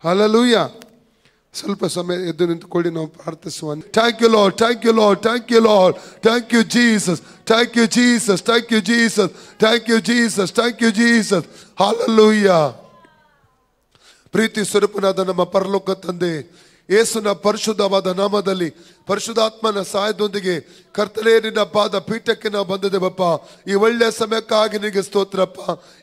Hallelujah. ಸ್ವಲ್ಪ ಸಮಯ ಎದ್ದು ನಿಂತುಕೊಳ್ಳಿ, ನಾವು ಪ್ರಾರ್ಥಿಸುವ. Thank you Lord, thank you Lord, thank you Lord, thank you Jesus, thank you Jesus, thank you Jesus, thank you Jesus, thank you Jesus. Hallelujah. ಪ್ರೀತಿ ಸ್ವರೂಪನಾದ ನಮ್ಮ ಪರಲೋಕ ತಂದೆ, ಯೇಸುನ ಪರಿಶುದ್ಧವಾದ ನಾಮದಲ್ಲಿ ಪರಿಶುದ್ಧಾತ್ಮನ ಸಹಾಯದೊಂದಿಗೆ ಕರ್ತನೇ ನಿನ್ನ ಪಾದ ಪೀಠಕ್ಕೆ ನಾವು ಬಂದಿದ್ದೇವಪ್ಪ. ಈ ಒಳ್ಳೆಯ ಸಮಯಕ್ಕಾಗಿ ನಿನಗೆ ಸ್ತೋತ್ರಪ್ಪ.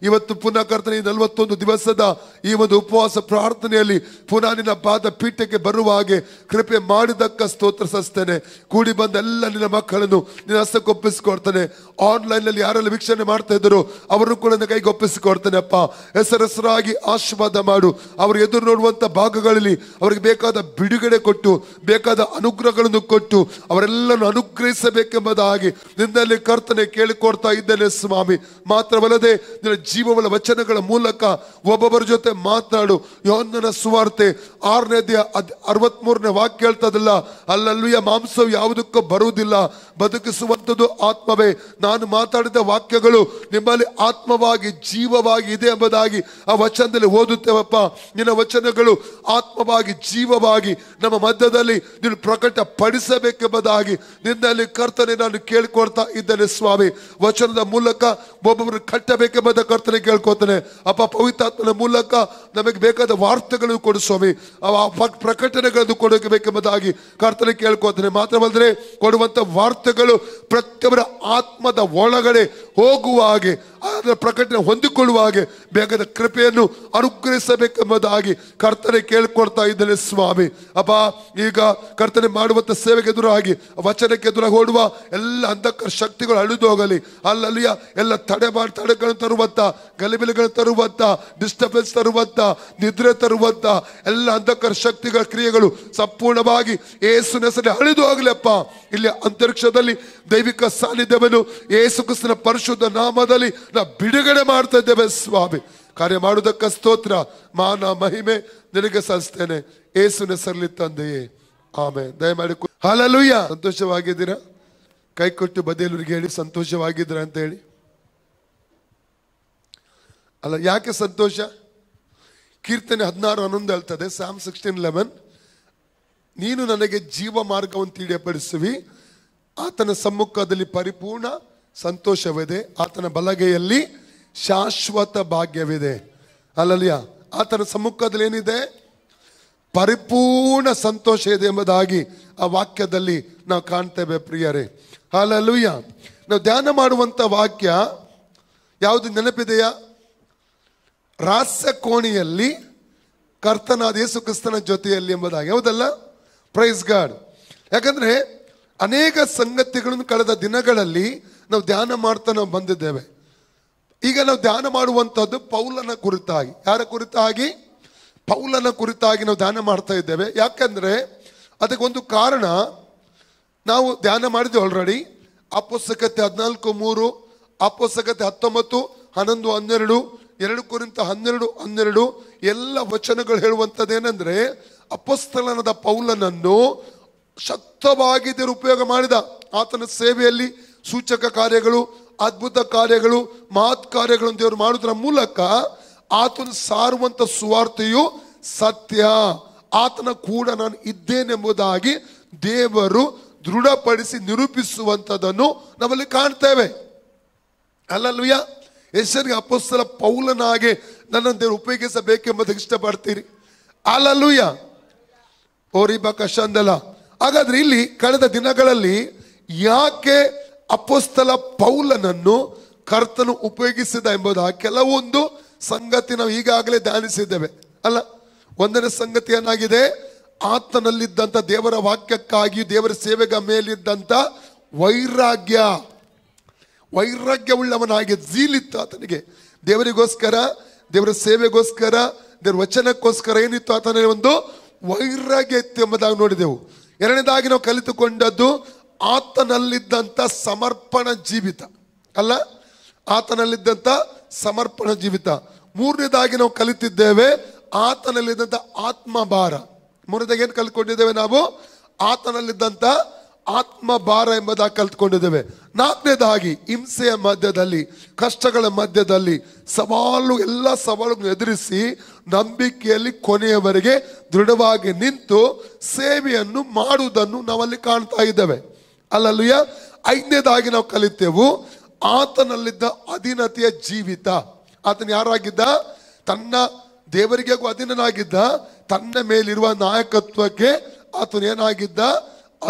ಇವತ್ತು ಪುನಃ ಕರ್ತನೇ 41 ದಿವಸದ ಈ ಒಂದು ಉಪವಾಸ ಪ್ರಾರ್ಥನೆಯಲ್ಲಿ ಪುನಃ ನಿನ್ನ ಪಾದ ಪೀಠಕ್ಕೆ ಬರುವ ಹಾಗೆ ಕೃಪೆ ಮಾಡಿದಕ್ಕ ಸ್ತೋತ್ರ ಸಲ್ಲಿಸ್ತೇನೆ. ಕೂಡಿ ಬಂದ ಎಲ್ಲ ನಿನ್ನ ಮಕ್ಕಳನ್ನು ನಿನ್ನ ಹಸ್ತಕ್ಕೆ ಒಪ್ಪಿಸಿಕೊಡ್ತಾನೆ. ಆನ್ಲೈನ್ ನಲ್ಲಿ ಯಾರೆಲ್ಲ ವೀಕ್ಷಣೆ ಮಾಡ್ತಾ ಇದ್ರು ಅವರನ್ನು ಕೂಡ ನನ್ನ ಕೈಗೆ ಒಪ್ಪಿಸಿಕೊಡ್ತಾನೆ ಅಪ್ಪ. ಹೆಸರಾಗಿ ಆಶೀರ್ವಾದ ಮಾಡು. ಅವರು ಎದುರು ನೋಡುವಂತ ಭಾಗಗಳಲ್ಲಿ ಅವರಿಗೆ ಬೇಕಾದ ಬಿಡುಗಡೆ ಕೊಟ್ಟು ಬೇಕಾದ ಅನುಗ್ರಹಗಳನ್ನು ಕೊಟ್ಟು ಅವರೆಲ್ಲರೂ ಅನುಗ್ರಹಿಸಬೇಕೆಂಬುದಾಗಿ ನಿನ್ನಲ್ಲಿ ಕರ್ತನೆ ಕೇಳಿಕೊಡ್ತಾ ಇದ್ದೇನೆ ಸ್ವಾಮಿ. ಮಾತ್ರವಲ್ಲದೆ ನಿನ್ನ ಜೀವವುಳ್ಳ ವಚನಗಳ ಮೂಲಕ ಒಬ್ಬೊಬ್ಬರ ಜೊತೆ ಮಾತನಾಡು. ಯೋಹನ್ನನ ಸುವಾರ್ತೆ 6ನೇ ಅಧ್ಯಾಯ 63ನೇ ವಾಕ್ಯ ಹೇಳ್ತದಲ್ಲ, ಅಲ್ಲಲ್ಲಿಯ ಮಾಂಸವು ಯಾವುದಕ್ಕೂ ಬರುವುದಿಲ್ಲ, ಬದುಕಿಸುವಂಥದ್ದು ಆತ್ಮವೇ. ನಾನು ಮಾತಾಡಿದ ವಾಕ್ಯಗಳು ನಿಮ್ಮಲ್ಲಿ ಆತ್ಮವಾಗಿ ಜೀವವಾಗಿ ಇದೆ ಎಂಬುದಾಗಿ ಆ ವಚನದಲ್ಲಿ ಓದುತ್ತೇವಪ್ಪ. ನಿನ್ನ ವಚನಗಳು ಆತ್ಮವಾಗಿ ಜೀವವಾಗಿ ನಮ್ಮ ಮಧ್ಯದಲ್ಲಿ ನೀನು ಪ್ರಕಟ ಪಡಿಸಬೇಕೆಂಬುದಾಗಿ ನಿನ್ನಲ್ಲಿ ಕರ್ತನೆ ನಾನು ಕೇಳಿಕೊಡ್ತಾ ಇದ್ದೇನೆ ಸ್ವಾಮಿ. ವಚನದ ಮೂಲಕ ಒಬ್ಬೊಬ್ಬರು ಕಟ್ಟಬೇಕೆಂಬುದ ಕರ್ತನೆ ಕೇಳ್ಕೊತಾನೆ ಅಪ್ಪ. ಪವಿತ್ರಾತ್ಮನ ಮೂಲಕ ನಮಗೆ ಬೇಕಾದ ವಾರ್ತೆಗಳನ್ನು ಕೊಡು ಸ್ವಾಮಿ. ಪ್ರಕಟಣೆಗಳನ್ನು ಕೊಡಬೇಕೆಂಬುದಾಗಿ ಕರ್ತನೆ ಕೇಳ್ಕೊತಾನೆ. ಮಾತ್ರವಲ್ಲದೆ ಕೊಡುವಂತ ವಾರ್ತೆಗಳು ಪ್ರತಿಯೊಬ್ಬರ ಆತ್ಮದ ಒಳಗಡೆ ಹೋಗುವ ಹಾಗೆ, ಅದರ ಪ್ರಕಟಣೆ ಹೊಂದಿಕೊಳ್ಳುವ ಹಾಗೆ ಬೇಕಾದ ಕೃಪೆಯನ್ನು ಅನುಗ್ರಹಿಸಬೇಕೆಂಬುದಾಗಿ ಕರ್ತನೆ ಕೇಳ್ಕೊಡ್ತಾ ಇದ್ದೇನೆ ಸ್ವಾಮಿ. ಅಪ್ಪ, ಈಗ ಕರ್ತನೆ ಮಾಡುವಂತ ಸೇವೆಗೆ ಎದುರಾಗಿ ವಚನಕ್ಕೆ ಎದುರಾಗಿ ಓಡುವ ಎಲ್ಲ ಅಂಧಕಾರ ಶಕ್ತಿಗಳು ಅಳಿದು ಹೋಗಲಿ. ಅಲ್ಲಲ್ಲಿಯ ಎಲ್ಲ ತಡೆಗಳನ್ನು ತರುವಂತ, ಗಲಿಬಿಲಿಗಳನ್ನು ತರುವಂತ, ಡಿಸ್ಟರ್ಬೆನ್ಸ್ ತರುವಂತ, ನಿದ್ರೆ ತರುವಂತ ಎಲ್ಲ ಅಂಧಕಾರ ಶಕ್ತಿಗಳ ಕ್ರಿಯೆಗಳು ಸಂಪೂರ್ಣವಾಗಿ ಯೇಸುವಿನ ಹೆಸರಿನಲ್ಲಿ ಅಳಿದು ಹೋಗಲಪ್ಪ. ಇಲ್ಲಿ ಅಂತರಿಕ್ಷದಲ್ಲಿ ದೈವಿಕ ಸಾನ್ನಿಧ್ಯವನ್ನು ಯೇಸು ಕ್ರಿಸ್ತನ ಪರಿಶುದ್ಧ ನಾಮದಲ್ಲಿ ನಾವು ಬಿಡುಗಡೆ ಮಾಡ್ತಾ ಇದ್ದೇವೆ ಸ್ವಾಮಿ. ಕಾರ್ಯ ಮಾಡುವುದಕ್ಕೆ ಸ್ತೋತ್ರ, ಮಾನ ಮಹಿಮೆ ನಿನಗೆ ಸಲ್ಲಿಸ್ತೇನೆ ಯೇಸುವಿನ ಹೆಸರಲ್ಲಿ ತಂದೆಯೇ, ಆಮೆನ್. ದಯಮಾಡಿ ಹಲ್ಲೆಲೂಯಾ. ಸಂತೋಷವಾಗಿದ್ದೀರಾ? ಕೈ ಕೊಟ್ಟು ಬದಿಯಲ್ಲರಿಗೆ ಹೇಳಿ ಸಂತೋಷವಾಗಿದ್ದೀರಾ ಅಂತ ಹೇಳಿ. ಅಲ್ಲ, ಯಾಕೆ ಸಂತೋಷ? ಕೀರ್ತನೆ 16:11 ಹೇಳ್ತದೆ, Psalm 16:11, ನೀನು ನನಗೆ ಜೀವ ಮಾರ್ಗವನ್ನು ತಿಳಿಯಪಡಿಸುವಿ, ಆತನ ಸಮ್ಮುಖದಲ್ಲಿ ಪರಿಪೂರ್ಣ ಸಂತೋಷವಿದೆ, ಆತನ ಬಲಗೈಯಲ್ಲಿ ಶಾಶ್ವತ ಭಾಗ್ಯವಿದೆ. ಅಲ್ಲಲ್ಯ, ಆತನ ಸಮ್ಮುಖದಲ್ಲಿ ಏನಿದೆ? ಪರಿಪೂರ್ಣ ಸಂತೋಷ ಇದೆ ಎಂಬುದಾಗಿ ಆ ವಾಕ್ಯದಲ್ಲಿ ನಾವು ಕಾಣ್ತೇವೆ ಪ್ರಿಯರೇ. ಹಲ್ಲೆಲೂಯ. ನಾವು ಧ್ಯಾನ ಮಾಡುವಂತ ವಾಕ್ಯ ಯಾವುದು ನೆನಪಿದೆಯಾ? ರಹಸ್ಯ ಕೋಣೆಯಲ್ಲಿ ಕರ್ತನಾದ ಯೇಸು ಕ್ರಿಸ್ತನ ಜೊತೆಯಲ್ಲಿ ಎಂಬುದಾಗಿ, ಹೌದಲ್ಲ? Praise God. ಯಾಕಂದ್ರೆ ಅನೇಕ ಸಂಗತಿಗಳನ್ನು ಕಳೆದ ದಿನಗಳಲ್ಲಿ ನಾವು ಧ್ಯಾನ ಮಾಡ್ತಾ ನಾವು ಬಂದಿದ್ದೇವೆ. ಈಗ ನಾವು ಧ್ಯಾನ ಮಾಡುವಂಥದ್ದು ಪೌಲನ ಕುರಿತಾಗಿ. ಯಾರ ಕುರಿತಾಗಿ? ಪೌಲನ ಕುರಿತಾಗಿ ನಾವು ಧ್ಯಾನ ಮಾಡ್ತಾ ಇದ್ದೇವೆ. ಯಾಕಂದ್ರೆ ಅದಕ್ಕೊಂದು ಕಾರಣ. ನಾವು ಧ್ಯಾನ ಮಾಡಿದ್ವಿ ಆಲ್ರೆಡಿ. ಅಪೊಸ್ತಲಕತೆ 14:3, ಅಪೊಸ್ತಲಕತೆ 19, 11, 12, 2 ಕೊರಿಂಥ 12:12 ಎಲ್ಲ ವಚನಗಳು ಹೇಳುವಂಥದ್ದೇನೆಂದ್ರೆ, ಅಪೊಸ್ತಲನಾದ ಪೌಲನನ್ನು ಶಕ್ತವಾಗಿ ದೇವರು ಉಪಯೋಗ ಮಾಡಿದ. ಆತನ ಸೇವೆಯಲ್ಲಿ ಸೂಚಕ ಕಾರ್ಯಗಳು, ಅದ್ಭುತ ಕಾರ್ಯಗಳು, ಮಹತ್ ಕಾರ್ಯಗಳನ್ನು ದೇವರು ಮಾಡುವುದರ ಮೂಲಕ ಆತನು ಸಾರುವಂತ ಸುವಾರ್ತೆಯು ಸತ್ಯ, ಆತನ ಕೂಡ ನಾನು ಇದ್ದೇನೆಂಬುದಾಗಿ ದೇವರು ದೃಢಪಡಿಸಿ ನಿರೂಪಿಸುವಂತದನ್ನು ನಾವಲ್ಲಿ ಕಾಣ್ತೇವೆ. ಅಲ್ಲಲ್ವಯ್ಯ, ಹೆಸರಿಗೆ ಅಪೊಸ್ತಲ ಪೌಲನಾಗೆ ನನ್ನ ದೇವರು ಉಪಯೋಗಿಸಬೇಕೆಂಬುದಕ್ಕೆ ಇಷ್ಟಪಡ್ತೀರಿ. ಅಲ್ಲಲ್ವಯ್ಯ, ಓರಿಬಕ ಶಂದಲ. ಹಾಗಾದ್ರೆ ಇಲ್ಲಿ ಕಳೆದ ದಿನಗಳಲ್ಲಿ ಯಾಕೆ ಅಪೊಸ್ತಲ ಪೌಲನನ್ನು ಕರ್ತನು ಉಪಯೋಗಿಸಿದ ಎಂಬುದಾಗಿ ಕೆಲವೊಂದು ಸಂಗತಿ ನಾವು ಈಗಾಗಲೇ ಧ್ಯಾನಿಸಿದ್ದೇವೆ ಅಲ್ಲ. ಒಂದನೇ ಸಂಗತಿ ಏನಾಗಿದೆ? ಆತನಲ್ಲಿದ್ದಂಥ ದೇವರ ವಾಕ್ಯಕ್ಕಾಗಿ ದೇವರ ಸೇವೆಗ ಮೇಲಿದ್ದಂಥ ವೈರಾಗ್ಯವುಳ್ಳವನಾಗಿ ಜೀಲಿತ್ತು ಆತನಿಗೆ. ದೇವರಿಗೋಸ್ಕರ, ದೇವರ ಸೇವೆಗೋಸ್ಕರ, ದೇವರ ವಚನಕ್ಕೋಸ್ಕರ ಏನಿತ್ತು ಆತನ ಒಂದು ವೈರಾಗ್ಯ ಇತ್ತು ಎಂಬುದಾಗಿ ನೋಡಿದೆವು. ಎರಡನೇದಾಗಿ ನಾವು ಕಲಿತುಕೊಂಡದ್ದು ಆತನಲ್ಲಿದ್ದಂಥ ಸಮರ್ಪಣ ಜೀವಿತ ಅಲ್ಲ, ಆತನಲ್ಲಿದ್ದಂಥ ಸಮರ್ಪಣ ಜೀವಿತ. ಮೂರನೇದಾಗಿ ನಾವು ಕಲಿತಿದ್ದೇವೆ ಆತನಲ್ಲಿದ್ದಂಥ ಆತ್ಮಭಾರ. ಮೂರನೇದಾಗಿ ಏನು ಕಲಿತ್ಕೊಂಡಿದ್ದೇವೆ ನಾವು? ಆತನಲ್ಲಿದ್ದಂಥ ಆತ್ಮ ಭಾರ ಎಂಬುದಾಗಿ ಕಲ್ತ್ಕೊಂಡಿದ್ದೇವೆ. ನಾಲ್ಕನೇದಾಗಿ ಹಿಂಸೆಯ ಮಧ್ಯದಲ್ಲಿ, ಕಷ್ಟಗಳ ಮಧ್ಯದಲ್ಲಿ, ಎಲ್ಲ ಸವಾಲುಗಳನ್ನು ಎದುರಿಸಿ ನಂಬಿಕೆಯಲ್ಲಿ ಕೊನೆಯವರೆಗೆ ದೃಢವಾಗಿ ನಿಂತು ಸೇವೆಯನ್ನು ಮಾಡುವುದನ್ನು ನಾವಲ್ಲಿ ಕಾಣ್ತಾ ಇದ್ದೇವೆ. ಅಲ್ಲಲ್ಲೂಯ. ಐದನೇದಾಗಿ ನಾವು ಕಲಿತೇವು ಆತನಲ್ಲಿದ್ದ ಅಧೀನತೆಯ ಜೀವಿತ. ಆತನ ಯಾರಾಗಿದ್ದ? ತನ್ನ ದೇವರಿಗೆ ಅಧೀನನಾಗಿದ್ದ. ತನ್ನ ಮೇಲಿರುವ ನಾಯಕತ್ವಕ್ಕೆ ಆತನ ಏನಾಗಿದ್ದ?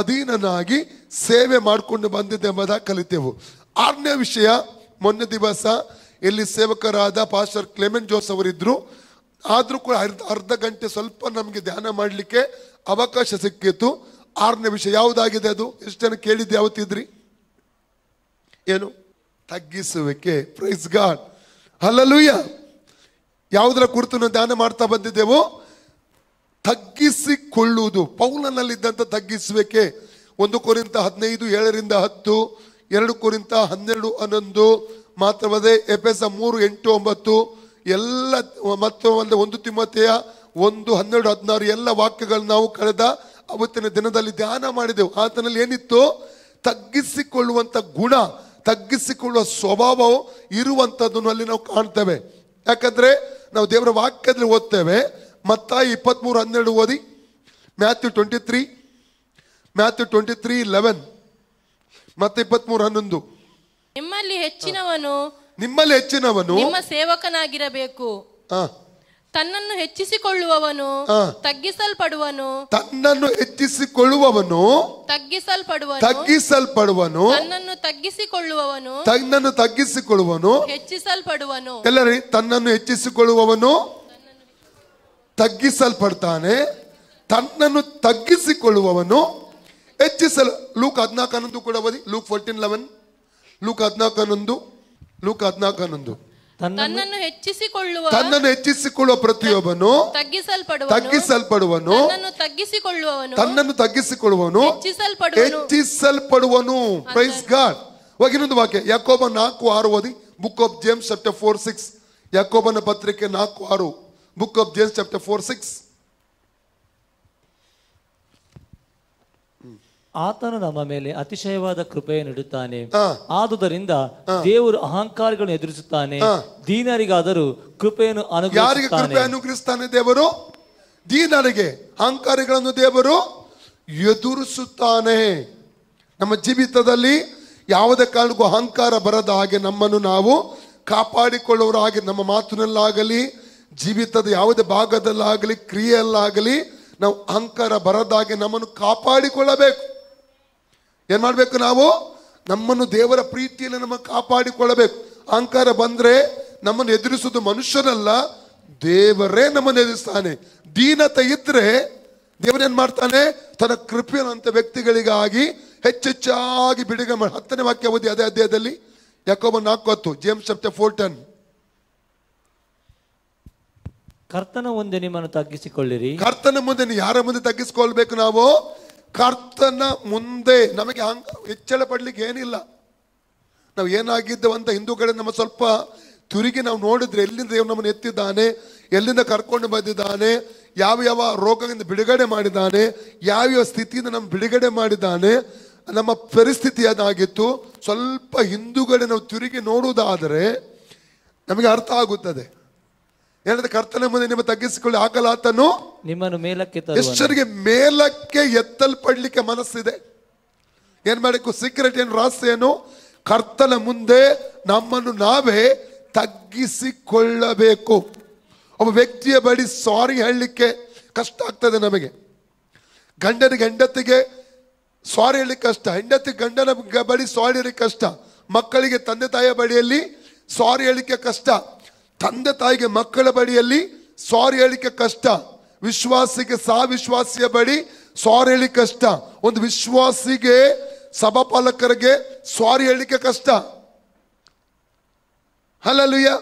ಅಧೀನನಾಗಿ ಸೇವೆ ಮಾಡಿಕೊಂಡು ಬಂದಿದ್ದೆ ಎಂಬುದಾಗಿ ಕಲಿತೇವು. ಆರನೇ ವಿಷಯ, ಮೊನ್ನೆ ದಿವಸ ಇಲ್ಲಿ ಸೇವಕರಾದ ಪಾಸ್ಟರ್ ಕ್ಲೆಮೆಂಟ್ ಜೋಸ್ ಅವರಿದ್ರು. ಆದ್ರೂ ಕೂಡ ಅರ್ಧ ಗಂಟೆ ಸ್ವಲ್ಪ ನಮಗೆ ಧ್ಯಾನ ಮಾಡಲಿಕ್ಕೆ ಅವಕಾಶ ಸಿಕ್ಕಿತ್ತು. ಆರನೇ ವಿಷಯ ಯಾವುದಾಗಿದೆ? ಅದು ಎಷ್ಟು ಜನ ಕೇಳಿದ್ದು? ಯಾವತ್ತಿದ್ರಿ? ಏನು? ತಗ್ಗಿಸುವಿಕೆ. Praise God, hallelujah. ಯಾವುದರ ಕುರಿತು ನಾವು ಧ್ಯಾನ ಮಾಡ್ತಾ ಬಂದಿದ್ದೆವು? ತಗ್ಗಿಸಿಕೊಳ್ಳುವುದು. ಪೌಲನಲ್ಲಿದ್ದಂಥ ತಗ್ಗಿಸುವಿಕೆ. 1 ಕೊರಿಂಥ 15:7-10, 2 ಕೊರಿಂಥ 12:11 ಮಾತ್ರವದೇ, ಎಫೆಸ 3:8-9 ಎಲ್ಲ, ಮತ್ತು 1 ತಿಮೋಥೆಯ 1:12-16 ಎಲ್ಲ ವಾಕ್ಯಗಳು ನಾವು ಕಳೆದ ಅವತ್ತಿನ ದಿನದಲ್ಲಿ ಧ್ಯಾನ ಮಾಡಿದೆವು. ಆತನಲ್ಲಿ ಏನಿತ್ತು? ತಗ್ಗಿಸಿಕೊಳ್ಳುವಂಥ ಗುಣ, ತಗ್ಗಿಸಿಕೊಳ್ಳುವ ಸ್ವಭಾವವು ಇರುವಂಥದ್ದನ್ನು ಅಲ್ಲಿ ನಾವು ಕಾಣ್ತೇವೆ. ಯಾಕಂದ್ರೆ ನಾವು ದೇವರ ವಾಕ್ಯದಲ್ಲಿ ಓದ್ತೇವೆ. ಮತ್ತಾಯಿ 23:12 ಓದಿ. ಮ್ಯಾಥ್ಯೂ 23:11 ಮತ್ತೆ 23:11. ನಿಮ್ಮಲ್ಲಿ ಹೆಚ್ಚಿನವನು ನಿಮ್ಮ ಸೇವಕನಾಗಿರಬೇಕು. ತನ್ನನ್ನು ಹೆಚ್ಚಿಸಿಕೊಳ್ಳುವವನು ತಗ್ಗಿಸಲ್ಪಡುವನು. ತನ್ನನ್ನು ತಗ್ಗಿಸಿಕೊಳ್ಳುವವನು ಹೆಚ್ಚಿಸಲ್ಪಡುವನು. ಎಲ್ಲರಿ, ತನ್ನನ್ನು ಹೆಚ್ಚಿಸಿಕೊಳ್ಳುವವನು ತಗ್ಗಿಸಲ್ಪಡ್ತಾನೆ, ತನ್ನನ್ನು ತಗ್ಗಿಸಿಕೊಳ್ಳುವವನು ಹೆಚ್ಚಿಸಲು. ಲೂಕ್ 14:11 ಕೂಡ ಓದಿ. Luke 14:11, luke 14:11. ತನ್ನನ್ನು ಹೆಚ್ಚಿಸಿಕೊಳ್ಳುವ ಪ್ರತಿಯೊಬ್ಬನು ತಗ್ಗಿಸಲ್ಪಡುವನು, ತನ್ನನ್ನು ತಗ್ಗಿಸಿಕೊಳ್ಳುವವನು ಹೆಚ್ಚಿಸಲ್ಪಡುವನು. Praise God. ಇನ್ನೊಂದು ವಾಕ್ಯ, ಯಾಕೋಬ 4:6 ಓದಿ. Book of James chapter 4:6. ಯಾಕೋಬನ ಪತ್ರಿಕೆ 4:6. Book of James chapter 4:6. ಆತನು ನಮ್ಮ ಮೇಲೆ ಅತಿಶಯವಾದ ಕೃಪೆಯನ್ನು ಇಡುತ್ತಾನೆ. ಆದುದರಿಂದ ದೇವರು ಅಹಂಕಾರಿಗಳನ್ನು ಎದುರಿಸುತ್ತಾನೆ, ದೀನರಿಗಾದರೂ ಕೃಪೆಯನ್ನು ಅನುಗ್ರಹಿಸುತ್ತಾನೆ. ದೇವರು ದೀನರಿಗೆ, ಅಹಂಕಾರಿಗಳನ್ನು ದೇವರು ಎದುರಿಸುತ್ತಾನೆ. ನಮ್ಮ ಜೀವಿತದಲ್ಲಿ ಯಾವುದೇ ಕಾರಣಕ್ಕೂ ಅಹಂಕಾರ ಬರದ ಹಾಗೆ ನಮ್ಮನ್ನು ನಾವು ಕಾಪಾಡಿಕೊಳ್ಳುವ ಹಾಗೆ, ನಮ್ಮ ಮಾತಿನಲ್ಲಾಗಲಿ, ಜೀವಿತದ ಯಾವುದೇ ಭಾಗದಲ್ಲಾಗಲಿ, ಕ್ರಿಯೆಯಲ್ಲಾಗಲಿ ನಾವು ಅಹಂಕಾರ ಬರದಾಗೆ ನಮ್ಮನ್ನು ಕಾಪಾಡಿಕೊಳ್ಳಬೇಕು. ಏನ್ ಮಾಡ್ಬೇಕು? ನಾವು ನಮ್ಮನ್ನು ದೇವರ ಪ್ರೀತಿಯಲ್ಲಿ ನಮ್ಮ ಕಾಪಾಡಿಕೊಳ್ಳಬೇಕು. ಅಹಂಕಾರ ಬಂದ್ರೆ ನಮ್ಮನ್ನು ಎದುರಿಸುವುದು ಮನುಷ್ಯರಲ್ಲ, ದೇವರೇ ನಮ್ಮನ್ನು ಎದುರಿಸ್ತಾನೆ. ದೀನತೆ ಇದ್ರೆ ದೇವರೇನ್ ಮಾಡ್ತಾನೆ? ತನ್ನ ಕೃಪೆಯಂತ ವ್ಯಕ್ತಿಗಳಿಗಾಗಿ ಹೆಚ್ಚೆಚ್ಚಾಗಿ ಬಿಡುಗಡೆ ಮಾಡಿ. 10ನೇ ವಾಕ್ಯ ಓದಿ ಅದೇ ಅಧ್ಯಾಯದಲ್ಲಿ, ಯಾಕೋಬ 4:10, ಜೇಮ್ಸ್ ಚಾಪ್ಟರ್ 4:10. ಕರ್ತನ ಮುಂದೆ ನಿಮ್ಮನ್ನು ತಗ್ಗಿಸಿಕೊಳ್ಳಿರಿ. ಕರ್ತನ ಮುಂದೆ ಯಾರ ಮುಂದೆ ತಗ್ಗಿಸಿಕೊಳ್ಬೇಕು? ನಾವು ಕರ್ತನ ಮುಂದೆ. ನಮಗೆ ಹೆಚ್ಚಳ ಪಡ್ಲಿಕ್ಕೆ ಏನಿಲ್ಲ. ನಾವು ಏನಾಗಿದ್ದೇವೆ ಅಂತ ಹಿಂದೂಗಡೆ ನಮ್ಮ ಸ್ವಲ್ಪ ತಿರುಗಿ ನಾವು ನೋಡಿದ್ರೆ, ಎಲ್ಲಿಂದ ದೇವರು ನಮ್ಮನ್ನು ಎತ್ತಿದ್ದಾನೆ, ಎಲ್ಲಿಂದ ಕರ್ಕೊಂಡು ಬಂದಿದ್ದಾನೆ, ಯಾವ ರೋಗದಿಂದ ಬಿಡುಗಡೆ ಮಾಡಿದ್ದಾನೆ, ಯಾವ ಸ್ಥಿತಿಯಿಂದ ನಮ್ಮ ಬಿಡುಗಡೆ ಮಾಡಿದ್ದಾನೆ, ನಮ್ಮ ಪರಿಸ್ಥಿತಿ ಏನಾಗಿತ್ತು, ಸ್ವಲ್ಪ ಹಿಂದೂಗಡೆ ನಾವು ತಿರುಗಿ ನೋಡುವುದಾದರೆ ನಮಗೆ ಅರ್ಥ ಆಗುತ್ತದೆ. ಏನಂದ್ರೆ, ಕರ್ತನ ಮುಂದೆ ನಿಮ್ಮ ತಗ್ಗಿಸಿಕೊಳ್ಳಿ, ಆಗಲಾತನು ನಿಮ್ಮನ್ನು ಮೇಲಕ್ಕೆ. ಎಷ್ಟರಿಗೆ ಮೇಲಕ್ಕೆ ಎತ್ತಲ್ಪಡ್ಲಿಕ್ಕೆ ಮನಸ್ಸಿದೆ. ಏನ್ ಮಾಡಬೇಕು? ಸೀಕ್ರೆಟ್ ಏನು? ರಹಸ್ಯ ಏನು? ಕರ್ತನ ಮುಂದೆ ನಮ್ಮನ್ನು ನಾವೇ ತಗ್ಗಿಸಿಕೊಳ್ಳಬೇಕು. ಒಬ್ಬ ವ್ಯಕ್ತಿಯ ಬಳಿ ಸಾರಿ ಹೇಳಲಿಕ್ಕೆ ಕಷ್ಟ ಆಗ್ತದೆ ನಮಗೆ. ಗಂಡನಿಗೆ ಹೆಂಡತಿಗೆ ಸಾರಿ ಹೇಳಲಿಕ್ಕೆ ಕಷ್ಟ, ಹೆಂಡತಿ ಗಂಡನ ಬಳಿ ಸಾರಿ ಹೇಳಲಿಕ್ಕೆ ಕಷ್ಟ, ಮಕ್ಕಳಿಗೆ ತಂದೆ ತಾಯಿಯ ಬಳಿಯಲ್ಲಿ ಸಾರಿ ಹೇಳಲಿಕ್ಕೆ ಕಷ್ಟ, ತಂದೆ ತಾಯಿಗೆ ಮಕ್ಕಳ ಬಳಿಯಲ್ಲಿ ಸಾರಿ ಹೇಳಿಕೆ ಕಷ್ಟ, ವಿಶ್ವಾಸಿಗೆ ವಿಶ್ವಾಸಿಯ ಬಳಿ ಸಾರಿ ಹೇಳಿಕೆ ಕಷ್ಟ, ಒಂದು ವಿಶ್ವಾಸಿಗೆ ಸಭಾಪಾಲಕರಿಗೆ ಸಾರಿ ಹೇಳಿಕೆ ಕಷ್ಟ. ಹಲ್ಲೆಲೂಯಾ.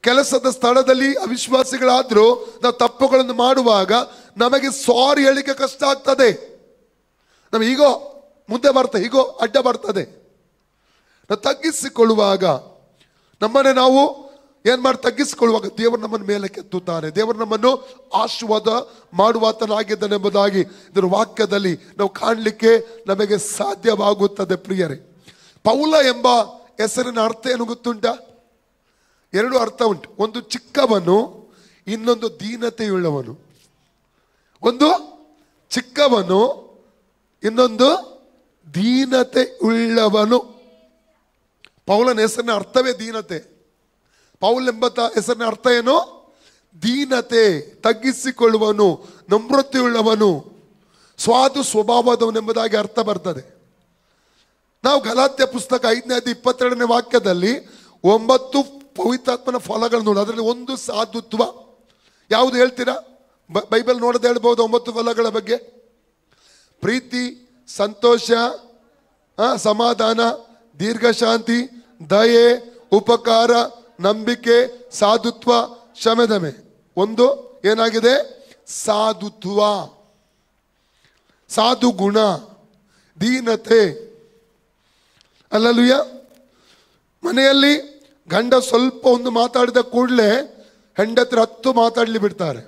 ಕೆಲಸದ ಸ್ಥಳದಲ್ಲಿ ಅವಿಶ್ವಾಸಿಗಳಾದ್ರೂ ನಾವು ತಪ್ಪುಗಳನ್ನು ಮಾಡುವಾಗ ನಮಗೆ ಸಾರಿ ಹೇಳಿಕೆ ಕಷ್ಟ ಆಗ್ತದೆ. ನಮಗೆ ಈಗೋ ಮುಂದೆ ಬರ್ತದೆ, ಈಗೋ ಅಡ್ಡ ಬರ್ತದೆ. ನಾವು ತಗ್ಗಿಸಿಕೊಳ್ಳುವಾಗ ನಮ್ಮನ್ನೇ ನಾವು ಏನ್ ಮಾಡಿ ತಗ್ಗಿಸಿಕೊಳ್ಳುವಾಗ ದೇವರು ನಮ್ಮನ್ನು ಮೇಲೆ ಕೆತ್ತುತ್ತಾನೆ. ದೇವರು ನಮ್ಮನ್ನು ಆಶೀರ್ವಾದ ಮಾಡುವಾತನಾಗಿದ್ದಾನೆ ಎಂಬುದಾಗಿ ಇದರ ವಾಕ್ಯದಲ್ಲಿ ನಾವು ಕಾಣಲಿಕ್ಕೆ ನಮಗೆ ಸಾಧ್ಯವಾಗುತ್ತದೆ. ಪ್ರಿಯರೇ, ಪೌಲ ಎಂಬ ಹೆಸರಿನ ಅರ್ಥ ಏನು ಗೊತ್ತುಂಟ? ಎರಡು ಅರ್ಥ ಉಂಟು. ಒಂದು ಚಿಕ್ಕವನು, ಇನ್ನೊಂದು ದೀನತೆಯುಳ್ಳವನು. ಒಂದು ಚಿಕ್ಕವನು, ಇನ್ನೊಂದು ದೀನತೆ ಉಳ್ಳವನು. ಪೌಲನ ಹೆಸರಿನ ಅರ್ಥವೇ ದೀನತೆ. ಪೌಲ್ ಎಂಬ ಹೆಸರಿನ ಅರ್ಥ ಏನು? ದೀನತೆ, ತಗ್ಗಿಸಿಕೊಳ್ಳುವನು, ನಮ್ರತೆಯುಳ್ಳವನು, ಸ್ವಾದು ಸ್ವಭಾವದವನೆಂಬುದಾಗಿ ಅರ್ಥ ಬರ್ತದೆ. ನಾವು ಗಲಾತ್ಯ ಪುಸ್ತಕ 5ನೇ ಅಧ್ಯಾಯ 22ನೇ ವಾಕ್ಯದಲ್ಲಿ 9 ಪವಿತ್ರಾತ್ಮನ ಫಲಗಳನ್ನು ನೋಡಿ. ಅದರಲ್ಲಿ ಒಂದು ಸಾಧುತ್ವ. ಯಾವುದು ಹೇಳ್ತೀರಾ? ಬೈಬಲ್ ನೋಡೋದು ಹೇಳ್ಬೋದು 9 ಫಲಗಳ ಬಗ್ಗೆ. ಪ್ರೀತಿ, ಸಂತೋಷ, ಸಮಾಧಾನ, ದೀರ್ಘಶಾಂತಿ, ದಯೆ, ಉಪಕಾರ, ನಂಬಿಕೆ, ಸಾಧುತ್ವ, ಶಮದಮೆ. ಒಂದು ಏನಾಗಿದೆ? ಸಾಧುತ್ವ, ಸಾಧು ಗುಣ, ದೀನತೆ. ಅಲ್ಲಲುಯ್ಯ. ಮನೆಯಲ್ಲಿ ಗಂಡ ಸ್ವಲ್ಪ ಒಂದು ಮಾತಾಡಿದ ಕೂಡಲೇ ಹೆಂಡತಿ 10 ಮಾತಾಡಲಿ ಬಿಡ್ತಾರೆ.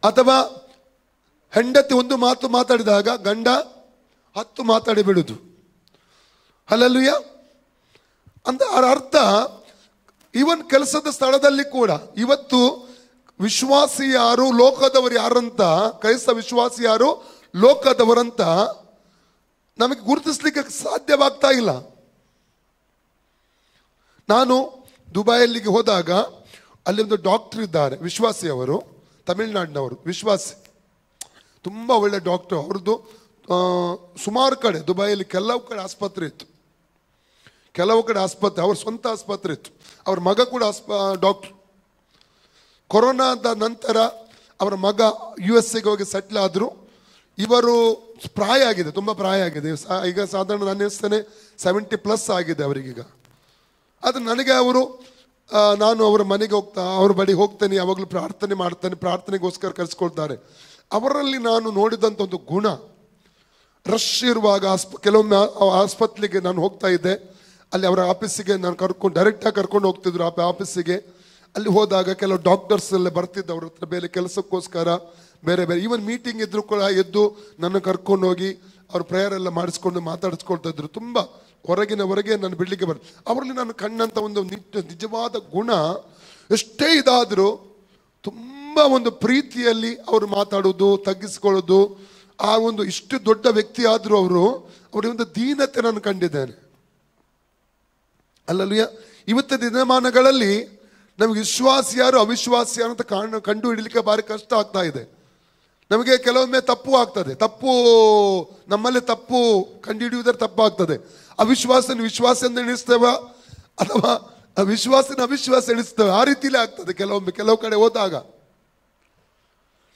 ಅಥವಾ ಹೆಂಡತಿ ಒಂದು ಮಾತು ಮಾತಾಡಿದಾಗ ಗಂಡ 10 ಮಾತಾಡಿ ಬಿಡುದು. ಅಲ್ಲಲುಯ್ಯ. ಅಂತ ಅರ್ಥ ಇವನ್ ಕೆಲಸದ ಸ್ಥಳದಲ್ಲಿ ಕೂಡ ಇವತ್ತು ವಿಶ್ವಾಸಿ ಯಾರು, ಲೋಕದವರು ಯಾರಂತ, ಕ್ರೈಸ್ತ ವಿಶ್ವಾಸಿ ಯಾರು, ಲೋಕದವರಂತ ನಮಗೆ ಗುರುತಿಸ್ಲಿಕ್ಕೆ ಸಾಧ್ಯವಾಗ್ತಾ ಇಲ್ಲ. ನಾನು ದುಬೈಯಲ್ಲಿಗೆ ಹೋದಾಗ ಅಲ್ಲಿ ಒಂದು ಡಾಕ್ಟರ್ ಇದ್ದಾರೆ, ವಿಶ್ವಾಸಿ. ಅವರು ತಮಿಳುನಾಡಿನವರು, ವಿಶ್ವಾಸಿ, ತುಂಬ ಒಳ್ಳೆ ಡಾಕ್ಟರ್. ಅವ್ರದ್ದು ಸುಮಾರು ಕಡೆ ದುಬೈಯಲ್ಲಿ ಕೆಲವು ಕಡೆ ಆಸ್ಪತ್ರೆ ಇತ್ತು, ಕೆಲವು ಕಡೆ ಆಸ್ಪತ್ರೆ ಅವ್ರ ಸ್ವಂತ ಆಸ್ಪತ್ರೆ ಇತ್ತು. ಅವ್ರ ಮಗ ಕೂಡ ಡಾಕ್ಟ್ರು. ಕೊರೋನಾದ ನಂತರ ಅವರ ಮಗ USA ಹೋಗಿ ಸೆಟ್ಲ್ ಆದರು. ಇವರು ಪ್ರಾಯ ಆಗಿದೆ, ತುಂಬ ಪ್ರಾಯ ಆಗಿದೆ. ಈಗ ಸಾಧಾರಣ ನಾನು ಎನಿಸ್ತೇನೆ 70+ ಆಗಿದೆ ಅವರಿಗೀಗ. ಆದರೆ ನನಗೆ ಅವರು, ನಾನು ಅವರ ಮನೆಗೆ ಅವ್ರ ಬಳಿ ಹೋಗ್ತೇನೆ, ಯಾವಾಗಲೂ ಪ್ರಾರ್ಥನೆ ಮಾಡ್ತೇನೆ, ಪ್ರಾರ್ಥನೆಗೋಸ್ಕರ ಕರೆಸ್ಕೊಳ್ತಾರೆ. ಅವರಲ್ಲಿ ನಾನು ನೋಡಿದಂಥ ಒಂದು ಗುಣ, ರಶ್ ಇರುವಾಗ ಕೆಲವೊಮ್ಮೆ ಆಸ್ಪತ್ರೆಗೆ ನಾನು ಹೋಗ್ತಾ ಇದ್ದೆ. ಅಲ್ಲಿ ಅವರ ಆಫೀಸಿಗೆ ನಾನು ಡೈರೆಕ್ಟಾಗಿ ಕರ್ಕೊಂಡು ಹೋಗ್ತಿದ್ರು ಆಫೀಸಿಗೆ. ಅಲ್ಲಿ ಹೋದಾಗ ಕೆಲವು ಡಾಕ್ಟರ್ಸ್ ಎಲ್ಲ ಬರ್ತಿದ್ದು ಅವ್ರ ಹತ್ರ ಬೇರೆ ಕೆಲಸಕ್ಕೋಸ್ಕರ, ಬೇರೆ ಬೇರೆ ಈವನ್ ಮೀಟಿಂಗ್ ಇದ್ರು ಕೂಡ ಎದ್ದು ನನ್ನ ಕರ್ಕೊಂಡು ಹೋಗಿ ಅವ್ರ ಪ್ರೇಯರ್ ಎಲ್ಲ ಮಾಡಿಸ್ಕೊಂಡು ಮಾತಾಡಿಸ್ಕೊಳ್ತಾ ಇದ್ರು. ತುಂಬ ಹೊರಗೆ ನಾನು ಬಿಡ್ಲಿಕ್ಕೆ ಅವರಲ್ಲಿ ನಾನು ಕಂಡಂಥ ಒಂದು ನಿಜವಾದ ಗುಣ, ಎಷ್ಟೇ ಇದಾದರೂ ತುಂಬ ಒಂದು ಪ್ರೀತಿಯಲ್ಲಿ ಅವರು ಮಾತಾಡೋದು, ತಗ್ಗಿಸ್ಕೊಳ್ಳೋದು. ಆ ಒಂದು ಇಷ್ಟು ದೊಡ್ಡ ವ್ಯಕ್ತಿ ಆದರೂ ಅವರ ಒಂದು ದೀನತೆ ನಾನು ಕಂಡಿದ್ದೇನೆ. ಅಲ್ಲಲ್ಯ. ಇವತ್ತಿನ ದಿನಮಾನಗಳಲ್ಲಿ ನಮಗೆ ವಿಶ್ವಾಸಿ ಯಾರು, ಅವಿಶ್ವಾಸಿ ಯಾರು ಅಂತ ಕಂಡು ಹಿಡಲಿಕ್ಕೆ ಭಾರಿ ಕಷ್ಟ ಆಗ್ತಾ ಇದೆ. ನಮಗೆ ಕೆಲವೊಮ್ಮೆ ತಪ್ಪು ಆಗ್ತದೆ. ತಪ್ಪು ನಮ್ಮಲ್ಲಿ ತಪ್ಪು ಕಂಡುಹಿಡಿಯುವುದರ ತಪ್ಪಾಗ್ತದೆ. ಅವಿಶ್ವಾಸನ ವಿಶ್ವಾಸ ಎಂದು ಎಣಿಸ್ತೇವೆ, ಅಥವಾ ವಿಶ್ವಾಸನ ಅವಿಶ್ವಾಸ ಎಣಿಸ್ತೇವೆ. ಆ ರೀತಿಲೇ ಆಗ್ತದೆ ಕೆಲವೊಮ್ಮೆ, ಕೆಲವು ಕಡೆ ಹೋದಾಗ.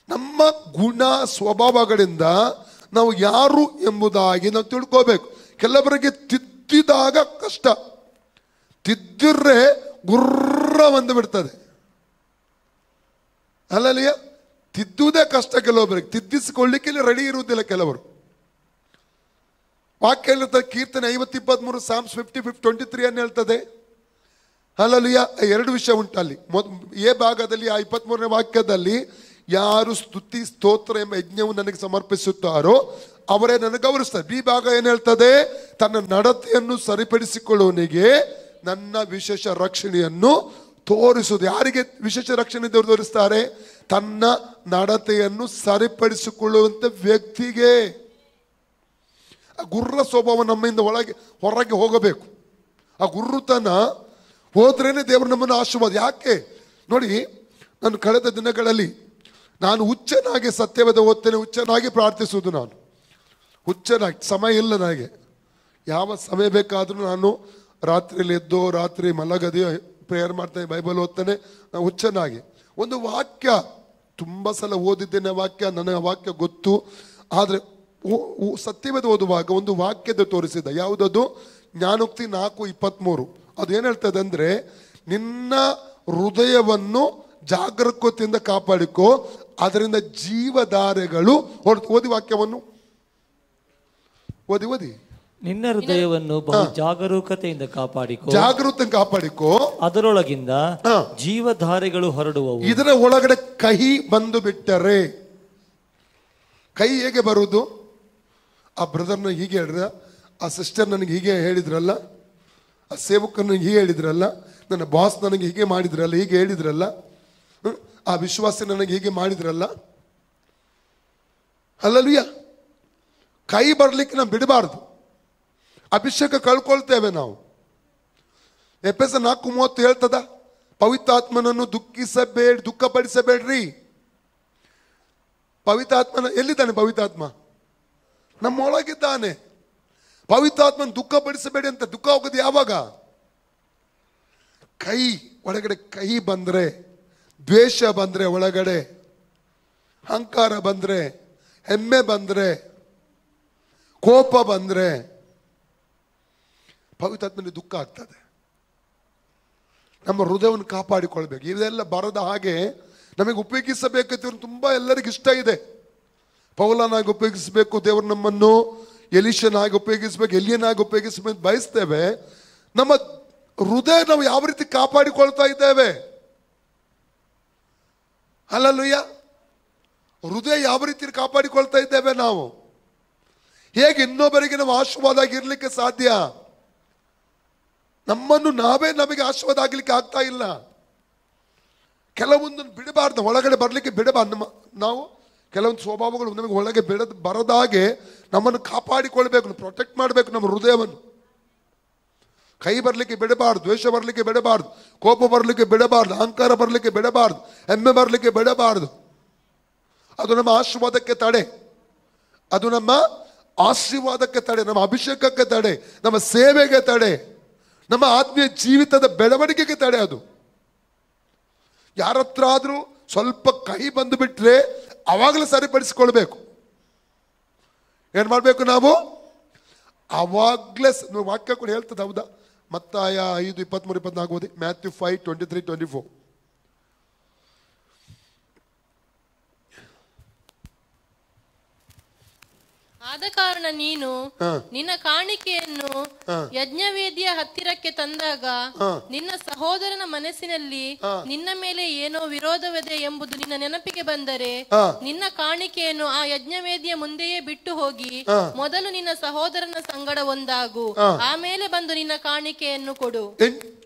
ನಮ್ಮ ಗುಣ ಸ್ವಭಾವಗಳಿಂದ ನಾವು ಯಾರು ಎಂಬುದಾಗಿ ನಾವು ತಿಳ್ಕೋಬೇಕು. ಕೆಲವರಿಗೆ ತಿದ್ದಿದಾಗ ಕಷ್ಟ, ತಿದ್ದಿರ್ರೆ ಗುರ್ರ ಬಂದು ಬಿಡ್ತದೆ. ಅಲ್ಲಲ್ಲಿಯ ತಿದ್ದುವುದೇ ಕಷ್ಟ ಕೆಲವೊಬ್ಬರಿಗೆ, ತಿದ್ದಿಸಿಕೊಳ್ಳಿಕ್ಕೆ ರೆಡಿ ಇರುವುದಿಲ್ಲ ಕೆಲವರು. ವಾಕ್ಯ ಹೇಳ್ತಾರೆ, ಕೀರ್ತನೆ 50:23, ಸಾಮ್ಸ್ 50:23 ಅನ್ನು ಹೇಳ್ತದೆ. ಅಲ್ಲಲ್ಲಿಯ 2 ವಿಷಯ ಉಂಟಲ್ಲಿ. ಎ ಭಾಗದಲ್ಲಿ ಆ 23ನೇ ವಾಕ್ಯದಲ್ಲಿ, ಯಾರು ಸ್ತುತಿ ಸ್ತೋತ್ರ ಎಂಬ ಯಜ್ಞವು ನನಗೆ ಸಮರ್ಪಿಸುತ್ತಾರೋ ಅವರೇ ನನಗೆ ಗೌರವಿಸ್ತಾರೆ. ಬಿ ಭಾಗ ಏನ್ ಹೇಳ್ತದೆ? ತನ್ನ ನಡತೆಯನ್ನು ಸರಿಪಡಿಸಿಕೊಳ್ಳುವವನಿಗೆ ನನ್ನ ವಿಶೇಷ ರಕ್ಷಣೆಯನ್ನು ತೋರಿಸುವುದು. ಯಾರಿಗೆ ವಿಶೇಷ ರಕ್ಷಣೆ ತೋರಿಸ್ತಾರೆ? ತನ್ನ ನಡತೆಯನ್ನು ಸರಿಪಡಿಸಿಕೊಳ್ಳುವಂತ ವ್ಯಕ್ತಿಗೆ. ಆ ಗುರ್ರ ಸ್ವಭಾವ ನಮ್ಮಿಂದ ಹೊರಗೆ ಹೋಗಬೇಕು. ಆ ಗುರ್ರುತನ ಹೋದ್ರೇನೆ ದೇವರು ನಮ್ಮನ್ನು ಆಶೀರ್ವಾದ. ಯಾಕೆ ನೋಡಿ, ನಾನು ಕಳೆದ ದಿನಗಳಲ್ಲಿ ನಾನು ಹುಚ್ಚನಾಗಿ ಸತ್ಯವೇದ ಓದ್ತೇನೆ, ಹುಚ್ಚನಾಗಿ ಪ್ರಾರ್ಥಿಸುವುದು. ನಾನು ಹುಚ್ಚನಾಗಿ, ಸಮಯ ಇಲ್ಲ ನನಗೆ. ಯಾವ ಸಮಯ ಬೇಕಾದರೂ ನಾನು ರಾತ್ರಿಯಲ್ಲಿ ಎದ್ದು ರಾತ್ರಿ ಮಲಗದೆ ಪ್ರೇಯರ್ ಮಾಡ್ತೇನೆ, ಬೈಬಲ್ ಓದ್ತೇನೆ. ನಾನು ಹುಚ್ಚನಾಗಿ ಒಂದು ವಾಕ್ಯ ತುಂಬ ಸಲ ಓದಿದ್ದೇನೆ. ವಾಕ್ಯ ನನಗೆ ವಾಕ್ಯ ಗೊತ್ತು. ಆದರೆ ಸತ್ಯವೇದ ಓದುವಾಗ ಒಂದು ವಾಕ್ಯದ ತೋರಿಸಿದ. ಯಾವುದದು? ಜ್ಞಾನೋಕ್ತಿ 4:23. ಅದು ಏನು ಹೇಳ್ತದೆ ಅಂದರೆ, ನಿನ್ನ ಹೃದಯವನ್ನು ಜಾಗರೂಕತೆಯಿಂದ ಕಾಪಾಡಿಕೋ, ಅದರಿಂದ ಜೀವಧಾರೆಗಳು. ಓದಿ ವಾಕ್ಯವನ್ನು ಓದಿ. ನಿನ್ನ ಹೃದಯವನ್ನು ಬಹು ಜಾಗರೂಕತೆಯಿಂದ ಕಾಪಾಡಿಕೋ. ಕಾಪಾಡಿಕೋ. ಅದರೊಳಗಿಂದ ಜೀವಧಾರೆಗಳು ಹೊರಡುವವು. ಇದರ ಒಳಗಡೆ ಕಹಿ ಬಂದು ಬಿಟ್ಟರೆ, ಕೈ ಹೇಗೆ ಬರುವುದು? ಆ ಬ್ರದರ್ನ ಹೀಗೆ ಹೇಳಿದ್ರ, ಆ ಸಿಸ್ಟರ್ ನನಗೆ ಹೀಗೆ ಹೇಳಿದ್ರಲ್ಲ, ಆ ಸೇವಕನ ಹೀಗೆ ಹೇಳಿದ್ರಲ್ಲ, ನನ್ನ ಬಾಸ್ ನನಗೆ ಹೀಗೆ ಮಾಡಿದ್ರಲ್ಲ, ಹೀಗೆ ಹೇಳಿದ್ರಲ್ಲ, ಆ ವಿಶ್ವಾಸ ನನಗೆ ಹೀಗೆ ಮಾಡಿದ್ರಲ್ಲ. ಅಲ್ಲಲ್ವಿಯ, ಕೈ ಬರ್ಲಿಕ್ಕೆ ನಾವು ಬಿಡಬಾರ್ದು. ಅಭಿಷೇಕ ಕಳ್ಕೊಳ್ತೇವೆ ನಾವು. ಎಫೆಸ 4:30 ಹೇಳ್ತದ, ಪವಿತ್ರಾತ್ಮನನ್ನು ದುಃಖಪಡಿಸಬೇಡ್ರಿ. ಪವಿತ್ರಾತ್ಮನ ಎಲ್ಲಿದ್ದಾನೆ? ಪವಿತ್ರಾತ್ಮ ನಮ್ಮೊಳಗಿದ್ದಾನೆ. ಪವಿತ್ರಾತ್ಮನ ದುಃಖಪಡಿಸಬೇಡಿ ಅಂತ. ದುಃಖ ಹೋಗೋದು ಯಾವಾಗ? ಕೈ ಒಳಗಡೆ ಕೈ ಬಂದ್ರೆ, ದ್ವೇಷ ಬಂದ್ರೆ, ಒಳಗಡೆ ಅಹಂಕಾರ ಬಂದ್ರೆ, ಹೆಮ್ಮೆ ಬಂದ್ರೆ, ಕೋಪ ಬಂದ್ರೆ ಪವಿತ್ರಾತ್ಮನಿಗೆ ದುಃಖ ಆಗ್ತದೆ. ನಮ್ಮ ಹೃದಯವನ್ನು ಕಾಪಾಡಿಕೊಳ್ಬೇಕು. ಇದೆಲ್ಲ ಬರದ ಹಾಗೆ ನಮಗೆ ಉಪಯೋಗಿಸಬೇಕಂತ ತುಂಬಾ ಎಲ್ಲರಿಗೂ ಇಷ್ಟ ಇದೆ. ಪೌಲನಾಗಿ ಉಪಯೋಗಿಸಬೇಕು ದೇವರು ನಮ್ಮನ್ನು, ಎಲಿಷನಾಗಿ ಉಪಯೋಗಿಸ್ಬೇಕು, ಎಲಿಯನಾಗಿ ಉಪಯೋಗಿಸಬೇಕು ಬಯಸ್ತೇವೆ. ನಮ್ಮ ಹೃದಯ ನಾವು ಯಾವ ರೀತಿ ಕಾಪಾಡಿಕೊಳ್ತಾ ಇದ್ದೇವೆ? ಅಲ್ಲಲ್ಲೂಯ್ಯ, ಹೃದಯ ಯಾವ ರೀತಿ ಕಾಪಾಡಿಕೊಳ್ತಾ ಇದ್ದೇವೆ ನಾವು? ಹೇಗೆ ಇನ್ನೊಬ್ಬರಿಗೆ ನಾವು ಆಶೀರ್ವಾದ ಆಗಿರ್ಲಿಕ್ಕೆ ಸಾಧ್ಯ? ನಮ್ಮನ್ನು ನಾವೇ ನಮಗೆ ಆಶೀರ್ವಾದ ಆಗ್ಲಿಕ್ಕೆ ಆಗ್ತಾ ಇಲ್ಲ. ಕೆಲವೊಂದನ್ನು ಬಿಡಬಾರ್ದು, ಒಳಗಡೆ ಬರ್ಲಿಕ್ಕೆ ಬಿಡಬಾರ್ದು. ನಾವು ಕೆಲವೊಂದು ಸ್ವಭಾವಗಳು ನಮಗೆ ಒಳಗೆ ಬರದಾಗೆ ನಮ್ಮನ್ನು ಕಾಪಾಡಿಕೊಳ್ಬೇಕು, ಪ್ರೊಟೆಕ್ಟ್ ಮಾಡಬೇಕು ನಮ್ಮ ಹೃದಯವನ್ನು. ಕೈ ಬರಲಿಕ್ಕೆ ಬಿಡಬಾರ್ದು, ದ್ವೇಷ ಬರಲಿಕ್ಕೆ ಬಿಡಬಾರ್ದು, ಕೋಪ ಬರಲಿಕ್ಕೆ ಬಿಡಬಾರ್ದು, ಅಹಂಕಾರ ಬರಲಿಕ್ಕೆ ಬಿಡಬಾರ್ದು, ಹೆಮ್ಮೆ ಬರಲಿಕ್ಕೆ ಬಿಡಬಾರ್ದು. ಅದು ನಮ್ಮ ಆಶೀರ್ವಾದಕ್ಕೆ ತಡೆ, ಅದು ನಮ್ಮ ಆಶೀರ್ವಾದಕ್ಕೆ ತಡೆ, ನಮ್ಮ ಅಭಿಷೇಕಕ್ಕೆ ತಡೆ, ನಮ್ಮ ಸೇವೆಗೆ ತಡೆ, ನಮ್ಮ ಆತ್ಮೀಯ ಜೀವಿತದ ಬೆಳವಣಿಗೆಗೆ ತಡೆ. ಅದು ಯಾರತ್ರ ಆದ್ರೂ ಸ್ವಲ್ಪ ಕಹಿ ಬಂದು ಬಿಟ್ರೆ ಅವಾಗಲೇ ಸರಿಪಡಿಸಿಕೊಳ್ಬೇಕು. ಏನ್ ಮಾಡ್ಬೇಕು ನಾವು? ಅವಾಗ್ಲೇ ವಾಕ್ಯ ಕೂಡ ಹೇಳ್ತದೆ, ಹೌದಾ? ಮತ್ತಾಯ 5:23-24 ಓದಿ. ಮ್ಯಾಥ್ಯೂ 5:23-24. ಆದ ಕಾರಣ ನೀನು ನಿನ್ನ ಕಾಣಿಕೆಯನ್ನು ಯಜ್ಞವೇದಿಯ ಹತ್ತಿರಕ್ಕೆ ತಂದಾಗ ನಿನ್ನ ಸಹೋದರನ ಮನಸ್ಸಿನಲ್ಲಿ ನಿನ್ನ ಮೇಲೆ ಏನೋ ವಿರೋಧವಿದೆ ಎಂಬುದು ನಿನ್ನ ನೆನಪಿಗೆ ಬಂದರೆ ನಿನ್ನ ಕಾಣಿಕೆಯನ್ನು ಆ ಯಜ್ಞವೇದಿಯ ಮುಂದೆಯೇ ಬಿಟ್ಟು ಹೋಗಿ ಮೊದಲು ನಿನ್ನ ಸಹೋದರನ ಸಂಗಡ ಒಂದಾಗು, ಆಮೇಲೆ ಬಂದು ನಿನ್ನ ಕಾಣಿಕೆಯನ್ನು ಕೊಡು.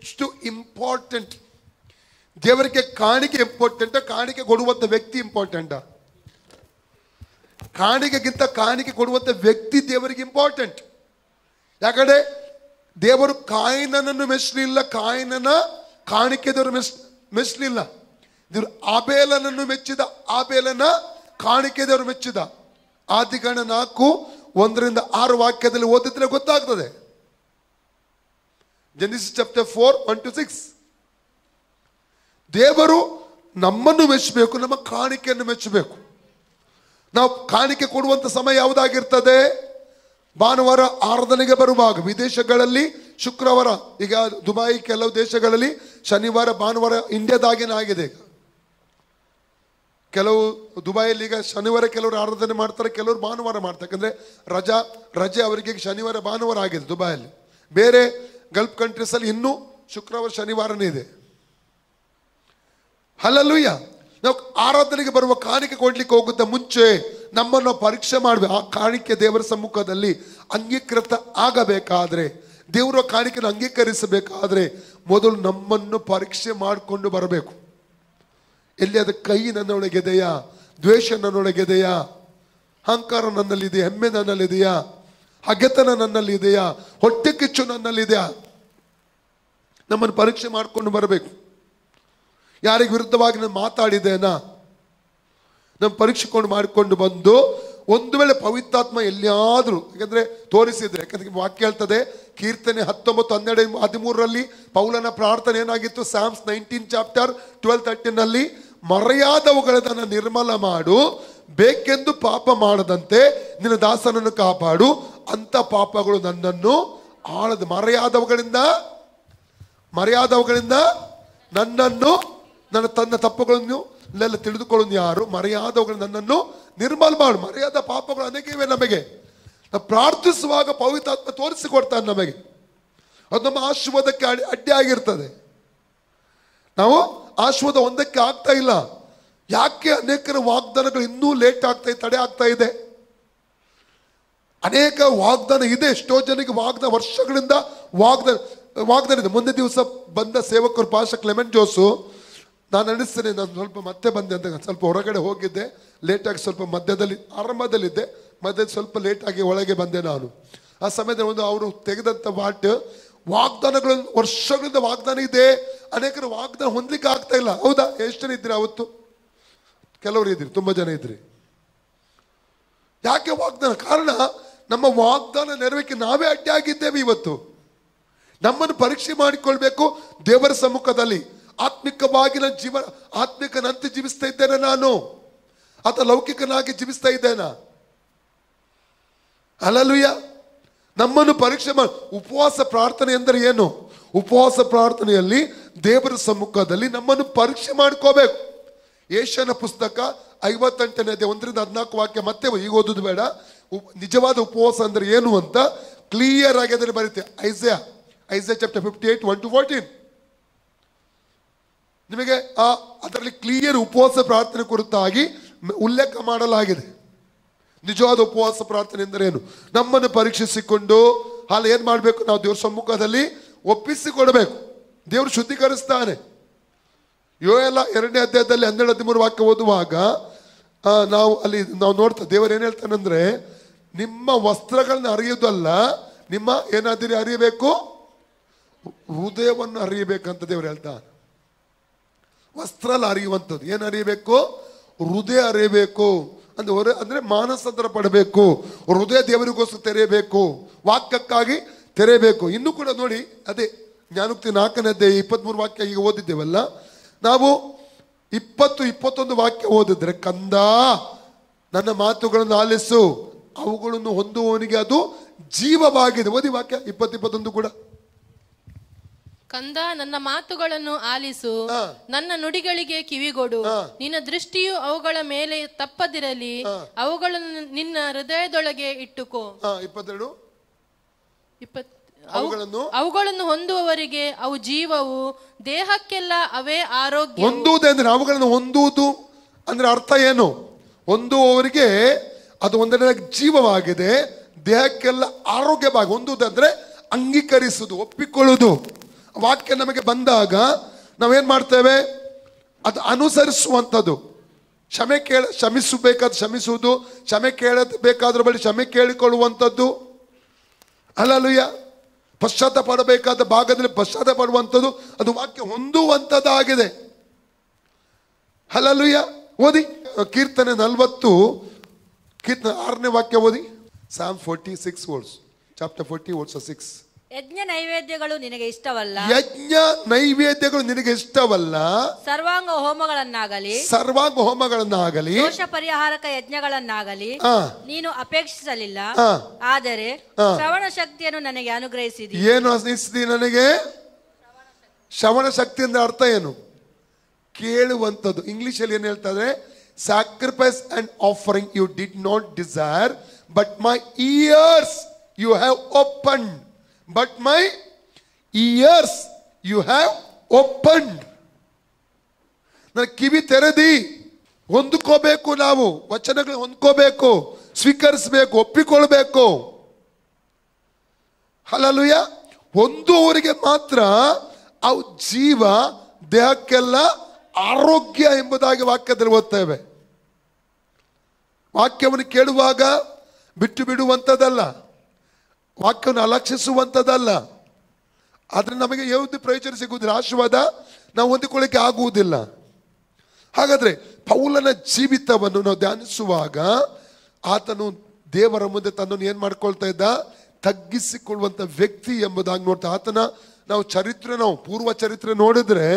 ಎಷ್ಟು ಇಂಪಾರ್ಟೆಂಟ್! ದೇವರಿಗೆ ಕಾಣಿಕೆ ಇಂಪಾರ್ಟೆಂಟ್, ಕಾಣಿಕೆ ಕೊಡುವಂತ ವ್ಯಕ್ತಿ ಇಂಪಾರ್ಟೆಂಟ್? ಕಾಣಿಕೆಗಿಂತ ಕಾಣಿಕೆ ಕೊಡುವಂತ ವ್ಯಕ್ತಿ ದೇವರಿಗೆ ಇಂಪಾರ್ಟೆಂಟ್. ಯಾಕಂದ್ರೆ ದೇವರು ಕಾಯಿನನನ್ನು ಮೆಚ್ಚಲಿಲ್ಲ, ಕಾಯಿನನ ಕಾಣಿಕೆ ದೇವರು ಮೆಚ್ಚಲಿಲ್ಲ. ದೇವರು ಆಬೇಲನನ್ನು ಮೆಚ್ಚಿದ, ಆಬೇಲನ ಕಾಣಿಕೆ ದೇವರು ಮೆಚ್ಚಿದ. ಆದಿಕಾಂಡ 4:1-6 ವಾಕ್ಯದಲ್ಲಿ ಓದಿದ್ರೆ ಗೊತ್ತಾಗ್ತದೆ. Genesis chapter 4:1-6. ದೇವರು ನಮ್ಮನ್ನು ಮೆಚ್ಚಬೇಕು, ನಮ್ಮ ಕಾಣಿಕೆಯನ್ನು ಮೆಚ್ಚಬೇಕು. ನಾವು ಕಾಣಿಕೆ ಕೊಡುವಂತ ಸಮಯ ಯಾವುದಾಗಿರ್ತದೆ? ಭಾನುವಾರ ಆರಾಧನೆಗೆ ಬರುವಾಗ. ವಿದೇಶಗಳಲ್ಲಿ ಶುಕ್ರವಾರ, ಈಗ ದುಬೈ ಕೆಲವು ದೇಶಗಳಲ್ಲಿ ಶನಿವಾರ ಭಾನುವಾರ ಇಂಡಿಯಾದಾಗೇನೆ ಆಗಿದೆ. ಕೆಲವು ದುಬೈಯಲ್ಲಿ ಈಗ ಶನಿವಾರ ಕೆಲವರು ಆರಾಧನೆ ಮಾಡ್ತಾರೆ, ಕೆಲವರು ಭಾನುವಾರ ಮಾಡ್ತಾರೆ. ಯಾಕಂದ್ರೆ ರಜೆ ಅವರಿಗೆ ಶನಿವಾರ ಭಾನುವಾರ ಆಗಿದೆ ದುಬೈಯಲ್ಲಿ. ಬೇರೆ ಗಲ್ಫ್ ಕಂಟ್ರೀಸ್ ಅಲ್ಲಿ ಇನ್ನೂ ಶುಕ್ರವಾರ ಶನಿವಾರನೇ ಇದೆ. ಹಲ್ಲೆಲೂಯಾ. ನಾವು ಆರಾಧನೆಗೆ ಬರುವ ಕಾಣಿಕೆ ಕೊಡ್ಲಿಕ್ಕೆ ಹೋಗುತ್ತ ಮುಂಚೆ ನಮ್ಮನ್ನು ಪರೀಕ್ಷೆ ಮಾಡಬೇಕು. ಆ ಕಾಣಿಕೆ ದೇವರ ಸಮ್ಮುಖದಲ್ಲಿ ಅಂಗೀಕೃತ ಆಗಬೇಕಾದ್ರೆ, ದೇವರ ಕಾಣಿಕೆಯನ್ನು ಅಂಗೀಕರಿಸಬೇಕಾದ್ರೆ ಮೊದಲು ನಮ್ಮನ್ನು ಪರೀಕ್ಷೆ ಮಾಡಿಕೊಂಡು ಬರಬೇಕು. ಎಲ್ಲಿ ಅದು ಕೈ ನನ್ನೊಳಗಿದೆಯಾ, ದ್ವೇಷ ನನ್ನೊಳಗಿದೆಯಾ, ಅಹಂಕಾರ ನನ್ನಲ್ಲಿದೆಯಾ, ಹೆಮ್ಮೆ ನನ್ನಲ್ಲಿದೆಯಾ, ಹಗೆತನ ನನ್ನಲ್ಲಿದೆಯಾ, ಹೊಟ್ಟೆ ಕಿಚ್ಚು ನನ್ನಲ್ಲಿದೆಯಾ? ನಮ್ಮನ್ನು ಪರೀಕ್ಷೆ ಮಾಡಿಕೊಂಡು ಬರಬೇಕು. ಯಾರಿಗೆ ವಿರುದ್ಧವಾಗಿ ನಾನು ಮಾತಾಡಿದ್ದೇನಾ? ನಮ್ಮ ಪರೀಕ್ಷೆಕೊಂಡು ಮಾಡಿಕೊಂಡು ಬಂದು, ಒಂದು ವೇಳೆ ಪವಿತ್ರಾತ್ಮ ಎಲ್ಲಿಯಾದ್ರೂ, ಯಾಕಂದ್ರೆ ತೋರಿಸಿದ್ರೆ, ಯಾಕಂದ್ರೆ ವಾಕ್ಯ ಹೇಳ್ತದೆ ಕೀರ್ತನೆ 19:12-13 ಪೌಲನ ಪ್ರಾರ್ಥನೆ ಏನಾಗಿತ್ತು? Psalms 19:12-13 ಮರೆಯಾದವುಗಳನ್ನು ನಿರ್ಮಲ ಮಾಡು, ಬೇಕೆಂದು ಪಾಪ ಮಾಡದಂತೆ ನಿನ್ನ ದಾಸನನ್ನು ಕಾಪಾಡು, ಅಂತ ಪಾಪಗಳು ನನ್ನನ್ನು ಆಳದು. ಮರೆಯಾದವುಗಳಿಂದ ನನ್ನನ್ನು, ತನ್ನ ತಪ್ಪುಗಳನ್ನು ಎಲ್ಲ ತಿಳಿದುಕೊಳ್ಳೋದು ಯಾರು? ಮರೆಯಾದವುಗಳು ನನ್ನನ್ನು ನಿರ್ಮಲ ಮಾಡು. ಮರೆಯಾದ ಪಾಪಗಳು ಅನೇಕ ಇವೆ ನಮಗೆ. ನಾವು ಪ್ರಾರ್ಥಿಸುವಾಗ ಪವಿತ್ರಾತ್ಮ ತೋರಿಸಿಕೊಡ್ತಾನೆ ನಮಗೆ. ಅದು ನಮ್ಮ ಆಶೀರ್ವಾದಕ್ಕೆ ಅಡ್ಡಿ ಆಗಿರ್ತದೆ. ನಾವು ಆಶೀರ್ವಾದ ಹೊಂದಕ್ಕೆ ಆಗ್ತಾ ಇಲ್ಲ. ಯಾಕೆ ಅನೇಕರ ವಾಗ್ದಾನಗಳು ಇನ್ನೂ ಲೇಟ್ ಆಗ್ತಾ ಇದೆ, ತಡೆ ಆಗ್ತಾ ಇದೆ? ಅನೇಕ ವಾಗ್ದಾನ ಇದೆ, ಎಷ್ಟೋ ಜನಕ್ಕೆ ವಾಗ್ದಾನ ವರ್ಷಗಳಿಂದ ವಾಗ್ದಾನ ಇದೆ. ಮೊನ್ನೆ ದಿವಸ ಬಂದ ಸೇವಕರು ಪಾಸ್ಟರ್ ಕ್ಲೆಮೆಂಟ್ ಜೋಸು, ನಾನು ಅನಿಸ್ತೇನೆ ನಾನು ಸ್ವಲ್ಪ ಮತ್ತೆ ಬಂದೆ ಅಂತ, ಸ್ವಲ್ಪ ಹೊರಗಡೆ ಹೋಗಿದ್ದೆ, ಲೇಟಾಗಿ ಸ್ವಲ್ಪ ಆರಂಭದಲ್ಲಿದ್ದೆ, ಮಧ್ಯದಲ್ಲಿ ಸ್ವಲ್ಪ ಲೇಟಾಗಿ ಒಳಗೆ ಬಂದೆ ನಾನು. ಆ ಸಮಯದಲ್ಲಿ ಅವರು ತೆಗೆದಂಥ ವಾಗ್ದಾನಗಳು ವರ್ಷಗಳಿಂದ ವಾಗ್ದಾನ ಇದೆ, ಅನೇಕರು ವಾಗ್ದಾನ ಹೊಂದಲಿಕ್ಕೆ ಆಗ್ತಾ ಇಲ್ಲ. ಹೌದಾ? ಎಷ್ಟು ಜನ ಇದ್ರಿ ಅವತ್ತು? ಕೆಲವರು ಇದ್ರಿ, ತುಂಬ ಜನ ಇದ್ರಿ. ಯಾಕೆ ವಾಗ್ದಾನ? ಕಾರಣ ನಮ್ಮ ವಾಗ್ದಾನ ನೆರವೇರಿಕೆ ನಾವೇ ಅಡ್ಡಿ ಆಗಿದ್ದೇವೆ. ಇವತ್ತು ನಮ್ಮನ್ನು ಪರೀಕ್ಷೆ ಮಾಡಿಕೊಳ್ಬೇಕು ದೇವರ ಸಮ್ಮುಖದಲ್ಲಿ. ಆತ್ಮಿಕವಾಗಿ ನನ್ನ ಜೀವನ ಆತ್ಮಿಕನಂತೆ ಜೀವಿಸ್ತಾ ಇದ್ದೇನೆ ನಾನು, ಅಥವಾ ಲೌಕಿಕನಾಗಿ ಜೀವಿಸ್ತಾ ಇದ್ದೇನಾ? ಹಲ್ಲೆಲೂಯಾ. ನಮ್ಮನ್ನು ಪರೀಕ್ಷೆ ಮಾಡಿ. ಉಪವಾಸ ಪ್ರಾರ್ಥನೆ ಎಂದರೆ ಏನು? ಉಪವಾಸ ಪ್ರಾರ್ಥನೆಯಲ್ಲಿ ದೇವರ ಸಮ್ಮುಖದಲ್ಲಿ ನಮ್ಮನ್ನು ಪರೀಕ್ಷೆ ಮಾಡ್ಕೋಬೇಕು. ಏಷ್ಯನ ಪುಸ್ತಕ 58ನೇ ಅಧ್ಯಾಯ 1-14 ವಾಕ್ಯ ಮತ್ತೆ ಈಗ ಓದೋದು ಬೇಡ. ನಿಜವಾದ ಉಪವಾಸ ಅಂದ್ರೆ ಏನು ಅಂತ ಕ್ಲಿಯರ್ ಆಗಿ ಅದರಲ್ಲಿ ಬರುತ್ತೆ. ಐಸೈಯಾ ಚಾಪ್ಟರ್ 58 1-14 ನಿಮಗೆ ಅದರಲ್ಲಿ ಕ್ಲಿಯರ್ ಉಪವಾಸ ಪ್ರಾರ್ಥನೆ ಕುರಿತಾಗಿ ಉಲ್ಲೇಖ ಮಾಡಲಾಗಿದೆ. ನಿಜವಾದ ಉಪವಾಸ ಪ್ರಾರ್ಥನೆ ಎಂದರೆ ಏನು? ನಮ್ಮನ್ನು ಪರೀಕ್ಷಿಸಿಕೊಂಡು ಹಾಲು ಏನ್ ಮಾಡಬೇಕು? ನಾವು ದೇವ್ರ ಸಮ್ಮುಖದಲ್ಲಿ ಒಪ್ಪಿಸಿಕೊಡಬೇಕು. ದೇವರು ಶುದ್ಧೀಕರಿಸ್ತಾನೆ. ಯೋಯೆಲ 2ನೇ ಅಧ್ಯಾಯದಲ್ಲಿ 12-13 ವಾಕ್ಯ ಓದುವಾಗ ನಾವು ನೋಡ್ತಾ ದೇವರು ಏನ್ ಹೇಳ್ತಾನಂದ್ರೆ, ನಿಮ್ಮ ವಸ್ತ್ರಗಳನ್ನ ಅರಿಯೋದಲ್ಲ, ನಿಮ್ಮ ಏನಾದ್ರೂ ಅರಿಯಬೇಕು, ಹೃದಯವನ್ನು ಅರಿಯಬೇಕಂತ ದೇವರು ಹೇಳ್ತಾನೆ. ವಸ್ತ್ರ ಅಲ್ಲ ಅರಿಯುವಂಥದ್ದು, ಏನು ಅರಿಯಬೇಕು? ಹೃದಯ ಅರಿಯಬೇಕು. ಅಂದ್ರೆ ಮಾನಸಾಂತರ ಪಡಬೇಕು. ಹೃದಯ ದೇವರಿಗೋಸ್ಕರ ತೆರೆಯಬೇಕು, ವಾಕ್ಯಕ್ಕಾಗಿ ತೆರೆಯಬೇಕು. ಇನ್ನು ಕೂಡ ನೋಡಿ, ಅದೇ ಜ್ಞಾನೋಕ್ತಿ 4ನೇ ಅಧ್ಯಾಯ 23 ವಾಕ್ಯ ಈಗ ಓದಿದ್ದೇವಲ್ಲ, ನಾವು 20-21 ವಾಕ್ಯ ಓದಿದ್ರೆ, ಕಂದ ನನ್ನ ಮಾತುಗಳನ್ನು ಆಲಿಸು, ಅವುಗಳನ್ನು ಹೊಂದುವವನಿಗೆ ಅದು ಜೀವವಾಗಿದೆ. ಓದಿ ವಾಕ್ಯ 20-21 ಕೂಡ. ಕಂದ ನನ್ನ ಮಾತುಗಳನ್ನು ಆಲಿಸು, ನನ್ನ ನುಡಿಗಳಿಗೆ ಕಿವಿಗೊಡು, ನಿನ್ನ ದೃಷ್ಟಿಯು ಅವುಗಳ ಮೇಲೆ ತಪ್ಪದಿರಲಿ, ಅವುಗಳನ್ನು ನಿನ್ನ ಹೃದಯದೊಳಗೆ ಇಟ್ಟುಕೋ. 22 ಅವುಗಳನ್ನು ಹೊಂದುವವರಿಗೆ ಅವು ಜೀವವು, ದೇಹಕ್ಕೆಲ್ಲ ಅವೇ ಆರೋಗ್ಯ. ಹೊಂದುವುದು ಅಂದ್ರೆ ಅವುಗಳನ್ನು ಹೊಂದುವುದು ಅಂದ್ರೆ ಅರ್ಥ ಏನು? ಹೊಂದುವವರಿಗೆ ಅದು ಒಂದನೇ ಜೀವವಾಗಿದೆ, ದೇಹಕ್ಕೆಲ್ಲ ಆರೋಗ್ಯವಾಗಿ. ಹೊಂದುವುದಂದ್ರೆ ಅಂಗೀಕರಿಸುವುದು, ಒಪ್ಪಿಕೊಳ್ಳುವುದು. ವಾಕ್ಯ ನಮಗೆ ಬಂದಾಗ ನಾವೇನ್ ಮಾಡ್ತೇವೆ? ಅದು ಅನುಸರಿಸುವಂಥದ್ದು. ಕ್ಷಮಿಸಬೇಕಾದ ಕ್ಷಮಿಸುವುದು, ಕ್ಷಮೆ ಕೇಳಬೇಕಾದ್ರ ಬಳಿ ಕ್ಷಮೆ ಕೇಳಿಕೊಳ್ಳುವಂಥದ್ದು. ಹಲ್ಲೆಲೂಯಾ. ಪಶ್ಚಾತ್ತಾಪ ಪಡಬೇಕಾದ ಭಾಗದಲ್ಲಿ ಪಶ್ಚಾತ್ತಾಪ ಪಡುವಂಥದ್ದು, ಅದು ವಾಕ್ಯ ಹೊಂದುವಂಥದ್ದಾಗಿದೆ. ಹಲ್ಲೆಲೂಯಾ. ಓದಿ ಕೀರ್ತನೆ 40 ಕೀರ್ತನೆ 6ನೇ ವಾಕ್ಯ ಓದಿ. Psalm 46 verse, chapter 40 verse 6. ಯಜ್ಞ ನೈವೇದ್ಯಗಳು ನಿನಗೆ ಇಷ್ಟವಲ್ಲ, ಯಜ್ಞ ನೈವೇದ್ಯಗಳು ನಿನಗೆ ಇಷ್ಟವಲ್ಲ, ಸರ್ವಾಂಗ ಹೋಮಗಳನ್ನಾಗಲಿ ದೋಷ ಪರಿಹಾರಕ ಯಜ್ಞಗಳನ್ನಾಗಲಿ ನೀನು ಅಪೇಕ್ಷಿಸಲಿಲ್ಲ. ಆದರೆ ಶ್ರವಣ ಶಕ್ತಿಯನ್ನು ನನಗೆ ಅನುಗ್ರಹಿಸಿದಿ. ಏನು ಅನಿಸಿದಿ ನನಗೆ? ಶ್ರವಣ ಶಕ್ತಿ ಅಂದ್ರೆ ಅರ್ಥ ಏನು? ಕೇಳುವಂಥದ್ದು. ಇಂಗ್ಲಿಷ್ ಅಲ್ಲಿ ಏನ್ ಹೇಳ್ತಾರೆ? Sacrifice and offering you did not desire, but my ears you have opened. But my ears you have opened. ನನ್ನ ಕಿವಿ ತೆರೆದಿ. ಹೊಂದ್ಕೋಬೇಕು, ನಾವು ವಚನಗಳು ಹೊಂದ್ಕೋಬೇಕು, ಸ್ವೀಕರಿಸಬೇಕು, ಒಪ್ಪಿಕೊಳ್ಬೇಕು. ಹಲ್ಲೆಲೂಯಾ. ಹೊಂದುವವರಿಗೆ ಮಾತ್ರ ಅವು ಜೀವ, ದೇಹಕ್ಕೆಲ್ಲ ಆರೋಗ್ಯ ಎಂಬುದಾಗಿ ವಾಕ್ಯದಲ್ಲಿ ಓದ್ತೇವೆ. ವಾಕ್ಯವನ್ನು ಕೇಳುವಾಗ ಬಿಟ್ಟು ಬಿಡುವಂಥದ್ದಲ್ಲ, ವಾಕ್ಯವನ್ನು ಅಲಕ್ಷಿಸುವಂಥದ್ದಲ್ಲ. ಆದ್ರೆ ನಮಗೆ ಯಾವುದು ಪ್ರಯೋಜನ ಸಿಗುವುದಿಲ್ಲ, ಆಶೀರ್ವಾದ ನಾವು ಹೊಂದಿಕೊಳ್ಳಿಕ್ಕೆ ಆಗುವುದಿಲ್ಲ. ಹಾಗಾದ್ರೆ ಪೌಲನ ಜೀವಿತವನ್ನು ನಾವು ಧ್ಯಾನಿಸುವಾಗ ಆತನು ದೇವರ ಮುಂದೆ ತನ್ನನ್ನು ಏನ್ ಮಾಡ್ಕೊಳ್ತಾ ಇದ್ದ? ತಗ್ಗಿಸಿಕೊಳ್ಳುವಂತ ವ್ಯಕ್ತಿ ಎಂಬುದಾಗಿ ನೋಡ್ತಾ. ಆತನ ನಾವು ಪೂರ್ವ ಚರಿತ್ರೆ ನೋಡಿದ್ರೆ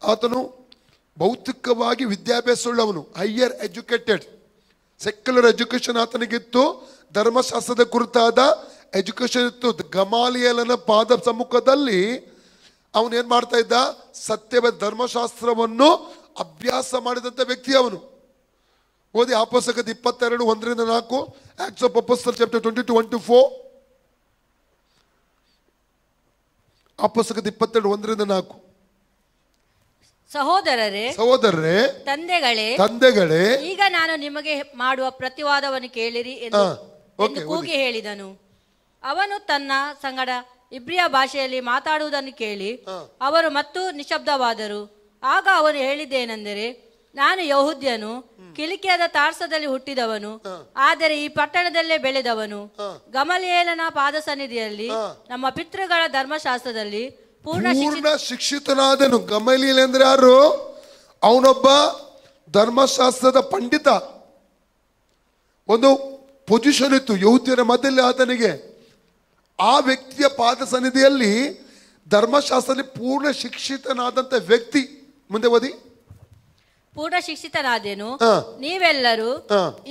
ಆತನು ಭೌತಿಕವಾಗಿ ವಿದ್ಯಾಭ್ಯಾಸವುಳ್ಳವನು, ಹೈಯರ್ ಎಜುಕೇಟೆಡ್, ಸೆಕ್ಯುಲರ್ ಎಜುಕೇಶನ್ ಆತನಿಗಿತ್ತು. ಧರ್ಮಶಾಸ್ತ್ರದ ಕುರಿತಾದ ಎಜುಕೇಶನ್ ಇತ್ತು. ಗಮಾಲಿಯೇಲನ ಪಾದ ಸಮ್ಮುಖದಲ್ಲಿ ಅವನು ಏನ್ ಮಾಡ್ತಾ ಇದ್ದ? ಸತ್ಯವಾದ ಧರ್ಮಶಾಸ್ತ್ರವನ್ನು ಅಭ್ಯಾಸ ಮಾಡಿದಂತ ವ್ಯಕ್ತಿ ಅವನು. ಓದಿ ಅಪೊಸ್ತಲರು 22 1-4, Acts of Apostles chapter 22, 1-4. ಅಪೊಸ್ತಲರು 22, 1-4. ಸಹೋದರರೇ, ತಂದೆಗಳೇ, ಈಗ ನಾನು ನಿಮಗೆ ಮಾಡುವ ಪ್ರತಿವಾದವನ್ನು ಕೇಳಿರಿ ಎಂದು ಕೂಗಿ ಹೇಳಿದನು. ಅವನು ತನ್ನ ಸಂಗಡ ಇಬ್ರಿಯ ಭಾಷೆಯಲ್ಲಿ ಮಾತಾಡುವುದನ್ನು ಕೇಳಿ ಅವರು ಮತ್ತೂ ನಿಶಬ್ದವಾದರು. ಆಗ ಅವನು ಹೇಳಿದ್ದೇನೆಂದರೆ, ನಾನು ಯಹೂದ್ಯನು, ಕಿಲಿಕಿಯದ ತಾರ್ಸದಲ್ಲಿ ಹುಟ್ಟಿದವನು, ಆದರೆ ಈ ಪಟ್ಟಣದಲ್ಲೇ ಬೆಳೆದವನು. ಗಮಲಿಯೇಲನ ಪಾದ ಸನ್ನಿಧಿಯಲ್ಲಿ ನಮ್ಮ ಪಿತೃಗಳ ಧರ್ಮಶಾಸ್ತ್ರದಲ್ಲಿ ಪೂರ್ಣ ಶಿಕ್ಷಿತನಾದನು. ಗಮಲಿಯೇಲ ಅಂದ್ರೆ ಯಾರು? ಅವನೊಬ್ಬ ಧರ್ಮಶಾಸ್ತ್ರದ ಪಂಡಿತ. ಒಂದು ಪೊಸಿಷನ್ ಇತ್ತು ಯಹೂದ್ಯರ ಮಧ್ಯದಲ್ಲಿ ಆತನಿಗೆ. ಆ ವ್ಯಕ್ತಿಯ ಪಾದ ಸನ್ನಿಧಿಯಲ್ಲಿ ಧರ್ಮಶಾಸ್ತ್ರದಲ್ಲಿ ಪೂರ್ಣ ಶಿಕ್ಷಿತನಾದಂತ ವ್ಯಕ್ತಿ. ಮುಂದೆ ಓದಿ. ಪೂರ್ಣ ಶಿಕ್ಷಿತನಾದೆನು. ನೀವೆಲ್ಲರೂ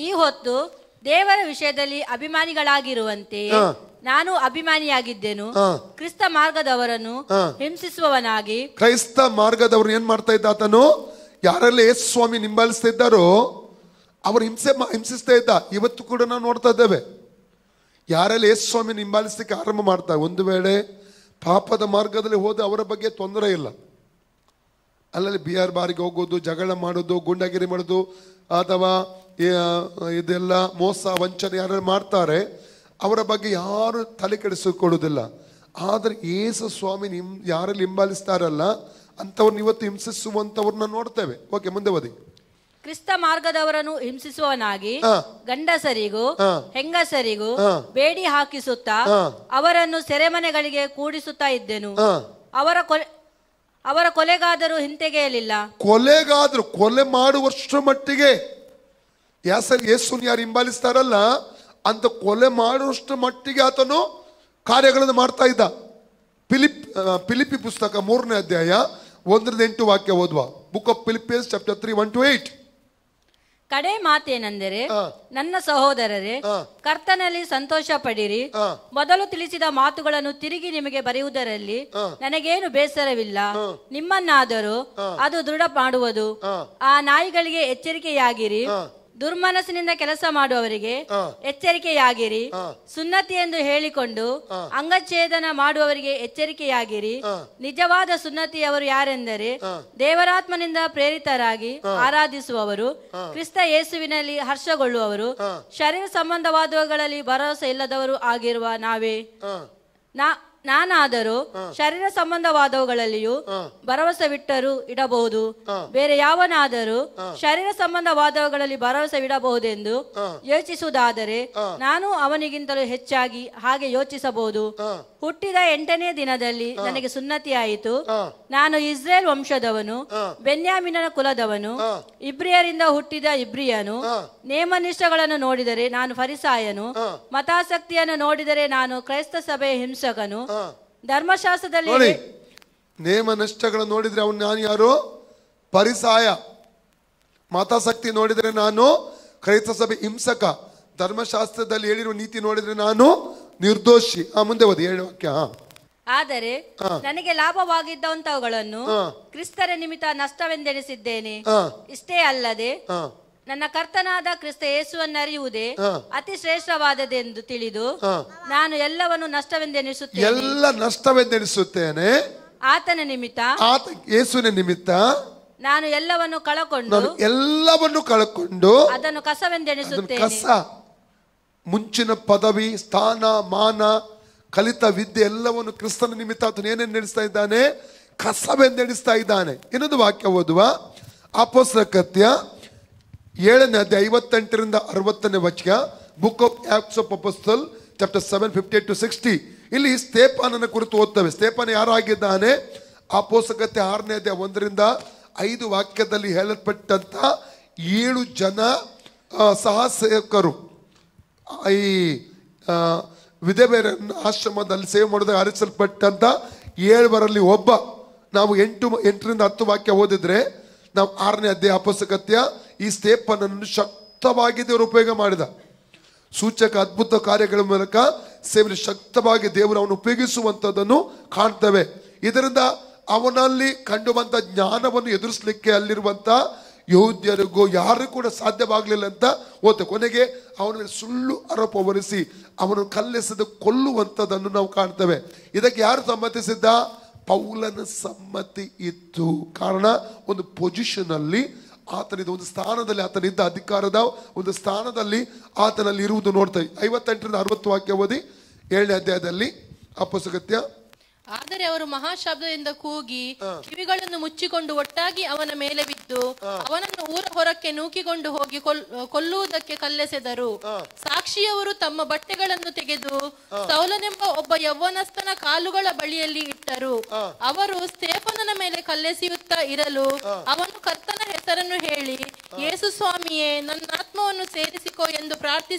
ಈ ಹೊತ್ತು ದೇವರ ವಿಷಯದಲ್ಲಿ ಅಭಿಮಾನಿಗಳಾಗಿರುವಂತೆ ನಾನು ಅಭಿಮಾನಿಯಾಗಿದ್ದೆನು. ಕ್ರಿಸ್ತ ಮಾರ್ಗದವರನ್ನು ಹಿಂಸಿಸುವವನಾಗಿ. ಕ್ರೈಸ್ತ ಮಾರ್ಗದವರು ಏನ್ ಮಾಡ್ತಾ ಇದ್ದ ಆತನು? ಯಾರೆಲ್ಲ ಯೇಸು ಸ್ವಾಮಿ ಹಿಂಬಾಲಿಸ್ತಾ ಇದ್ದಾರೋ ಅವರು ಹಿಂಸಿಸ್ತಾ ಇದ್ದ. ಇವತ್ತು ಕೂಡ ನಾವು ನೋಡ್ತಾ ಇದ್ದೇವೆ. ಯಾರೆಲ್ಲ ಯೇಸು ಸ್ವಾಮಿ ಹಿಂಬಾಲಿಸ್ಲಿಕ್ಕೆ ಆರಂಭ ಮಾಡ್ತಾರೆ, ಒಂದು ವೇಳೆ ಪಾಪದ ಮಾರ್ಗದಲ್ಲಿ ಹೋದ ಅವರ ಬಗ್ಗೆ ತೊಂದರೆ ಇಲ್ಲ. ಅಲ್ಲಲ್ಲಿ ಬಿಆರ್ ಬಾರಿಗೆ ಹೋಗೋದು, ಜಗಳ ಮಾಡೋದು, ಗುಂಡಾಗಿರಿ ಮಾಡೋದು, ಅಥವಾ ಇದೆಲ್ಲ ಮೋಸ ವಂಚನೆ ಯಾರು ಮಾಡ್ತಾರೆ ಅವರ ಬಗ್ಗೆ ಯಾರು ತಲೆ ಕೆಡಿಸಿಕೊಳ್ಳುವುದಿಲ್ಲ. ಆದರೆ ಯೇಸು ಸ್ವಾಮಿ ಯಾರಲ್ಲಿ ಹಿಂಬಾಲಿಸ್ತಾರಲ್ಲ ಅಂಥವ್ರನ್ನ ಇವತ್ತು ಹಿಂಸಿಸುವಂಥವ್ರನ್ನ ನೋಡ್ತೇವೆ. ಓಕೆ, ಮುಂದೆ ಓದಿ. ಕ್ರಿಸ್ತ ಮಾರ್ಗದವರನ್ನು ಹಿಂಸಿಸುವನಾಗಿ ಗಂಡಸರಿಗೂ ಹೆಂಗಸರಿಗೂ ಬೇಡಿ ಹಾಕಿಸುತ್ತಾ ಅವರನ್ನು ಸೆರೆಮನೆಗಳಿಗೆ ಕೂಡಿಸುತ್ತಾ ಇದ್ದೆನು. ಅವರ ಕೊಲೆಗಾದರೂ ಹಿಂತೆಗೆಯಲಿಲ್ಲ. ಕೊಲೆ ಮಾಡುವಷ್ಟು ಮಟ್ಟಿಗೆ ಯೇಸುನ ಯಾರು ಹಿಂಬಾಲಿಸ್ತಾರಲ್ಲ ಅಂತ ಕೊಲೆ ಮಾಡುವಷ್ಟು ಮಟ್ಟಿಗೆ ಆತನು ಕಾರ್ಯಗಳನ್ನು ಮಾಡ್ತಾ ಇದ್ದ. ಫಿಲಿಪ್ಪಿ ಪುಸ್ತಕ 3ನೇ ಅಧ್ಯಾಯ 1-8 ವಾಕ್ಯ ಓದುವ. Book of Philippians chapter 3, 1-8. ಕಡೆ ಮಾತೇನೆಂದರೆ, ನನ್ನ ಸಹೋದರರೇ, ಕರ್ತನಲ್ಲಿ ಸಂತೋಷ ಪಡಿರಿ. ಮೊದಲು ತಿಳಿಸಿದ ಮಾತುಗಳನ್ನು ತಿರುಗಿ ನಿಮಗೆ ಬರೆಯುವುದರಲ್ಲಿ ನನಗೇನು ಬೇಸರವಿಲ್ಲ. ನಿಮ್ಮನ್ನಾದರೂ ಅದು ದೃಢ ಮಾಡುವುದು. ಆ ನಾಯಿಗಳಿಗೆ ಎಚ್ಚರಿಕೆಯಾಗಿರಿ, ದುರ್ಮನಸ್ಸಿನಿಂದ ಕೆಲಸ ಮಾಡುವವರಿಗೆ ಎಚ್ಚರಿಕೆಯಾಗಿರಿ. ಸುನ್ನತಿ ಎಂದು ಹೇಳಿಕೊಂಡು ಅಂಗಚ್ಛೇದನ ಮಾಡುವವರಿಗೆ ಎಚ್ಚರಿಕೆಯಾಗಿರಿ. ನಿಜವಾದ ಸುನ್ನತಿಯವರು ಯಾರೆಂದರೆ ದೇವರಾತ್ಮನಿಂದ ಪ್ರೇರಿತರಾಗಿ ಆರಾಧಿಸುವವರು, ಕ್ರಿಸ್ತ ಯೇಸುವಿನಲ್ಲಿ ಹರ್ಷಗೊಳ್ಳುವವರು, ಶರೀರ ಸಂಬಂಧವಾದವುಗಳಲ್ಲಿ ಭರವಸೆ ಇಲ್ಲದವರು ಆಗಿರುವ ನಾವೇ. ನಾನಾದರೂ ಶರೀರ ಸಂಬಂಧವಾದವುಗಳಲ್ಲಿಯೂ ಭರವಸೆವಿಟ್ಟರೂ ಇಡಬಹುದು. ಬೇರೆ ಯಾವನಾದರೂ ಶರೀರ ಸಂಬಂಧವಾದವುಗಳಲ್ಲಿ ಭರವಸೆವಿಡಬಹುದೆಂದು ಯೋಚಿಸುವುದಾದರೆ ನಾನು ಅವನಿಗಿಂತಲೂ ಹೆಚ್ಚಾಗಿ ಹಾಗೆ ಯೋಚಿಸಬಹುದು. ಹುಟ್ಟಿದ 8ನೇ ದಿನದಲ್ಲಿ ನನಗೆ ಸುನ್ನತಿಯಾಯಿತು. ನಾನು ಇಸ್ರೇಲ್ ವಂಶದವನು, ಬೆನ್ಯಾಮಿನನ ಕುಲದವನು, ಇಬ್ರಿಯರಿಂದ ಹುಟ್ಟಿದ ಇಬ್ರಿಯನು. ನೇಮನಿಷ್ಠಗಳನ್ನು ನೋಡಿದರೆ ನಾನು ಫರಿಸಾಯನು, ಮತಾಸಕ್ತಿಯನ್ನು ನೋಡಿದರೆ ನಾನು ಕ್ರೈಸ್ತ ಸಭೆಯ ಹಿಂಸಕನು. ಧರ್ಮಶಾಸ್ತ್ರದಲ್ಲಿ ನೇಮನಿಷ್ಠಗಳನ್ನು ನೋಡಿದ್ರೆ ಅವನು ನಾನು ಯಾರು? ಫರಿಸಾಯ. ಮತಾಸಕ್ತಿ ನೋಡಿದರೆ ನಾನು ಕ್ರೈಸ್ತ ಸಭೆ ಹಿಂಸಕ. ಧರ್ಮಶಾಸ್ತ್ರದಲ್ಲಿ ಹೇಳಿರುವ ನೀತಿ ನೋಡಿದ್ರೆ ನಾನು ನಿರ್ದೋಷಿ. ಮುಂದೆ ಓದಿ 7 ವಾಕ್ಯ. ಆದರೆ ನನಗೆ ಲಾಭವಾಗಿದ್ದಂತವುಗಳನ್ನು ಕ್ರಿಸ್ತರ ನಿಮಿತ್ತ ನಷ್ಟವೆಂದೆಣಿಸಿದ್ದೇನೆ. ಇಷ್ಟೇ ಅಲ್ಲದೆ ನನ್ನ ಕರ್ತನಾದ ಕ್ರಿಸ್ತ ಯೇಸುವನ್ನು ಅರಿಯುವುದೇ ಅತಿ ಶ್ರೇಷ್ಠವಾದದೆಂದು ತಿಳಿದು ನಾನು ಎಲ್ಲವನ್ನು ನಷ್ಟವೆಂದೆಣಿಸುತ್ತೇನೆ. ಎಲ್ಲ ನಷ್ಟವೆಂದೆಣಿಸುತ್ತೇನೆ ಆತನ ನಿಮಿತ್ತ, ಯೇಸುವಿನ ನಿಮಿತ್ತ ನಾನು ಎಲ್ಲವನ್ನು ಕಳಕೊಂಡು ಅದನ್ನು ಕಸವೆಂದೆಣಿಸುತ್ತೇನೆ. ಕಸ, ಮುಂಚಿನ ಪದವಿ, ಸ್ಥಾನ, ಮಾನ, ಕಲಿತ ವಿದ್ಯೆ ಎಲ್ಲವನ್ನು ಕ್ರಿಸ್ತನ ನಿಮಿತ್ತ ಆತನು ಏನೇನು ನಡೆಸ್ತಾ ಇದ್ದಾನೆ? ಕಸವೆಂದೆಣಿಸ್ತಾ ಇದ್ದಾನೆ. ಇನ್ನೊಂದು ವಾಕ್ಯ ಓದುವ. ಅಪೊಸ್ತಲರ ಕೃತ್ಯ 7ನೇ ಅಧ್ಯಾಯ 58-60 ವಾಕ್ಯ. Book of Acts of apostle chapter 7, 58-60. ಇಲ್ಲಿ ಸ್ತೆಫನನ ಕುರಿತು ಓದ್ತೇವೆ. ಸ್ತೆಫನ ಯಾರಾಗಿದ್ದಾನೆ? ಅಪೊಸ್ತಲರ ಕೃತ್ಯ 6ನೇ ಅಧ್ಯಾಯ 1-5 ವಾಕ್ಯದಲ್ಲಿ ಹೇಳಲ್ಪಟ್ಟಂತ 7 ಜನ ಸಹಸೇವಕರು ಈ ವಿಧವೆಯರ ಆಶ್ರಮದಲ್ಲಿ ಸೇವೆ ಮಾಡೋದಾಗ ಆರಿಸಲ್ಪಟ್ಟಂತ 7 ಒಬ್ಬ. ನಾವು 8-10 ವಾಕ್ಯ ಓದಿದ್ರೆ ನಾವು 6ನೇ ಅಧ್ಯಾಯ ಅಪೊಸ್ತಲರ ಕೃತ್ಯ ಈ ಸ್ತೆಫನನನ್ನು ಶಕ್ತವಾಗಿ ದೇವರು ಉಪಯೋಗ ಮಾಡಿದ. ಸೂಚಕ ಅದ್ಭುತ ಕಾರ್ಯಗಳ ಮೂಲಕ ಸೇವೆ ಶಕ್ತವಾಗಿ ದೇವರು ಅವನು ಉಪಯೋಗಿಸುವಂಥದ್ದನ್ನು ಕಾಣ್ತೇವೆ. ಇದರಿಂದ ಅವನಲ್ಲಿ ಕಂಡು ಬಂದ ಜ್ಞಾನವನ್ನು ಎದುರಿಸಲಿಕ್ಕೆ ಅಲ್ಲಿರುವಂತ ಯಹೂದ್ಯರಿಗೂ ಯಾರು ಕೂಡ ಸಾಧ್ಯವಾಗಲಿಲ್ಲ ಅಂತ ಓದ್ತೇವೆ. ಕೊನೆಗೆ ಅವನ ಮೇಲೆ ಸುಳ್ಳು ಆರೋಪ ಹೊರಿಸಿ ಅವನು ಕಲ್ಲೆಸೆದು ಕೊಲ್ಲುವಂಥದ್ದನ್ನು ನಾವು ಕಾಣ್ತೇವೆ. ಇದಕ್ಕೆ ಯಾರು ಸಮ್ಮತಿಸಿದ್ದ? ಪೌಲನ ಸಮ್ಮತಿ ಇತ್ತು. ಕಾರಣ ಒಂದು ಪೊಸಿಷನ್ ಅಲ್ಲಿ ಆತನಿದ್ದ, ಒಂದು ಸ್ಥಾನದಲ್ಲಿ ಆತನಿದ್ದ, ಅಧಿಕಾರದ ಒಂದು ಸ್ಥಾನದಲ್ಲಿ ಆತನಲ್ಲಿ ಇರುವುದು ನೋಡ್ತೇವೆ. 58ರಿಂದ 60 ವಾಕ್ಯ ಓದಿ 7ನೇ ಅಧ್ಯಾಯದಲ್ಲಿ ಅಪೊಸ್ತಲಕೃತ್ಯ. ಆದರೆ ಅವರು ಮಹಾಶಬ್ದದಿಂದ ಕೂಗಿ ಕಿವಿಗಳನ್ನು ಮುಚ್ಚಿಕೊಂಡು ಒಟ್ಟಾಗಿ ಅವನ ಮೇಲೆ ಬಿದ್ದು ಅವನನ್ನು ಊರ ಹೊರಕ್ಕೆ ನೂಕಿಕೊಂಡು ಹೋಗಿ ಕೊಲ್ಲುವುದಕ್ಕೆ ಕಲ್ಲೆಸೆದರು. ಸಾಕ್ಷಿಯವರು ತಮ್ಮ ಬಟ್ಟೆಗಳನ್ನು ತೆಗೆದು ಸೌಲನೆಂಬ ಒಬ್ಬ ಯೌವನಸ್ಥನ ಕಾಲುಗಳ ಬಳಿಯಲ್ಲಿ ಇಟ್ಟರು. ಅವರು ಸ್ತೆಫನನ ಮೇಲೆ ಕಲ್ಲೆಸೆಯುತ್ತಾ ಇರಲು ಅವನು ಕರ್ತನ ಹೆಸರನ್ನು ಹೇಳಿ, ಯೇಸು ಸ್ವಾಮಿಯೇ, ನನ್ನ ಆತ್ಮವನ್ನು ಸೇರಿಸಿಕೋ ಎಂದು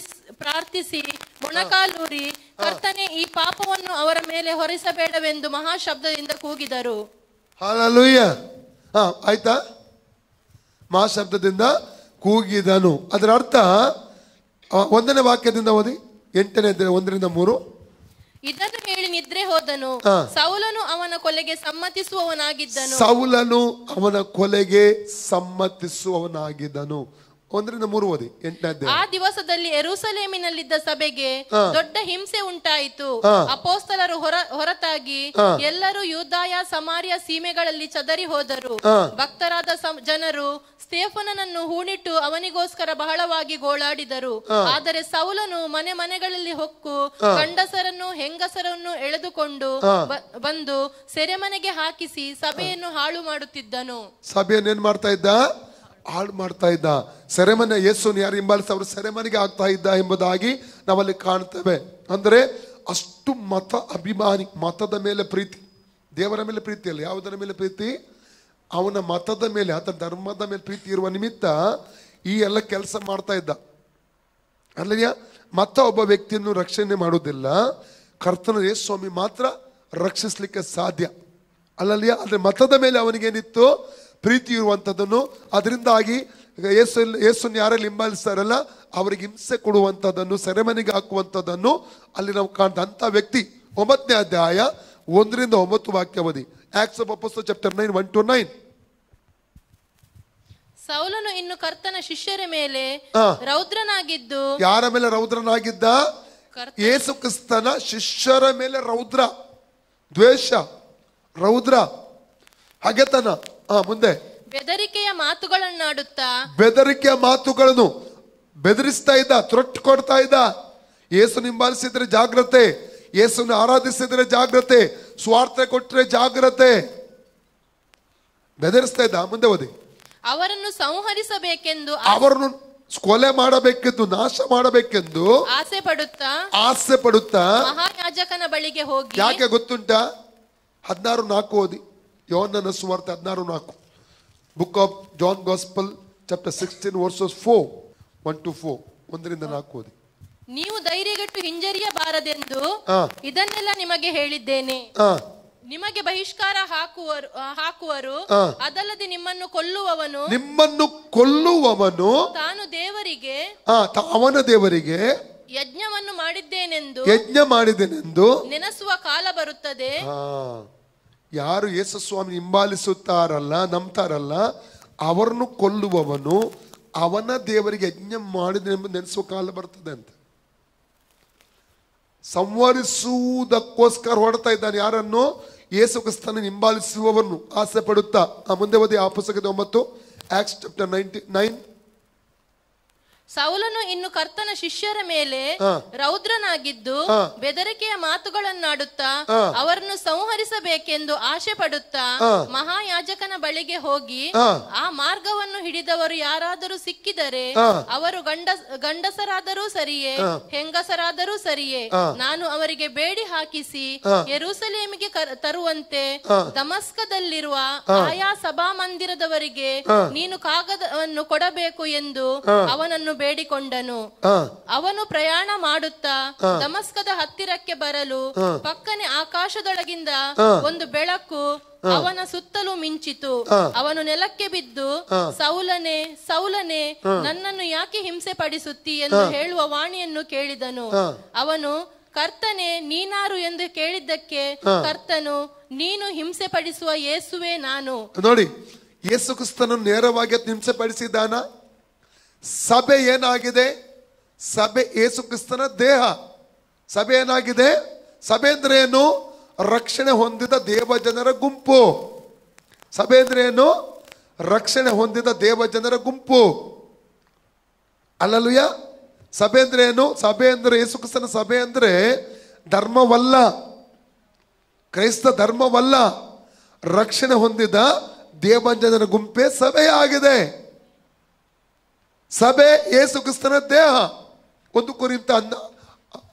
ಪ್ರಾರ್ಥಿಸಿ ಮೊಣಕಾಲೂರಿ, ಕರ್ತನೇ, ಈ ಪಾಪವನ್ನು ಅವರ ಮೇಲೆ ಹೊರಿಸಬೇಡವೆಂದು ಮಹಾಶಬ್ದದಿಂದ ಕೂಗಿದರು. ಹಲ್ಲೆಲೂಯಾ. ಆಯ್ತಾ? ಮಹಾಶಬ್ದದಿಂದ ಕೂಗಿದನು. ಅದರ ಅರ್ಥ 1ನೇ ವಾಕ್ಯದಿಂದ ಓದಿ 8ನೇ ಅಧ್ಯಾಯ 1ರಿಂದ 3. ಇದನ್ನು ಹೇಳಿ ನಿದ್ರೆ ಹೋದನು. ಸೌಲನು ಅವನ ಕೊಲೆಗೆ ಸಮ್ಮತಿಸುವವನಾಗಿದ್ದನು. ಸೌಲನು ಅವನ ಕೊಲೆಗೆ ಸಮ್ಮತಿಸುವವನಾಗಿದ್ದನು. 1ರಿಂದ 3 ಓದಿ 8ನೇ ಅಧ್ಯಾಯ. ಆ ದಿವಸದಲ್ಲಿ ಯೆರೂಸಲೇಮಿನಲ್ಲಿದ್ದ ಸಭೆಗೆ ದೊಡ್ಡ ಹಿಂಸೆ ಉಂಟಾಯಿತು. ಅಪೊಸ್ತಲರು ಹೊರತಾಗಿ ಎಲ್ಲರೂ ಯೂದಾಯ ಸಮಾರ್ಯ ಸೀಮೆಗಳಲ್ಲಿ ಚದರಿ ಹೋದರು. ಭಕ್ತರಾದ ಜನರು ಸ್ತೆಫನನನ್ನು ಹೂಣಿಟ್ಟು ಅವನಿಗೋಸ್ಕರ ಬಹಳವಾಗಿ ಗೋಳಾಡಿದರು. ಆದರೆ ಸೌಲನು ಮನೆ ಮನೆಗಳಲ್ಲಿ ಹೊಕ್ಕು ಗಂಡಸರನ್ನು ಹೆಂಗಸರನ್ನು ಎಳೆದುಕೊಂಡು ಬಂದು ಸೆರೆಮನೆಗೆ ಹಾಕಿಸಿ ಸಭೆಯನ್ನು ಹಾಳು ಮಾಡುತ್ತಿದ್ದನು. ಸಭೆಯನ್ನು ಏನ್ ಮಾಡ್ತಾ ಇದ್ದ? ಹಾಳು ಮಾಡ್ತಾ ಇದ್ದ. ಸೆರೆಮನೆ, ಯೇಸುವನ್ನು ಯಾರು ಹಿಂಬಾಲಿಸಿ ಅವರು ಸೆರೆಮನೆಗೆ ಆಗ್ತಾ ಇದ್ದ ಎಂಬುದಾಗಿ ನಾವಲ್ಲಿ ಕಾಣ್ತೇವೆ. ಅಂದ್ರೆ ಅಷ್ಟು ಮತ ಅಭಿಮಾನಿ, ಮತದ ಮೇಲೆ ಪ್ರೀತಿ, ದೇವರ ಮೇಲೆ ಪ್ರೀತಿ ಅಲ್ಲ, ಯಾವುದರ ಮೇಲೆ ಪ್ರೀತಿ? ಅವನ ಮತದ ಮೇಲೆ, ಆತನ ಧರ್ಮದ ಮೇಲೆ ಪ್ರೀತಿ ಇರುವ ನಿಮಿತ್ತ ಈ ಎಲ್ಲ ಕೆಲಸ ಮಾಡ್ತಾ ಇದ್ದ. ಅಲ್ಲಯ್ಯ, ಮತ ಒಬ್ಬ ವ್ಯಕ್ತಿಯನ್ನು ರಕ್ಷಣೆ ಮಾಡುವುದಿಲ್ಲ, ಕರ್ತನ ಯೇಸು ಸ್ವಾಮಿ ಮಾತ್ರ ರಕ್ಷಿಸಲಿಕ್ಕೆ ಸಾಧ್ಯ ಅಲ್ಲಲ್ಲಿಯ. ಆದ್ರೆ ಮತದ ಮೇಲೆ ಅವನಿಗೇನಿತ್ತು? ಪ್ರೀತಿ ಇರುವಂಥದ್ದನ್ನು. ಅದರಿಂದಾಗಿ ಯೇಸುವನ್ನು ಯಾರಲ್ಲಿ ಹಿಂಬಾಲಿಸ್ತಾರಲ್ಲ ಅವರಿಗೆ ಹಿಂಸೆ ಕೊಡುವಂಥದ್ದನ್ನು, ಸೆರೆಮನೆಗೆ ಹಾಕುವಂಥದ್ದನ್ನು ಅಲ್ಲಿ ನಾವು ಕಾಣ್ತಾ. ಅಂತ ವ್ಯಕ್ತಿ 9ನೇ ಅಧ್ಯಾಯ 1ರಿಂದ 9 ವಾಕ್ಯ ಓದಿ. Acts of apostles chapter 9 1-9. ಸೌಲನು ಇನ್ನು ಕರ್ತನ ಶಿಷ್ಯರ ಮೇಲೆ ರೌದ್ರನಾಗಿದ್ದು. ಯಾರ ಮೇಲೆ ರೌದ್ರನಾಗಿದ್ದ? ಯೇಸು ಕ್ರಿಸ್ತನ ಶಿಷ್ಯರ ಮೇಲೆ ರೌದ್ರ, ದ್ವೇಷ, ರೌದ್ರ, ಹಗೆತನ. ಮುಂದೆ ಬೆದರಿಕೆಯ ಮಾತುಗಳನ್ನಾಡುತ್ತಾ, ಬೆದರಿಕೆಯ ಮಾತುಗಳನ್ನು ಬೆದರಿಸ್ತಾ ಇದ್ದ, ತೊಟ್ಟು ಕೊಡ್ತಾ ಇದ್ದ. ಯೇಸು ಹಿಂಬಾಲಿಸಿದ್ರೆ ಜಾಗ್ರತೆ, ಯೇಸುವನ್ನು ಆರಾಧಿಸಿದ್ರೆ ಜಾಗ್ರತೆ, ಸ್ವಾರ್ಥ ಕೊಟ್ಟರೆ ಜಾಗ್ರತೆ, ಬೆದರಿಸ್ತಾ ಇದ್ದ. ಮುಂದೆ ಓದಿ. ಅವರನ್ನು ಸಂಹರಿಸಬೇಕೆಂದು, ಅವರನ್ನು ಕೊಲೆ ಮಾಡಬೇಕೆಂದು, ನಾಶ ಮಾಡಬೇಕೆಂದು ಆಸೆ ಪಡುತ್ತಾ ಮಹಾಯಾಜಕನ ಬಳಿಗೆ ಹೋಗಿ. ಯಾಕೆ ಗೊತ್ತುಂಟಾ? 16:4 ಓದಿ. ಯೋಹನ್ನನ ಸುವಾರ್ತೆ 16:4. Book of John gospel chapter 16 verses 4 1-4. 1ರಿಂದ 4 ಓದಿ. ನೀವು ಧೈರ್ಯಗೆಟ್ಟು ಹಿಂಜರಿಯಬಾರದೆಂದು ಇದನ್ನೆಲ್ಲ ನಿಮಗೆ ಹೇಳಿದ್ದೇನೆ. ನಿಮಗೆ ಬಹಿಷ್ಕಾರ ಹಾಕುವರು, ಅದಲ್ಲದೆ ನಿಮ್ಮನ್ನು ಕೊಲ್ಲುವವನು ತಾನು ದೇವರಿಗೆ, ಅವನ ದೇವರಿಗೆ ಯಜ್ಞವನ್ನು ಮಾಡಿದ್ದೇನೆಂದು ನೆನೆಸುವ ಕಾಲ ಬರುತ್ತದೆ. ಯಾರು ಯೇಸು ಸ್ವಾಮಿ ಹಿಂಬಾಲಿಸುತ್ತಾರಲ್ಲ, ನಂಬ್ತಾರಲ್ಲ, ಅವರನ್ನು ಕೊಲ್ಲುವವನು ಅವನ ದೇವರಿಗೆ ಯಜ್ಞ ಮಾಡಿದನೆಂಬುದು ನೆನೆಸುವ ಕಾಲ ಬರ್ತದೆ ಅಂತ. ಸಂವರಿಸುವುದಕ್ಕೋಸ್ಕರ ಹೊಡ್ತಾ ಇದ್ದಾನೆ ಯಾರನ್ನು? ಯೇಸು ಕ್ರಿಸ್ತನ ಹಿಂಬಾಲಿಸುವವನು ಆಸೆ ಪಡುತ್ತಾ. ಮುಂದೆ ಓದಿ ಅಪೊಸ್ತಲಕೃತ್ಯ 9 ಆಕ್ಟ್ಸ್ ಚಾಪ್ಟರ್ 9. ಸೌಲನು ಇನ್ನು ಕರ್ತನ ಶಿಷ್ಯರ ಮೇಲೆ ರೌದ್ರನಾಗಿದ್ದು ಬೆದರಿಕೆಯ ಮಾತುಗಳನ್ನಾಡುತ್ತಾ ಅವರನ್ನು ಸಂಹರಿಸಬೇಕೆಂದು ಆಶೆ ಪಡುತ್ತಾ ಮಹಾಯಾಜಕನ ಬಳಿಗೆ ಹೋಗಿ, ಆ ಮಾರ್ಗವನ್ನು ಹಿಡಿದವರು ಯಾರಾದರೂ ಸಿಕ್ಕಿದರೆ ಅವರು ಗಂಡಸರಾದರೂ ಸರಿಯೇ ಹೆಂಗಸರಾದರೂ ಸರಿಯೇ ನಾನು ಅವರಿಗೆ ಬೇಡಿ ಹಾಕಿಸಿ ಯೆರೂಸಲೇಮಿಗೆ ತರುವಂತೆ ದಮಸ್ಕದಲ್ಲಿರುವ ಆಯಾ ಸಭಾಮಂದಿರದವರಿಗೆ ನೀನು ಕಾಗದವನ್ನು ಕೊಡಬೇಕು ಎಂದು ಅವನನ್ನು ಬೇಡಿಕೊಂಡನು. ಅವನು ಪ್ರಯಾಣ ಮಾಡುತ್ತಾ ದಮಸ್ಕದ ಹತ್ತಿರಕ್ಕೆ ಬರಲು ಪಕ್ಕನೆ ಆಕಾಶದೊಳಗಿಂದ ಒಂದು ಬೆಳಕು ಅವನ ಸುತ್ತಲೂ ಮಿಂಚಿತು. ಅವನು ನೆಲಕ್ಕೆ ಬಿದ್ದು, ಸೌಲನೇ, ಸೌಲನೇ, ನನ್ನನ್ನು ಯಾಕೆ ಹಿಂಸೆ ಪಡಿಸುತ್ತಿ ಎಂದು ಹೇಳುವ ವಾಣಿಯನ್ನು ಕೇಳಿದನು. ಅವನು, ಕರ್ತನೇ, ನೀನಾರು ಎಂದು ಕೇಳಿದ್ದಕ್ಕೆ ಕರ್ತನು, ನೀನು ಹಿಂಸೆ ಪಡಿಸುವ ಯೇಸುವೆ ನಾನು. ನೋಡಿ, ಯೇಸು ಕ್ರಿಸ್ತನನ್ನು ನೇರವಾಗಿ ಹಿಂಸೆ ಪಡಿಸಿದ್ದಾನ? ಸಭೆ ಏನಾಗಿದೆ? ಸಭೆ ಯೇಸು ಕ್ರಿಸ್ತನ ದೇಹ. ಸಭೆ ಏನಾಗಿದೆ? ಸಭೆ ಅಂದ್ರೆ ಏನು? ರಕ್ಷಣೆ ಹೊಂದಿದ ದೇವ ಜನರ ಗುಂಪು. ಸಭೆ ಅಂದ್ರೆ ಏನು? ರಕ್ಷಣೆ ಹೊಂದಿದ ದೇವ ಜನರ ಗುಂಪು. ಅಲ್ಲಲುಯ್ಯ. ಸಭೆ ಅಂದ್ರೆ ಏನು? ಸಭೆ ಅಂದ್ರೆ ಯೇಸು ಕ್ರಿಸ್ತನ ಸಭೆ ಅಂದ್ರೆ ಧರ್ಮವಲ್ಲ, ಕ್ರೈಸ್ತ ಧರ್ಮವಲ್ಲ, ರಕ್ಷಣೆ ಹೊಂದಿದ ದೇವ ಜನರ ಗುಂಪೇ ಸಭೆಯಾಗಿದೆ. ಸಭೆ ಯೇಸು ಕ್ರಿಸ್ತನ ದೇಹ. 1 ಕೊರಿಂಥ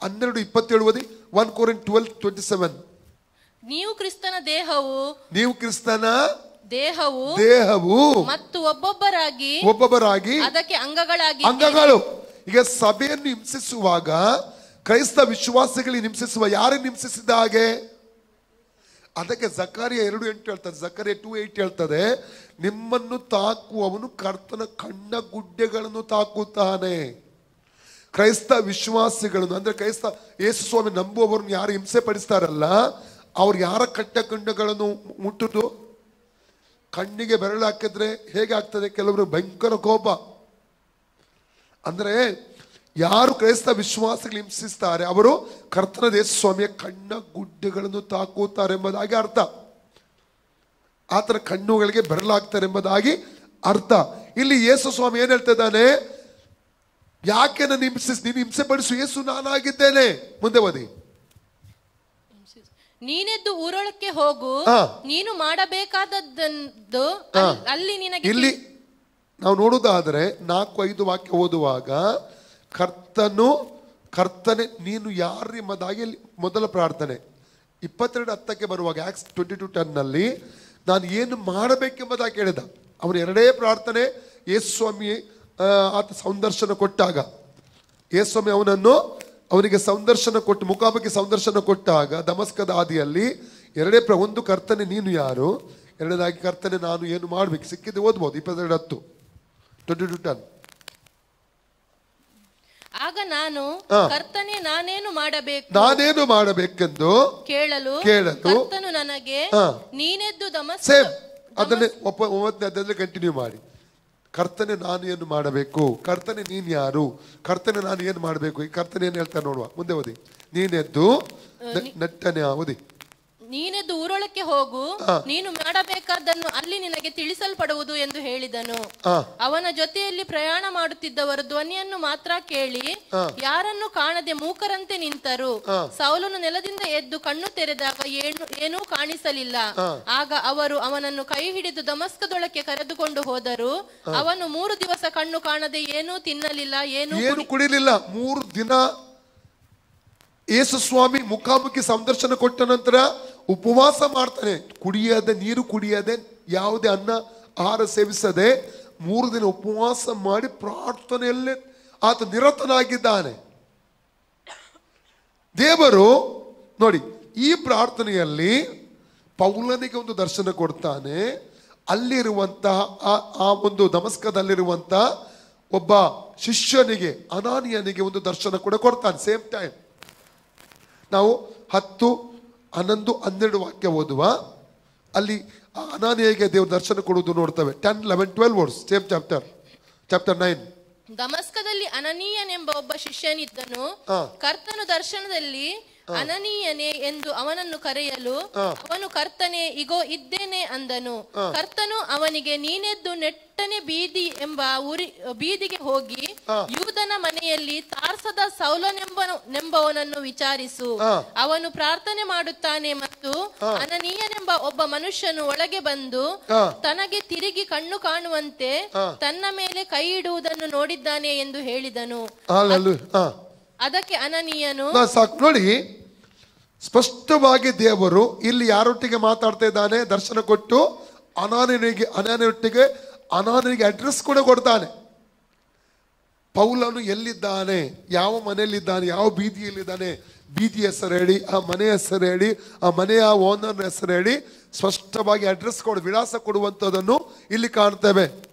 12:27 ಓದಿ. 1 Corinthians 12:27. ನೀವು ಕ್ರಿಸ್ತನ ದೇಹವು, ನೀವು ಕ್ರಿಸ್ತನ ದೇಹವು ದೇಹವು ಮತ್ತು ಒಬ್ಬೊಬ್ಬರಾಗಿ ಅದಕ್ಕೆ ಅಂಗಗಳಾಗಿ. ಅಂಗಗಳು. ಈಗ ಸಭೆಯನ್ನು ಹಿಂಸಿಸುವಾಗ ಕ್ರೈಸ್ತ ವಿಶ್ವಾಸಿಗಳಿಗೆ ಹಿಂಸಿಸುವ ಯಾರನ್ನು ಹಿಂಸಿಸಿದ ಹಾಗೆ? ಅದಕ್ಕೆ ಜಕರ್ಯ 2:8 ಹೇಳ್ತದೆ, ಜಕರ್ಯ 2:8 ಹೇಳ್ತದೆ, ನಿಮ್ಮನ್ನು ತಾಕುವವನು ಕರ್ತನ ಕಣ್ಣ ಗುಡ್ಡೆಗಳನ್ನು ತಾಕುತ್ತಾನೆ. ಕ್ರೈಸ್ತ ವಿಶ್ವಾಸಿಗಳನ್ನು ಅಂದ್ರೆ ಕ್ರೈಸ್ತ ಯೇಸು ಸ್ವಾಮಿ ನಂಬುವವರನ್ನು ಯಾರು ಹಿಂಸೆ ಪಡಿಸ್ತಾರಲ್ಲ, ಅವ್ರು ಯಾರ ಕಣ್ಣಗಳನ್ನು ಮುಟ್ಟುದು? ಕಣ್ಣಿಗೆ ಬೆರಳು ಹಾಕಿದ್ರೆ ಹೇಗೆ ಆಗ್ತದೆ? ಕೆಲವರು ಭಯಂಕರ ಕೋಪ. ಅಂದ್ರೆ ಯಾರು ಕ್ರೈಸ್ತ ವಿಶ್ವಾಸಿಗಳು ಹಿಂಸಿಸ್ತಾರೆ ಅವರು ಕರ್ತನ ಯೇಸು ಸ್ವಾಮಿಯ ಕಣ್ಣ ಗುಡ್ಡೆಗಳನ್ನು ತಾಕುತ್ತಾರೆ ಎಂಬುದಾಗಿ ಅರ್ಥ. ಆತನ ಕಣ್ಣುಗಳಿಗೆ ಬೆರಳಾಗ್ತಾರೆ ಎಂಬುದಾಗಿ ಅರ್ಥ. ಇಲ್ಲಿ ಯೇಸು ಸ್ವಾಮಿ ಏನ್ ಹೇಳ್ತಾ ಇದ್ದಾನೆ? ಯಾಕೆ ನಾನು ನೀನು ಹಿಂಸೆ ಪಡಿಸು, ಯೇಸು ನಾನಾಗಿದ್ದೇನೆ. ಮುಂದೆ ಓದಿ. ನೀನೆದ್ದು ಊರೊಳಕ್ಕೆ ಹೋಗು, ನೀನು ಮಾಡಬೇಕಾದದ್ದು ಅಲ್ಲಿ ನಿನಗೆ. ಇಲ್ಲಿ ನಾವು ನೋಡುವುದಾದ್ರೆ 4-5 ವಾಕ್ಯ ಓದುವಾಗ ಕರ್ತನೆ ನೀನು ಯಾರೆಂಬುದಾಗಿ ಮೊದಲ ಪ್ರಾರ್ಥನೆ. 22:10 ಬರುವಾಗ ಆಕ್ಟ್ಸ್ 22:10 ನಾನು ಏನು ಮಾಡಬೇಕೆಂಬುದಾಗಿ ಕೇಳಿದ. ಅವನ 2 ಪ್ರಾರ್ಥನೆ. ಯೇಸು ಸ್ವಾಮಿ ಆತ ಸಂದರ್ಶನ ಕೊಟ್ಟಾಗ, ಯೇಸು ಸ್ವಾಮಿ ಅವನಿಗೆ ಸಂದರ್ಶನ ಕೊಟ್ಟು, ಮುಖಾಮುಖಿ ಸಂದರ್ಶನ ಕೊಟ್ಟಾಗ ದಮಸ್ಕದ ಹಾದಿಯಲ್ಲಿ 2 ಒಂದು ಕರ್ತನೆ ನೀನು ಯಾರು, 2 ಕರ್ತನೆ ನಾನು ಏನು ಮಾಡ್ಬೇಕು. ಸಿಕ್ಕಿದ್ದು ಓದ್ಬೋದು. 22:10 22:10. ಆಗ ನಾನು ಕರ್ತನೇ ನಾನೇನು ಮಾಡಬೇಕೆಂದು ಕೇಳಲು ಕರ್ತನು ನನಗೆ ನೀನೆದ್ದು ಸೇಮ್ ಅದನ್ನೇ 9ನೇ ಅಧ್ಯಾಯದಲ್ಲಿ ಕಂಟಿನ್ಯೂ ಮಾಡಿ. ಕರ್ತನೆ ನಾನು ಏನು ಮಾಡಬೇಕು, ಕರ್ತನೆ ನೀನ್ ಯಾರು, ಕರ್ತನೆ ನಾನು ಏನು ಮಾಡಬೇಕು. ಈ ಕರ್ತನೆ ಏನು ಹೇಳ್ತಾ ನೋಡುವ. ಮುಂದೆ ಓದಿ. ನೀನೆದ್ದು ನೆಟ್ಟನೆ ಓದಿ. ನೀನೆದ್ದು ಊರೊಳಕ್ಕೆ ಹೋಗು, ನೀನು ಮಾಡಬೇಕಾದನ್ನು ಅಲ್ಲಿ ನಿನಗೆ ತಿಳಿಸಲ್ಪಡುವುದು ಎಂದು ಹೇಳಿದನು. ಅವನ ಜೊತೆಯಲ್ಲಿ ಪ್ರಯಾಣ ಮಾಡುತ್ತಿದ್ದವರು ಧ್ವನಿಯನ್ನು ಮಾತ್ರ ಕೇಳಿ ಯಾರನ್ನು ಕಾಣದೆ ಮೂಕರಂತೆ ನಿಂತರು. ಸೌಲನು ನೆಲದಿಂದ ಎದ್ದು ಕಣ್ಣು ತೆರೆದಾಗ ಏನೂ ಕಾಣಿಸಲಿಲ್ಲ. ಆಗ ಅವರು ಅವನನ್ನು ಕೈ ಹಿಡಿದು ದಮಸ್ಕದೊಳಕ್ಕೆ ಕರೆದುಕೊಂಡು ಹೋದರು. ಅವನು 3 ದಿವಸ ಕಣ್ಣು ಕಾಣದೆ ಏನೂ ತಿನ್ನಲಿಲ್ಲ, ಏನೂ ಕುಡಿಲಿಲ್ಲ. 3 ದಿನ ಯೇಸು ಸ್ವಾಮಿ ಮುಖಾಮುಖಿ ಸಂದರ್ಶನ ಕೊಟ್ಟ ನಂತರ ಉಪವಾಸ ಮಾಡ್ತಾನೆ. ನೀರು ಕುಡಿಯದೆ, ಯಾವುದೇ ಅನ್ನ ಆಹಾರ ಸೇವಿಸದೆ 3 ದಿನ ಉಪವಾಸ ಮಾಡಿ ಪ್ರಾರ್ಥನೆಯಲ್ಲೇ ಆತ ನಿರತನಾಗಿದ್ದಾನೆ. ದೇವರು ನೋಡಿ ಈ ಪ್ರಾರ್ಥನೆಯಲ್ಲಿ ಪೌಲನಿಗೆ ಒಂದು ದರ್ಶನ ಕೊಡ್ತಾನೆ. ಅಲ್ಲಿರುವಂತಹ ಆ ಒಂದು ದಮಸ್ಕದಲ್ಲಿರುವಂತಹ ಒಬ್ಬ ಶಿಷ್ಯನಿಗೆ, ಅನಾನಿಯನಿಗೆ ಒಂದು ದರ್ಶನ ಕೂಡ ಕೊಡ್ತಾನೆ. ಸೇಮ್ ಟೈಮ್ ನಾವು 10, 11, 12 ವಾಕ್ಯ ಓದುವ. ಅಲ್ಲಿ ಅನಾನಿಯನಿಗೆ ದೇವರು ದರ್ಶನ ಕೊಡುವುದು ನೋಡ್ತೇವೆ. 10, 11, 12 ವರ್ಡ್ಸ್. Same chapter 9. ದಮಸ್ಕದಲ್ಲಿ ಅನನೀಯನೆಂಬ ಒಬ್ಬ ಶಿಷ್ಯನಿದ್ದನು. ಕರ್ತನು ದರ್ಶನದಲ್ಲಿ ಅನನೀಯನೇ ಎಂದು ಅವನನ್ನು ಕರೆಯಲು ಅವನು ಕರ್ತನೇ ಇಗೋ ಇದ್ದೇನೆ ಅಂದನು. ಕರ್ತನು ಅವನಿಗೆ ನೀನೆದ್ದು ನೆಟ್ಟನೆ ಬೀದಿಗೆ ಹೋಗಿ ಯೂದನ ಮನೆಯಲ್ಲಿ ತಾರ್ಸದ ಸೌಲನೆಂಬವನನ್ನು ವಿಚಾರಿಸು. ಅವನು ಪ್ರಾರ್ಥನೆ ಮಾಡುತ್ತಾನೆ ಮತ್ತು ಅನನೀಯನೆಂಬ ಒಬ್ಬ ಮನುಷ್ಯನು ಒಳಗೆ ಬಂದು ತನಗೆ ತಿರುಗಿ ಕಣ್ಣು ಕಾಣುವಂತೆ ತನ್ನ ಮೇಲೆ ಕೈ ಇಡುವುದನ್ನು ನೋಡಿದ್ದಾನೆ ಎಂದು ಹೇಳಿದನು. ಅದಕ್ಕೆ ಅನನೀಯನು ನೋಡಿ, ಸ್ಪಷ್ಟವಾಗಿ ದೇವರು ಇಲ್ಲಿ ಯಾರೊಟ್ಟಿಗೆ ಮಾತಾಡ್ತಾ ಇದ್ದಾನೆ? ದರ್ಶನ ಕೊಟ್ಟು ಅನಾನಿಯೊಟ್ಟಿಗೆ ಅಡ್ರೆಸ್ ಕೂಡ ಕೊಡ್ತಾನೆ. ಪೌಲನು ಎಲ್ಲಿದ್ದಾನೆ, ಯಾವ ಮನೆಯಲ್ಲಿದ್ದಾನೆ, ಯಾವ ಬೀದಿಯಲ್ಲಿದ್ದಾನೆ, ಬೀದಿ ಹೆಸರು ಹೇಳಿ, ಆ ಮನೆ ಹೆಸರು ಹೇಳಿ, ಆ ಮನೆಯ ಓನರ್ ಹೆಸರು ಹೇಳಿ ಸ್ಪಷ್ಟವಾಗಿ ಅಡ್ರೆಸ್ ವಿಳಾಸ ಕೊಡುವಂಥದ್ದನ್ನು ಇಲ್ಲಿ ಕಾಣ್ತೇವೆ.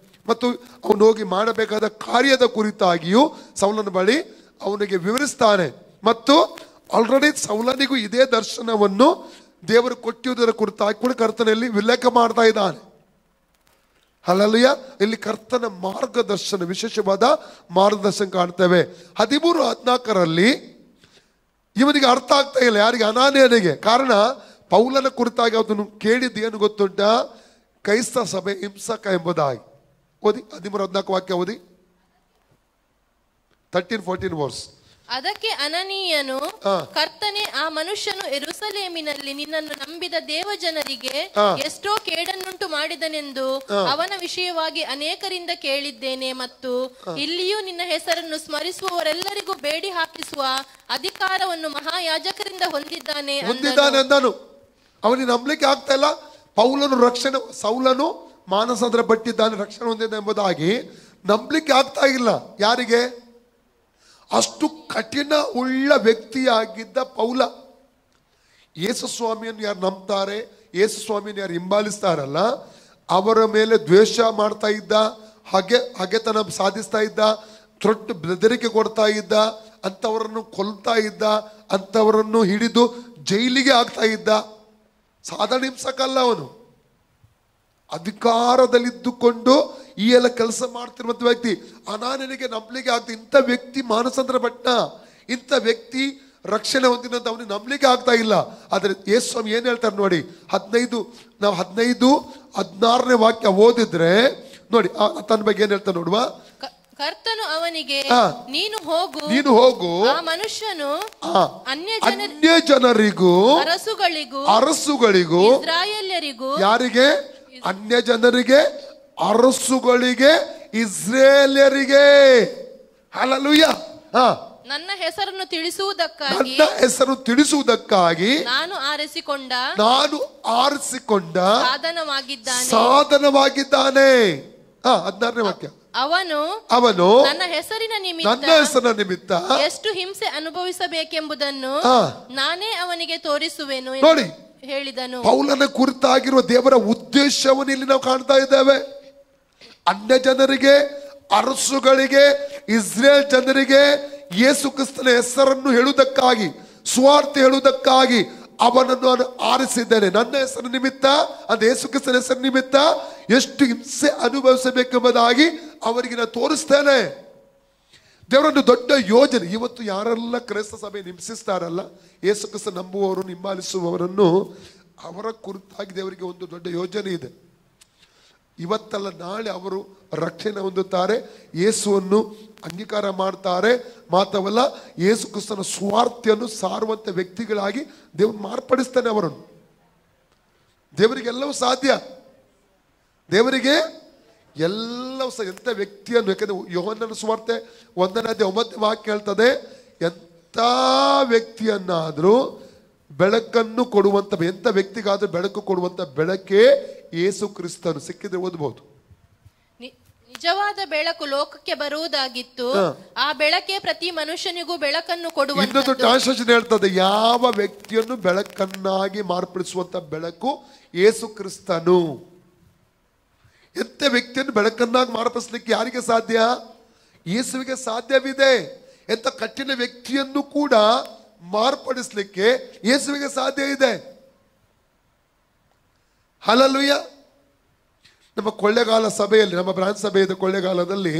ಮತ್ತು ಅವನು ಹೋಗಿ ಮಾಡಬೇಕಾದ ಕಾರ್ಯದ ಕುರಿತಾಗಿಯೂ ಸೌಲನ ಬಳಿ ಅವನಿಗೆ ವಿವರಿಸ್ತಾನೆ. ಮತ್ತು ಆಲ್ರೆಡಿ ಸೌಲನಿಗೂ ಇದೇ ದರ್ಶನವನ್ನು ದೇವರು ಕೊಟ್ಟಿರುವುದರ ಕುರಿತಾಗಿ ಕೂಡ ಕರ್ತನಲ್ಲಿ ಉಲ್ಲೇಖ ಮಾಡ್ತಾ ಇದ್ದಾನೆ. ಹಲ್ಲೆಲೂಯಾ. ಇಲ್ಲಿ ಕರ್ತನ ಮಾರ್ಗದರ್ಶನ, ವಿಶೇಷವಾದ ಮಾರ್ಗದರ್ಶನ ಕಾಣ್ತೇವೆ. 13:14 ಇವನಿಗೆ ಅರ್ಥ ಆಗ್ತಾ ಇಲ್ಲ, ಯಾರಿಗೆ? ಅನಾನಿಯನಿಗೆ. ಕಾರಣ ಪೌಲನ ಕುರಿತಾಗಿ ಅದನ್ನು ಕೇಳಿದ್ದು ಏನು ಗೊತ್ತುಂಟ? ಕ್ರೈಸ್ತ ಸಭೆ ಹಿಂಸಕ ಎಂಬುದಾಗಿ. ಓದಿ 13:14 ವಾಕ್ಯ ಓದಿ. 13-14 ವರ್ಸ್. ಅದಕ್ಕೆ ಅನನೀಯನು, ಕರ್ತನೇ, ಆ ಮನುಷ್ಯನು ಯೆರೂಸಲೇಮಿನಲ್ಲಿ ನಿನ್ನನ್ನು ನಂಬಿದ ದೇವಜನರಿಗೆ ಎಷ್ಟೋ ಕೇಡನ್ನುಂಟು ಮಾಡಿದನೆಂದು ಅವನ ವಿಷಯವಾಗಿ ಅನೇಕರಿಂದ ಕೇಳಿದ್ದೇನೆ, ಮತ್ತು ಇಲ್ಲಿಯೂ ನಿನ್ನ ಹೆಸರನ್ನು ಸ್ಮರಿಸುವವರೆಲ್ಲರಿಗೂ ಬೇಡಿ ಹಾಕಿಸುವ ಅಧಿಕಾರವನ್ನು ಮಹಾಯಾಜಕರಿಂದ ಹೊಂದಿದ್ದಾನೆ ಅಂದನು. ಅವನಿಗೆ ನಂಬಲಿಕ್ಕೆ ಆಗ್ತಾ ಇಲ್ಲ. ಪೌಲನು ರಕ್ಷಣೆ, ಸೌಲನು ಮಾನಸಾಂತರ ಪಟ್ಟಿದ್ದಾನೆ, ರಕ್ಷಣೆ ಹೊಂದಿದ್ದ ಎಂಬುದಾಗಿ ನಂಬಲಿಕ್ಕೆ ಆಗ್ತಾ ಇಲ್ಲ. ಯಾರಿಗೆ? ಅಷ್ಟು ಕಠಿಣ ಉಳ್ಳ ವ್ಯಕ್ತಿಯಾಗಿದ್ದ ಪೌಲ. ಯೇಸು ಸ್ವಾಮಿಯನ್ನು ಯಾರು ನಂಬ್ತಾರೆ, ಯೇಸು ಸ್ವಾಮಿಯನ್ನು ಯಾರು ಹಿಂಬಾಲಿಸ್ತಾರಲ್ಲ, ಅವರ ಮೇಲೆ ದ್ವೇಷ ಮಾಡ್ತಾ ಇದ್ದ, ಹಗೆತನ ಸಾಧಿಸ್ತಾ ಇದ್ದ, ತೊಟ್ಟು ಬೆದರಿಕೆ ಕೊಡ್ತಾ ಇದ್ದ, ಅಂಥವರನ್ನು ಕೊಲ್ತಾ ಇದ್ದ, ಅಂಥವರನ್ನು ಹಿಡಿದು ಜೈಲಿಗೆ ಆಗ್ತಾ ಇದ್ದ. ಸಾಧಾರಣ ಹಿಂಸಕಲ್ಲ ಅವನು. ಅಧಿಕಾರದಲ್ಲಿದ್ದುಕೊಂಡು ಈ ಎಲ್ಲ ಕೆಲಸ ಮಾಡ್ತಿರುವಂತ ವ್ಯಕ್ತಿ. ಅನಾನಿಯನಿಗೆ ನಂಬಲಿಕ್ಕೆ ಆಗ್ತದೆ. ಇಂಥ ವ್ಯಕ್ತಿ ಮಾನಸಾಂತರ ಪಟ್ಟ, ಇಂಥ ವ್ಯಕ್ತಿ ರಕ್ಷಣೆ ಹೊಂದಿನಂತ ಅವನಿಗೆ ನಂಬಲಿಕ್ಕೆ ಆಗ್ತಾ ಇಲ್ಲ. ಆದ್ರೆ ಯೇಸು ಸ್ವಾಮಿ ಏನ್ ಹೇಳ್ತಾರೆ ನೋಡಿ, 15-16 ವಾಕ್ಯ ಓದಿದ್ರೆ ನೋಡಿ ತನ್ನ ಬಗ್ಗೆ ಏನ್ ಹೇಳ್ತಾರೆ ನೋಡುವ. ಕರ್ತನು ಅವನಿಗೆ, ನೀನು ಹೋಗು, ಆ ಮನುಷ್ಯನು ಅನ್ಯ ಜನರಿಗೂ ಅರಸುಗಳಿಗೂ ಇಸ್ರಾಯೇಲ್ಯರಿಗೂ. ಯಾರಿಗೆ? ಅನ್ಯ ಜನರಿಗೆ, ಅರಸುಗಳಿಗೆ, ಇಸ್ರೇಲ್ಯರಿಗೆ. ಹಲ್ಲೆಲೂಯಾ. ನನ್ನ ಹೆಸರನ್ನು ತಿಳಿಸುವುದಕ್ಕಾಗಿ ನಾನು ಆರಿಸಿಕೊಂಡ ಸಾಧನವಾಗಿದ್ದಾನೆ. 16ನೇ ವಾಕ್ಯ. ಅವನು ನನ್ನ ಹೆಸರಿನ ನಿಮಿತ್ತ ಎಷ್ಟು ಹಿಂಸೆ ಅನುಭವಿಸಬೇಕೆಂಬುದನ್ನು ನಾನೇ ಅವನಿಗೆ ತೋರಿಸುವೆನು ನೋಡಿ ಹೇಳಿದನು. ಪೌಲನ ಕುರಿತಾಗಿರುವ ದೇವರ ಉದ್ದೇಶವನ್ನು ಇಲ್ಲಿ ನಾವು ಕಾಣ್ತಾ ಇದ್ದೇವೆ. ಅನ್ಯ ಜನರಿಗೆ, ಅರಸುಗಳಿಗೆ, ಇಸ್ರೇಲ್ ಜನರಿಗೆ ಯೇಸು ಕ್ರಿಸ್ತನ ಹೆಸರನ್ನು ಹೇಳುವುದಕ್ಕಾಗಿ, ಸುವಾರ್ತೆ ಹೇಳುವುದಕ್ಕಾಗಿ ಅವನನ್ನು ನಾನು ಆರಿಸಿದ್ದೇನೆ. ನನ್ನ ಹೆಸರು ನಿಮಿತ್ತ, ಅದು ಯೇಸು ಕ್ರಿಸ್ತನ ಹೆಸರು ನಿಮಿತ್ತ ಎಷ್ಟು ಹಿಂಸೆ ಅನುಭವಿಸಬೇಕೆಂಬುದಾಗಿ ಅವರಿಗೆ ನಾನು ತೋರಿಸ್ತೇನೆ. ದೇವರೊಂದು ದೊಡ್ಡ ಯೋಜನೆ. ಇವತ್ತು ಯಾರೆಲ್ಲ ಕ್ರೈಸ್ತ ಸಭೆ ಹಿಂಸಿಸ್ತಾರಲ್ಲ, ಯೇಸು ಕ್ರಿಸ್ತ ನಂಬುವವರು, ಹಿಂಬಾಲಿಸುವವರನ್ನು, ಅವರ ಕುರಿತಾಗಿ ದೇವರಿಗೆ ಒಂದು ದೊಡ್ಡ ಯೋಜನೆ ಇದೆ. ಇವತ್ತಲ್ಲ ನಾಳೆ ಅವರು ರಕ್ಷಣೆ ಹೊಂದುತ್ತಾರೆ, ಯೇಸುವನ್ನು ಅಂಗೀಕಾರ ಮಾಡ್ತಾರೆ. ಮಾತ್ರವಲ್ಲ, ಯೇಸು ಕ್ರಿಸ್ತನ ಸ್ವಾರ್ಥಿಯನ್ನು ಸಾರುವಂತ ವ್ಯಕ್ತಿಗಳಾಗಿ ದೇವರು ಮಾರ್ಪಡಿಸ್ತಾನೆ ಅವರನ್ನು. ದೇವರಿಗೆಲ್ಲವೂ ಸಾಧ್ಯ. ದೇವರಿಗೆ ಎಲ್ಲವೂ ಎಂಥ ವ್ಯಕ್ತಿಯನ್ನು, ಯಾಕಂದ್ರೆ ಯೋಹನ್ನನ ಸುವಾರ್ತೆ 1:9 ವಾಕ್ಯ ಹೇಳ್ತದೆ, ಎಂಥ ವ್ಯಕ್ತಿಯನ್ನಾದರೂ ಬೆಳಕನ್ನು ಕೊಡುವಂತ, ಎಂಥ ವ್ಯಕ್ತಿಗಾದ್ರೂ ಬೆಳಕು ಕೊಡುವಂತ ಬೆಳಕೇ ಯೇಸು ಕ್ರಿಸ್ತನು. ಸಿಕ್ಕಿದ್ರೆ ಓದಬಹುದು. ನಿಜವಾದ ಬೆಳಕು ಲೋಕಕ್ಕೆ ಬರುವುದಾಗಿತ್ತು, ಆ ಬೆಳಕೆ ಪ್ರತಿ ಮನುಷ್ಯನಿಗೂ ಬೆಳಕನ್ನು ಕೊಡುವ. ಇನ್ನೊಂದು ಟ್ರಾನ್ಸ್ಲೇಷನ್ ಹೇಳ್ತದೆ, ಯಾವ ವ್ಯಕ್ತಿಯನ್ನು ಬೆಳಕನ್ನಾಗಿ ಮಾರ್ಪಡಿಸುವಂತ ಬೆಳಕು ಯೇಸು ಕ್ರಿಸ್ತನು. ಎಂಥ ವ್ಯಕ್ತಿಯನ್ನು ಬೆಳಕನ್ನಾಗಿ ಮಾರ್ಪಡಿಸಲಿಕ್ಕೆ ಯಾರಿಗೆ ಸಾಧ್ಯ? ಯೇಸುವಿಗೆ ಸಾಧ್ಯವಿದೆ. ಎಂಥ ಕಠಿಣ ವ್ಯಕ್ತಿಯನ್ನು ಕೂಡ ಮಾರ್ಪಡಿಸಲಿಕ್ಕೆ ಯೇಸುವಿಗೆ ಸಾಧ್ಯ ಇದೆ. ಹಲ್ಲೆಲೂಯಾ. ನಮ್ಮ ಕೊಳ್ಳೆಗಾಲ ಸಭೆಯಲ್ಲಿ, ನಮ್ಮ ಬ್ರಾಂಚ್ ಸಭೆಯ ಕೊಳ್ಳೆಗಾಲದಲ್ಲಿ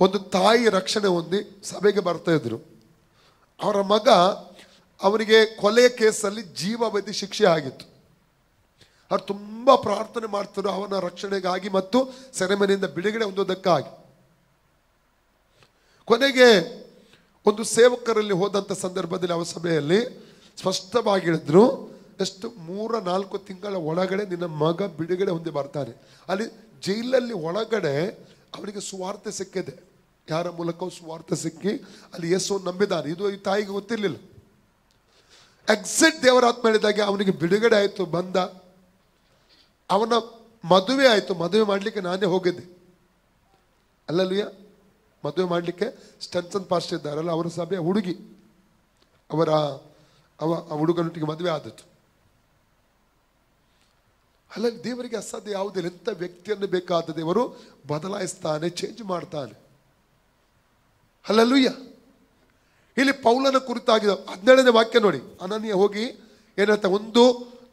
ಒಂದು ತಾಯಿ ರಕ್ಷಣೆ ಹೊಂದಿ ಸಭೆಗೆ ಬರ್ತಾ ಇದ್ರು. ಅವರ ಮಗ, ಅವನಿಗೆ ಕೊಲೆಯ ಕೇಸಲ್ಲಿ ಜೀವಾವಧಿ ಶಿಕ್ಷೆ ಆಗಿತ್ತು. ಅವ್ರು ತುಂಬ ಪ್ರಾರ್ಥನೆ ಮಾಡ್ತಾರೆ ಅವನ ರಕ್ಷಣೆಗಾಗಿ ಮತ್ತು ಸೆರೆಮನೆಯಿಂದ ಬಿಡುಗಡೆ ಹೊಂದೋದಕ್ಕಾಗಿ. ಕೊನೆಗೆ ಒಂದು ಸೇವಕರಲ್ಲಿ ಹೋದಂಥ ಸಂದರ್ಭದಲ್ಲಿ ಅವರ ಸಭೆಯಲ್ಲಿ ಸ್ಪಷ್ಟವಾಗಿ ಹೇಳಿದ್ರು, ಎಷ್ಟು 3-4 ತಿಂಗಳ ಒಳಗಡೆ ನಿನ್ನ ಮಗ ಬಿಡುಗಡೆ ಹೊಂದಿ ಬರ್ತಾನೆ. ಅಲ್ಲಿ ಜೈಲಲ್ಲಿ ಒಳಗಡೆ ಅವನಿಗೆ ಸುವಾರ್ತೆ ಸಿಕ್ಕಿದೆ. ಯಾರ ಮೂಲಕ ಸುವಾರ್ತೆ ಸಿಕ್ಕಿ ಅಲ್ಲಿ ಯೇಸುವನ್ನು ನಂಬಿದ್ದಾನೆ. ಇದು ಈ ತಾಯಿಗೆ ಗೊತ್ತಿರಲಿಲ್ಲ. ಎಕ್ಸಿಟ್ ದೇವರ ಆತ್ಮ ಹೇಳಿದಾಗ ಅವನಿಗೆ ಬಿಡುಗಡೆ ಆಯಿತು. ಬಂದ, ಅವನ ಮದುವೆ ಆಯಿತು. ಮದುವೆ ಮಾಡಲಿಕ್ಕೆ ನಾನೇ ಹೋಗಿದ್ದೆ. ಅಲ್ಲಲ್ವಿಯ ಮದುವೆ ಮಾಡಲಿಕ್ಕೆ ಸ್ಟೆನ್ಸನ್ ಪಾಸ್ಟರ್ ಇದ್ದಾರಲ್ಲ, ಅವರ ಸಭೆಯ ಹುಡುಗಿ, ಆ ಹುಡುಗನೊಟ್ಟಿಗೆ ಮದುವೆ ಆದದ್ದು. ಅಲ್ಲ, ದೇವರಿಗೆ ಅಸಾಧ್ಯ ಯಾವುದಿಲ್ಲ. ಎಂಥ ವ್ಯಕ್ತಿಯನ್ನು ಬೇಕಾದ ದೇವರು ಬದಲಾಯಿಸ್ತಾನೆ, ಚೇಂಜ್ ಮಾಡ್ತಾನೆ. ಹಲ್ಲೆಲೂಯಾ. ಇಲ್ಲಿ ಪೌಲನ ಕುರಿತಾಗಿ 17ನೇ ವಾಕ್ಯ ನೋಡಿ. ಅನನೀಯ ಹೋಗಿ ಏನಂತ, ಒಂದು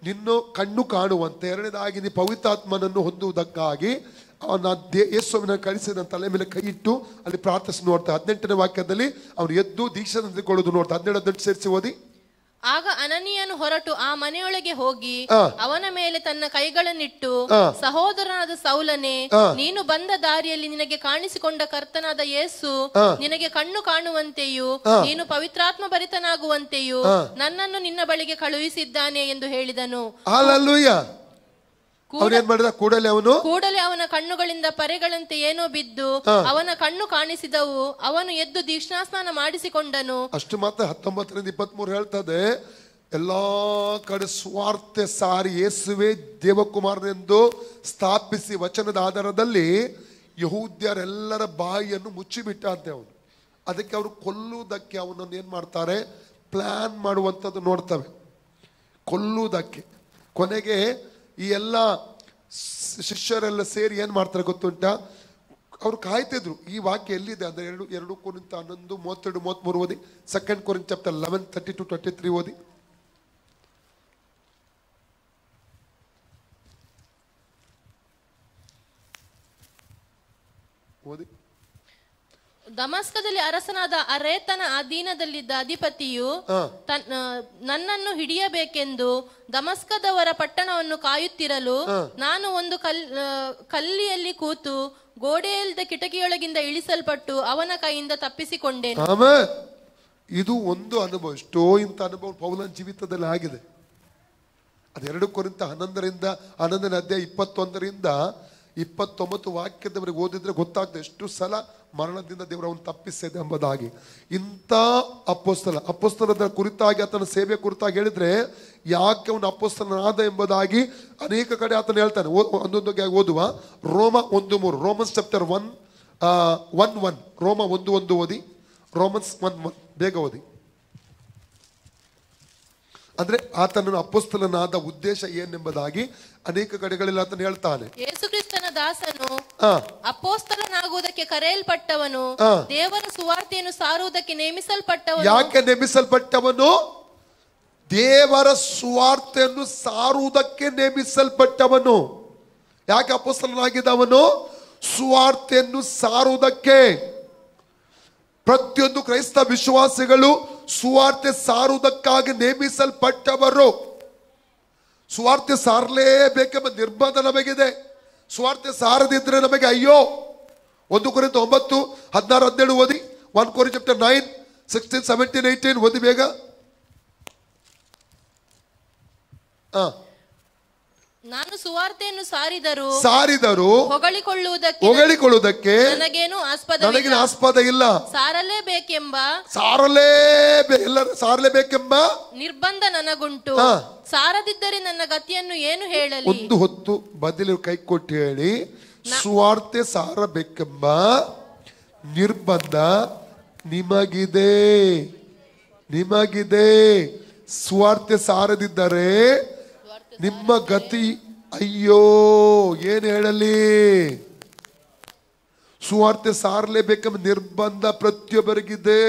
ನಿನ್ನ ಕಣ್ಣು ಕಾಣುವಂತೆ, ಎರಡನೇದಾಗಿ ನೀ ಪವಿತ್ರಾತ್ಮನನ್ನು ಹೊಂದುವುದಕ್ಕಾಗಿ ಅವನ ಯೇಸುವಿನ ಕಳಿಸಿದ ತಲೆ ಮೇಲೆ ಕೈ ಇಟ್ಟು ಅಲ್ಲಿ ಪ್ರಾರ್ಥಿಸಿ ನೋಡ್ತಾ 18ನೇ ವಾಕ್ಯದಲ್ಲಿ ಅವನು ಎದ್ದು ದೀಕ್ಷೆ ತೆಗೆದುಕೊಳ್ಳೋದು ನೋಡ್ತಾ 17 ಸೇರಿಸಿ ಓದಿ. ಆಗ ಅನನೀಯನು ಹೊರಟು ಆ ಮನೆಯೊಳಗೆ ಹೋಗಿ ಅವನ ಮೇಲೆ ತನ್ನ ಕೈಗಳನ್ನಿಟ್ಟು, ಸಹೋದರನಾದ ಸೌಲನೇ, ನೀನು ಬಂದ ದಾರಿಯಲ್ಲಿ ನಿನಗೆ ಕಾಣಿಸಿಕೊಂಡ ಕರ್ತನಾದ ಯೇಸು ನಿನಗೆ ಕಣ್ಣು ಕಾಣುವಂತೆಯೂ ನೀನು ಪವಿತ್ರಾತ್ಮ ಭರಿತನಾಗುವಂತೆಯೂ ನನ್ನನ್ನು ನಿನ್ನ ಬಳಿಗೆ ಕಳುಹಿಸಿದ್ದಾನೆ ಎಂದು ಹೇಳಿದನು. ಹಲ್ಲೆಲೂಯಾ. ಅವನೇನ್ ಮಾಡಿದ? ಕೂಡಲೇ ಅವನ ಕಣ್ಣುಗಳಿಂದ ಪರೆಗಳಂತೆ ಏನೋ ಬಿದ್ದು ಅವನ ಕಣ್ಣು ಕಾಣಿಸಿದವು. ಅವನು ಎದ್ದು ದೀಕ್ಷಾಸ್ನಾನ ಮಾಡಿಸಿಕೊಂಡನು. ಅಷ್ಟು ಮಾತ್ರ 19ರಿಂದ 23 ಹೇಳ್ತದೆ, ಎಲ್ಲಾ ಕಡೆ ಸ್ವಾರ್ಥ ಸಾರಿ ಯೇಸುವೆ ದೇವಕುಮಾರನೆಂದು ಸ್ಥಾಪಿಸಿ ವಚನದ ಆಧಾರದಲ್ಲಿ ಯಹೂದ್ಯರೆಲ್ಲರ ಬಾಯಿಯನ್ನು ಮುಚ್ಚಿಬಿಟ್ಟ ಅಂತೆ ಅವನು. ಅದಕ್ಕೆ ಅವರು ಕೊಲ್ಲುವುದಕ್ಕೆ ಅವನನ್ನು ಏನ್ ಮಾಡ್ತಾರೆ, ಪ್ಲಾನ್ ಮಾಡುವಂಥದ್ದು ನೋಡ್ತವೆ, ಕೊಲ್ಲುವುದಕ್ಕೆ. ಕೊನೆಗೆ ಈ ಎಲ್ಲ ಶಿಷ್ಯರೆಲ್ಲ ಸೇರಿ ಏನ್ ಮಾಡ್ತಾರೆ ಗೊತ್ತುಂಟ, ಅವ್ರು ಕಾಯ್ತಿದ್ರು ಈ ವಾಕ್ಯ ಎಲ್ಲಿದೆ ಅಂದ್ರೆ 2 ಕೊರಿಂಥ 11 32 33 ಓದಿ. 2 ಕೊರಿಂಥ ಚಾಪ್ಟರ್ 11 32-23 ಓದಿ. ಓದಿ. ದಮಸ್ಕದಲ್ಲಿ ಅರಸನಾದ ಅರೇತನ ಅಧೀನದಲ್ಲಿದ್ದ ಅಧಿಪತಿಯು ನನ್ನನ್ನು ಹಿಡಿಯಬೇಕೆಂದು ದಮಸ್ಕದವರ ಪಟ್ಟಣವನ್ನು ಕಾಯುತ್ತಿರಲು ನಾನು ಒಂದು ಕಲ್ಲಿಯಲ್ಲಿ ಕೂತು ಗೋಡೆಯಲ್ದ ಕಿಟಕಿಯೊಳಗಿಂದ ಇಳಿಸಲ್ಪಟ್ಟು ಅವನ ಕೈಯಿಂದ ತಪ್ಪಿಸಿಕೊಂಡೇನು. ಇದು ಒಂದು ಅನುಭವ. ಎಷ್ಟೋ ಇಂಥ ಅನುಭವ ಪೌಲನ ಜೀವಿತದಲ್ಲಿ ಆಗಿದೆ. ಅದು 2 ಕೊರಿಂಥ 11ನೇ ಅಧ್ಯಾಯ 21ರಿಂದ 29 ವಾಕ್ಯದವರೆಗೆ ಓದಿದ್ರೆ ಗೊತ್ತಾಗ್ತದೆ ಎಷ್ಟು ಸಲ ಮರಣದಿಂದ ದೇವರು ಅವನು ತಪ್ಪಿಸಿದೆ ಎಂಬುದಾಗಿ. ಇಂಥ ಅಪೊಸ್ತಲದ ಕುರಿತಾಗಿ ಆತನ ಸೇವೆ ಕುರಿತಾಗಿ ಹೇಳಿದ್ರೆ ಯಾಕೆ ಅವನು ಅಪೊಸ್ತಲನಾದ ಎಂಬುದಾಗಿ ಅನೇಕ ಕಡೆ ಆತನ ಹೇಳ್ತಾನೆ. ಒಂದೊಂದಾಗಿ ಓದುವ. ರೋಮ 1:3, ರೋಮನ್ಸ್ ಚಾಪ್ಟರ್ 1:1, ರೋಮ 1:1 ಓದಿ. ರೋಮನ್ಸ್ 1:1 ಬೇಗ ಓದಿ. ಅಂದ್ರೆ ಆತನನ್ನು ಅಪೊಸ್ತಲನಾದ ಉದ್ದೇಶ ಏನೆಂಬುದಾಗಿ ಅನೇಕ ಕಡೆಗಳಲ್ಲಿ ಆತನು ಹೇಳ್ತಾನೆ. ಯೇಸು ಕ್ರಿಸ್ತನ ದಾಸನು ಅಪೊಸ್ತಲನಾಗುವುದಕ್ಕೆ ಕರೆಯಲ್ಪಟ್ಟವನು, ದೇವರ ಸುವಾರ್ತೆಯನ್ನು ಸಾರುವುದಕ್ಕೆ ನೇಮಿಸಲ್ಪಟ್ಟವನು. ಯಾಕೆ ನೇಮಿಸಲ್ಪಟ್ಟವನು? ದೇವರ ಸುವಾರ್ತೆಯನ್ನು ಸಾರುವುದಕ್ಕೆ ನೇಮಿಸಲ್ಪಟ್ಟವನು. ಯಾಕೆ ಅಪೊಸ್ತಲನಾಗಿದ್ದವನು? ಸುವಾರ್ತೆಯನ್ನು ಸಾರುವುದಕ್ಕೆ. ಪ್ರತಿಯೊಂದು ಕ್ರೈಸ್ತ ವಿಶ್ವಾಸಿಗಳು ಸುವಾರ್ತೆ ಸಾರುವುದಕ್ಕಾಗಿ ನೇಮಿಸಲ್ಪಟ್ಟವರು. ಸುವಾರ್ತೆ ಸಾರಲೇಬೇಕೆಂಬ ನಿರ್ಬಂಧ ನಮಗಿದೆ. ಸುವಾರ್ತೆ ಸಾರದಿದ್ರೆ ನಮಗೆ ಅಯ್ಯೋ. 1 ಕೊರಿಂಥ 9 16 17 ಓದಿ. 1 ಕೊರಿಂಥ ಚಾಪ್ಟರ್ 9 16 17 18 ಓದಿ ಬೇಗ. ನಾನು ಸುವಾರ್ತೆಯನ್ನು ಸಾರಿದರು ಹೊಗಳಿಕೊಳ್ಳುವುದಕ್ಕೆ ನನಗೇನು ಆಸ್ಪದ ಇಲ್ಲ. ಸಾರಲೇಬೇಕೆಂಬ ನಿರ್ಬಂಧ ನನಗುಂಟು. ಸಾರದಿದ್ದರೆ ನನ್ನ ಗತಿಯನ್ನು ಏನು ಹೇಳಲಿ? ಒಂದು ಹೊತ್ತು ಬದಲು ಕೈ ಕೊಟ್ಟು ಹೇಳಿ, ಸುವಾರ್ತೆ ಸಾರಬೇಕೆಂಬ ನಿರ್ಬಂಧ ನಿಮಗಿದೆ. ಸುವಾರ್ತೆ ಸಾರದಿದ್ದರೆ ನಿಮ್ಮ ಗತಿ ಅಯ್ಯೋ, ಏನು ಹೇಳಲಿ? ಸುವಾರ್ತೆ ಸಾರಲೇಬೇಕೆಂಬ ನಿರ್ಬಂಧ ಪ್ರತಿಯೊಬ್ಬರಿಗಿದೆ.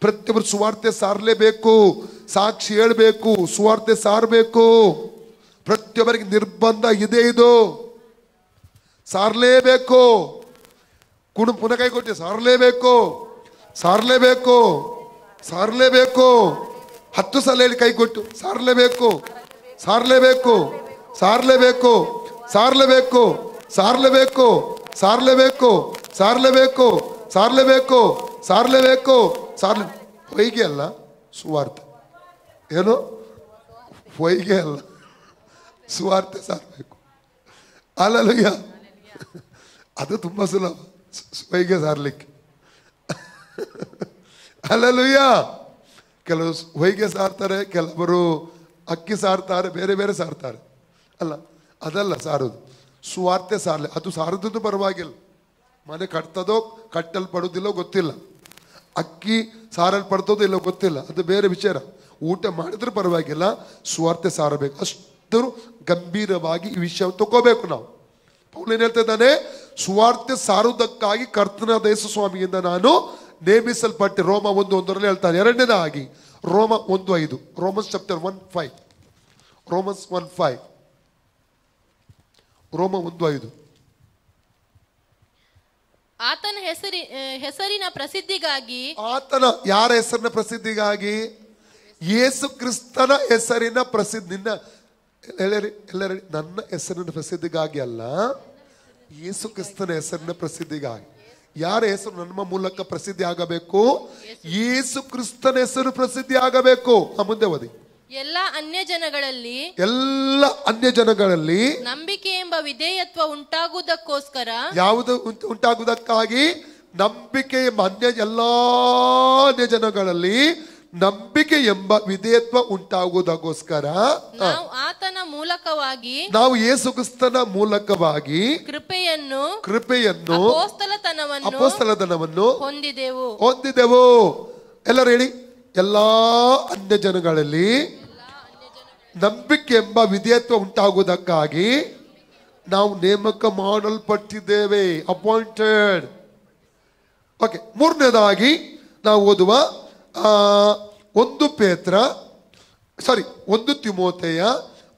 ಪ್ರತಿಯೊಬ್ಬರು ಸುವಾರ್ತೆ ಸಾರಲೇಬೇಕು, ಸಾಕ್ಷಿ ಹೇಳಬೇಕು, ಸುವಾರ್ತೆ ಸಾರಬೇಕು. ಪ್ರತಿಯೊಬ್ಬರಿಗೆ ನಿರ್ಬಂಧ ಇದೆ. ಇದು ಸಾರಲೇಬೇಕು. ಪುನಃ ಕೈ ಕೊಟ್ಟು ಸಾರಲೇಬೇಕು. 10 ಸಲ ಹೇಳಿ ಕೈ ಕೊಟ್ಟು ಸಾರಲೇಬೇಕು. ಹೊಯ್ಗೆ ಅಲ್ಲ ಸುವಾರ್ತೆ. ಏನು ಹೊಯ್ಗೆ ಅಲ್ಲ, ಸುವಾರ್ತೆ ಸಾರಬೇಕು. ಹಲ್ಲೆಲೂಯಾ. ಅದು ತುಂಬಾ ಸುಲಭ ಹೊಯ್ಗೆ ಸಾರಲಿಕ್ಕೆ. ಹಲ್ಲೆಲೂಯಾ. ಕೆಲವರು ಹೊಯ್ಗೆ ಸಾರ್ತಾರೆ, ಕೆಲವರು ಅಕ್ಕಿ ಸಾರ್ತಾರೆ, ಬೇರೆ ಬೇರೆ ಸಾರ್ತಾರೆ. ಅದಲ್ಲ ಸಾರೋದು. ಸುವಾರ್ತೆ ಸಾರಲಿ. ಅದು ಸಾರದ್ದು ಪರವಾಗಿಲ್ಲ, ಮನೆ ಕಟ್ತದೋ ಕಟ್ಟಲ್ಪಡುವುದಿಲ್ಲೋ ಗೊತ್ತಿಲ್ಲ, ಅಕ್ಕಿ ಸಾರಲ್ಪಡ್ತದೋ ಇಲ್ಲೋ ಗೊತ್ತಿಲ್ಲ, ಅದು ಬೇರೆ ವಿಚಾರ. ಊಟ ಮಾಡಿದ್ರೆ ಪರವಾಗಿಲ್ಲ, ಸುವಾರ್ತೆ ಸಾರಬೇಕು. ಅಷ್ಟು ಗಂಭೀರವಾಗಿ ಈ ವಿಷಯ ತಗೋಬೇಕು ನಾವು. ಪೌಲ ಏನ್ ಹೇಳ್ತಾ ಇದ್ದಾನೆ? ಸುವಾರ್ತೆ ಸಾರುವುದಕ್ಕಾಗಿ ಕರ್ತನಾದ ಯೇಸು ಸ್ವಾಮಿಯಿಂದ ನಾನು ನೇಮಿಸಲ್ಪಟ್ಟೆ. ರೋಮ 1:1 ಹೇಳ್ತಾನೆ. ಎರಡನೇದಾಗಿ ರೋಮ 1:5, ರೋಮನ್ಸ್ ಚಾಪ್ಟರ್ 1:5 ರೋಮನ್ಸ್ 1:5. ರೋಮ 1:5. ಆತನ ಹೆಸರಿನ ಪ್ರಸಿದ್ಧಿಗಾಗಿ, ಆತನ ಯಾರ ಹೆಸರಿನ ಪ್ರಸಿದ್ಧಿಗಾಗಿ? ಯೇಸು ಕ್ರಿಸ್ತನ ಹೆಸರಿನ ಪ್ರಸಿದ್ಧಿ. ಎಲ್ಲರೂ ನನ್ನ ಹೆಸರಿನ ಪ್ರಸಿದ್ಧಿಗಾಗಿ ಅಲ್ಲ, ಯೇಸು ಕ್ರಿಸ್ತನ ಹೆಸರಿನ ಪ್ರಸಿದ್ಧಿಗಾಗಿ. ಯಾರ ಹೆಸರು ನಮ್ಮ ಮೂಲಕ ಪ್ರಸಿದ್ಧಿ ಆಗಬೇಕು? ಯೇಸು ಕ್ರಿಸ್ತನ ಹೆಸರು ಪ್ರಸಿದ್ಧಿ ಆಗಬೇಕು. ಮುಂದೆ ಓದಿ. ಎಲ್ಲ ಅನ್ಯ ಜನಗಳಲ್ಲಿ ನಂಬಿಕೆ ಎಂಬ ವಿಧೇಯತ್ವ ಉಂಟಾಗುವುದಕ್ಕೋಸ್ಕರ, ಯಾವುದು ಉಂಟಾಗುವುದಕ್ಕಾಗಿ? ನಂಬಿಕೆ ಎಂಬ ಎಲ್ಲಾ ಅನ್ಯ ಜನಗಳಲ್ಲಿ ನಂಬಿಕೆ ಎಂಬ ವಿಧೇಯತ್ವ ಉಂಟಾಗುವುದಕ್ಕೋಸ್ಕರ ನಾವು ಆತನ ಮೂಲಕವಾಗಿ, ನಾವು ಯೇಸು ಕ್ರಿಸ್ತನ ಮೂಲಕವಾಗಿ ಕೃಪೆಯನ್ನು ಅಪೊಸ್ತಲತನವನ್ನು ಹೊಂದಿದೆವು. ಎಲ್ಲರೂ ಹೇಳಿ, ಎಲ್ಲಾ ಅನ್ಯ ಜನಗಳಲ್ಲಿ ನಂಬಿಕೆ ಎಂಬ ವಿಧೇಯತ್ವ ಉಂಟಾಗುವುದಕ್ಕಾಗಿ ನಾವು ನೇಮಕ ಮಾಡಲ್ಪಟ್ಟಿದ್ದೇವೆ, ಅಪಾಯಿಂಟೆಡ್. ಓಕೆ, ಮೂರನೇದಾಗಿ ನಾವು ಓದುವ 1 ತಿಮೋಥೆಯ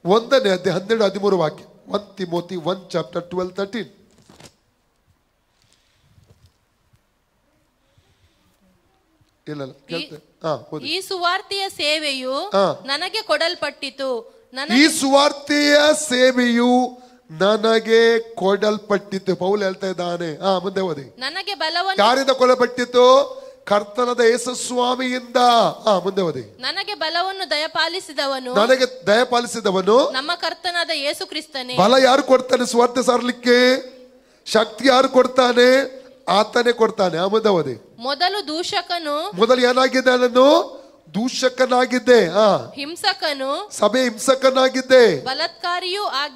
1ನೇ ಅಧ್ಯಾಯ 12-13 ವಾಕ್ಯ. 1 Timothy 1:12-13. ಈ ಸುವಾರ್ತೆಯ ಸೇವೆಯು ನನಗೆ ಕೊಡಲ್ಪಟ್ಟಿತು. ಈ ಸುವಾರ್ತೆಯ ಸೇವೆಯು ನನಗೆ ಕೊಡಲ್ಪಟ್ಟಿತು. ಪೌಲ್ ಹೇಳ್ತಾ ಇದ್ದಾನೆ. ಮುಂದೆ ಓದಿ. ನನಗೆ ಬಲವನ್ನು ಯಾರಿಂದ ಕೊಡಲ್ಪಟ್ಟಿತು? ಕರ್ತನಾದ ಯೇಸು ಸ್ವಾಮಿಯಿಂದ. ಮುಂದೆ ಓದಿ. ನನಗೆ ಬಲವನ್ನು ದಯಪಾಲಿಸಿದವನು ನಮ್ಮ ಕರ್ತನಾದ ಯೇಸು ಕ್ರಿಸ್ತನೇ. ಬಲ ಯಾರು ಕೊಡ್ತಾನೆ? ಸುವಾರ್ತೆ ಸಾರಲಿಕ್ಕೆ ಶಕ್ತಿ ಯಾರು ಕೊಡ್ತಾನೆ? ಆತನೇ ಕೊಡ್ತಾನೆ. ಮುಂದೆ ಓದಿ. ಮೊದಲು ಏನಾಗಿದೆ? ನಾನು ದೂಷಕನಾಗಿದ್ದೆ, ಹಿಂಸಕನು, ಸಭೆ ಹಿಂಸಕನಾಗಿದ್ದೆ,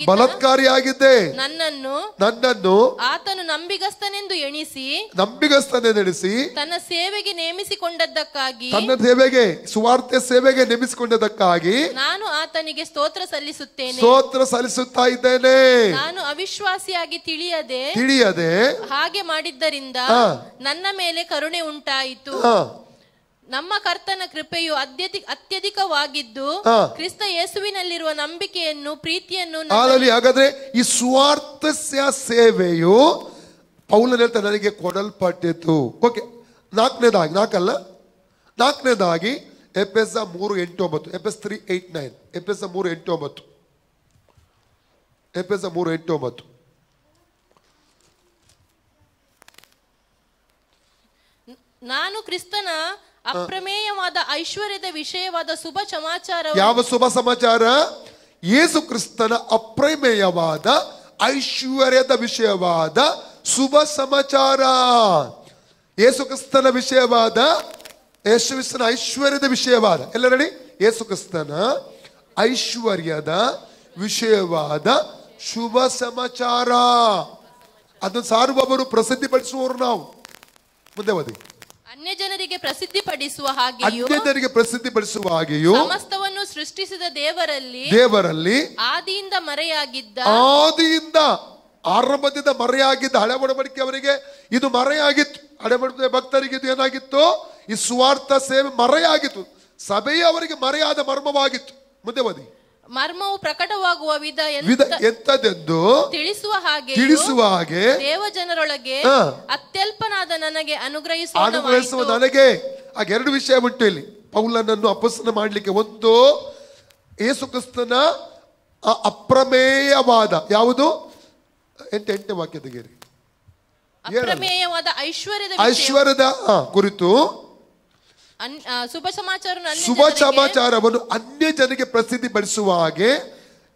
ಬಲಾತ್ಕಾರಿಯಾಗಿದ್ದೆ. ನನ್ನನ್ನು ಆತನು ನಂಬಿಗಸ್ತನೆಂದು ಎಣಿಸಿ ತನ್ನ ಸೇವೆಗೆ ನೇಮಿಸಿಕೊಂಡದ್ದಕ್ಕಾಗಿ, ತನ್ನ ಸೇವೆಗೆ, ಸುವಾರ್ತೆ ಸೇವೆಗೆ ನೇಮಿಸಿಕೊಂಡದಕ್ಕಾಗಿ ನಾನು ಆತನಿಗೆ ಸ್ತೋತ್ರ ಸಲ್ಲಿಸುತ್ತಾ ಇದ್ದೇನೆ. ನಾನು ಅವಿಶ್ವಾಸಿಯಾಗಿ ತಿಳಿಯದೆ ಹಾಗೆ ಮಾಡಿದ್ದರಿಂದ ನನ್ನ ಮೇಲೆ ಕರುಣೆ ಉಂಟಾಯಿತು. ನಮ್ಮ ಕರ್ತನ ಕೃಪೆಯು ಅತ್ಯಧಿಕವಾಗಿದ್ದು ಕ್ರಿಸ್ತ ಯೇಸುವಿನಲ್ಲಿರುವ ನಂಬಿಕೆಯನ್ನು, ಪ್ರೀತಿಯನ್ನು. ಹಾಗಾದ್ರೆ ಈ ಸುವಾರ್ಥ ಸೇವೆಯು ಪೌಲನ ಹೇಳ್ತಾ ನನಗೆ ಕೊಡಲ್ಪಟ್ಟಿತು. ಓಕೆ, ನಾಲ್ಕನೇದಾಗಿ ಎಫೆಸ 3:8-9, ಎಫೆಸ 3:8-9, ಎಫೆಸ 3:8-9, ಎಫೆಸ 3:8-9. ನಾನು ಕ್ರಿಸ್ತನ ಅಪ್ರಮೇಯವಾದ ಐಶ್ವರ್ಯದ ವಿಷಯವಾದ ಶುಭ ಸಮಾಚಾರ. ಯಾವ ಶುಭ ಸಮಾಚಾರ? ಯೇಸು ಕ್ರಿಸ್ತನ ಅಪ್ರಮೇಯವಾದ ಐಶ್ವರ್ಯದ ವಿಷಯವಾದ ಶುಭ ಸಮಾಚಾರ. ಯೇಸು ಕ್ರಿಸ್ತನ ವಿಷಯವಾದ, ಯೇಸು ಕ್ರಿಸ್ತನ ಐಶ್ವರ್ಯದ ವಿಷಯವಾದ, ಎಲ್ಲರಡಿ, ಯೇಸು ಕ್ರಿಸ್ತನ ಐಶ್ವರ್ಯದ ವಿಷಯವಾದ ಶುಭ ಸಮಾಚಾರ. ಅದನ್ನು ಸಾರುವವರು, ಪ್ರಸಿದ್ಧಿಪಡಿಸುವವರು ನಾವು. ಮುಂದೆ ಓದಿ. ಅನ್ಯ ಜನರಿಗೆ ಪ್ರಸಿದ್ಧಿಪಡಿಸುವ ಹಾಗೆಯೂ ಸಮಸ್ತವನ್ನು ಸೃಷ್ಟಿಸಿದ ದೇವರಲ್ಲಿ ಆದಿಯಿಂದ ಆರಂಭದಿಂದ ಮರೆಯಾಗಿದ್ದ ಹಳೆ ಒಡಂಬಡಿಕೆ ಅವರಿಗೆ ಇದು ಮರೆಯಾಗಿತ್ತು. ಹಳೆ ಒಡಂಬಡಿಕೆ ಭಕ್ತರಿಗೆ ಇದು ಏನಾಗಿತ್ತು? ಈ ಸುವಾರ್ಥ ಸೇವೆ ಮರೆಯಾಗಿತ್ತು. ಸಭೆಯ ಅವರಿಗೆ ಮರೆಯಾದ ಮರ್ಮವಾಗಿತ್ತು. ಮುಂದೆ ಓದಿ. ಮರ್ಮವು ಪ್ರಕಟವಾಗುವ ವಿಧ ಎಂತದೆಂದು ತಿಳಿಸುವ ಹಾಗೆ ದೇವಜನರೊಳಗೆ ಅತ್ಯಲ್ಪನಾದ ನನಗೆ ಅನುಗ್ರಹಿಸುವ ನನಗೆ. ಆಗ 2 ವಿಷಯ ಉಂಟು ಇಲ್ಲಿ ಪೌಲನನ್ನು ಅಪೊಸ್ತಲ ಮಾಡಲಿಕ್ಕೆ. ಒಂದು, ಯೇಸು ಕ್ರಿಸ್ತನ ಅಪ್ರಮೇಯವಾದ, ಯಾವುದು? 8ನೇ ವಾಕ್ಯ ತೆಗೆಯಿರಿ. ಅಪ್ರಮೇಯವಾದ ಐಶ್ವರ್ಯದ ಕುರಿತು ಶುಭ ಸಮಾಚಾರವನ್ನು ಅನ್ಯ ಜನರಿಗೆ ಪ್ರಸಿದ್ಧಿ ಪಡಿಸುವ ಹಾಗೆ.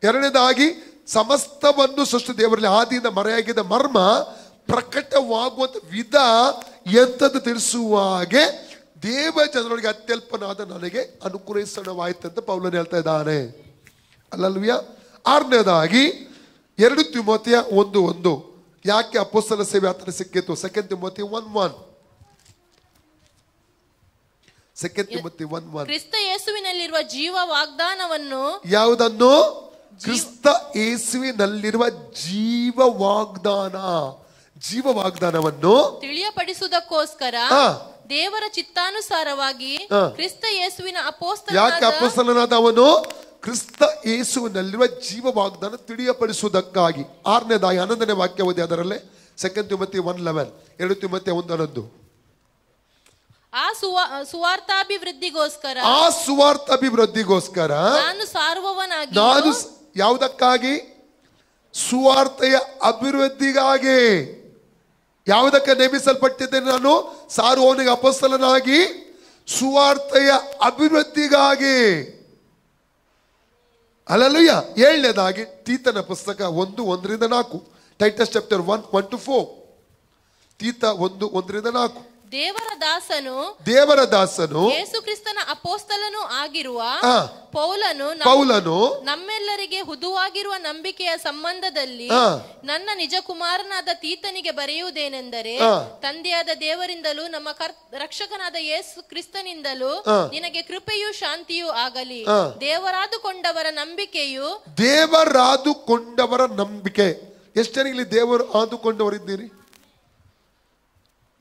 2ನೇದಾಗಿ, ಸಮಸ್ತವನ್ನು ಸೃಷ್ಟಿ ದೇವರಲ್ಲಿ ಆದಿಯಿಂದ ಮರೆಯಾಗಿದ್ದ ಮರ್ಮ ಪ್ರಕಟವಾಗುವಂತ ವಿಧ ಎಂತದ್ದು ತಿಳಿಸುವ ಹಾಗೆ ದೇವ ಜನರೊಳಗೆ ಅತ್ಯಲ್ಪನಾದ ನನಗೆ ಅನುಗ್ರಹಿಸಣವಾಯ್ತು ಅಂತ ಪೌಲನು ಹೇಳ್ತಾ ಇದ್ದಾನೆ. ಅಲ್ಲಲ್ವಿಯ. 6ನೇದಾಗಿ 2 ತಿಮೋಥೆಯ 1:1. ಯಾಕೆ ಅಪೊಸ್ತಲ ಸೇವೆ ಆತನ ಸಿಕ್ಕಿತು? 2 ತಿಮೋಥೆ 1:1. 2 ತಿಮೋಥೆ 1:1. ಕ್ರಿಸ್ತ ಯೇಸುವಿನಲ್ಲಿರುವ ಜೀವ ವಾಗ್ದಾನವನ್ನು, ಯಾವುದನ್ನು? ಕ್ರಿಸ್ತ ಯೇಸುವಿನಲ್ಲಿರುವ ಜೀವ ವಾಗ್ದಾನವನ್ನು ತಿಳಿಯಪಡಿಸುವುದಕ್ಕೋಸ್ಕರ ದೇವರ ಚಿತ್ತಾನುಸಾರವಾಗಿ ಕ್ರಿಸ್ತ ಯೇಸುವಿನ ಯಾಕೆ ಅಪೊಸ್ತಲನಾದ ಅವನು ಕ್ರಿಸ್ತ ಯೇಸುವಿನಲ್ಲಿರುವ ಜೀವ ವಾಗ್ದಾನ ತಿಳಿಯಪಡಿಸುವುದಕ್ಕಾಗಿ. 6ನೇದಾಗಿ 11ನೇ ವಾಕ್ಯ ಓದಿ ಅದರಲ್ಲೇ. 2 ತಿಮೋಥಿ 1:11, 2 ತಿಮೋಥಿ 1:11. ಆ ಸುವಾರ್ತಾಭಿವೃದ್ಧಿಗೋಸ್ಕರ ನಾನು ಸಾರುವವನಾಗಿ. ನಾನು ಯಾವುದಕ್ಕಾಗಿ? ಸುವಾರ್ತೆಯ ಅಭಿವೃದ್ಧಿಗಾಗಿ. ಯಾವುದಕ್ಕೆ ನೇಮಿಸಲ್ಪಟ್ಟಿದ್ದೇನೆ ನಾನು? ಸಾರುವವನಿಗೆ, ಅಪೊಸ್ತಲನಾಗಿ, ಸುವಾರ್ತೆಯ ಅಭಿವೃದ್ಧಿಗಾಗಿ. ಹಲ್ಲೆಲೂಯಾ. 7ನೇದಾಗಿ ತೀತನ ಪುಸ್ತಕ 1:1-4, ಟೈಟಸ್ ಚಾಪ್ಟರ್ 1:1-4. ತೀತ 1:1-4. ದೇವರ ದಾಸನು ಯೇಸು ಕ್ರಿಸ್ತನ ಅಪೊಸ್ತಲನೂ ಆಗಿರುವ ಪೌಲನು ನಮ್ಮೆಲ್ಲರಿಗೆ ಹುದುವಾಗಿರುವ ನಂಬಿಕೆಯ ಸಂಬಂಧದಲ್ಲಿ ನನ್ನ ನಿಜ ಕುಮಾರನಾದ ತೀತನಿಗೆ ಬರೆಯುವುದೇನೆಂದರೆ, ತಂದೆಯಾದ ದೇವರಿಂದಲೂ ನಮ್ಮ ರಕ್ಷಕನಾದ ಯೇಸು ಕ್ರಿಸ್ತನಿಂದಲೂ ನಿನಗೆ ಕೃಪೆಯೂ ಶಾಂತಿಯೂ ಆಗಲಿ. ದೇವರಾದುಕೊಂಡವರ ನಂಬಿಕೆ. ಎಷ್ಟು ಜನ ಇಲ್ಲಿ ದೇವರು ಆದುಕೊಂಡವರಿದ್ದೀರಿ?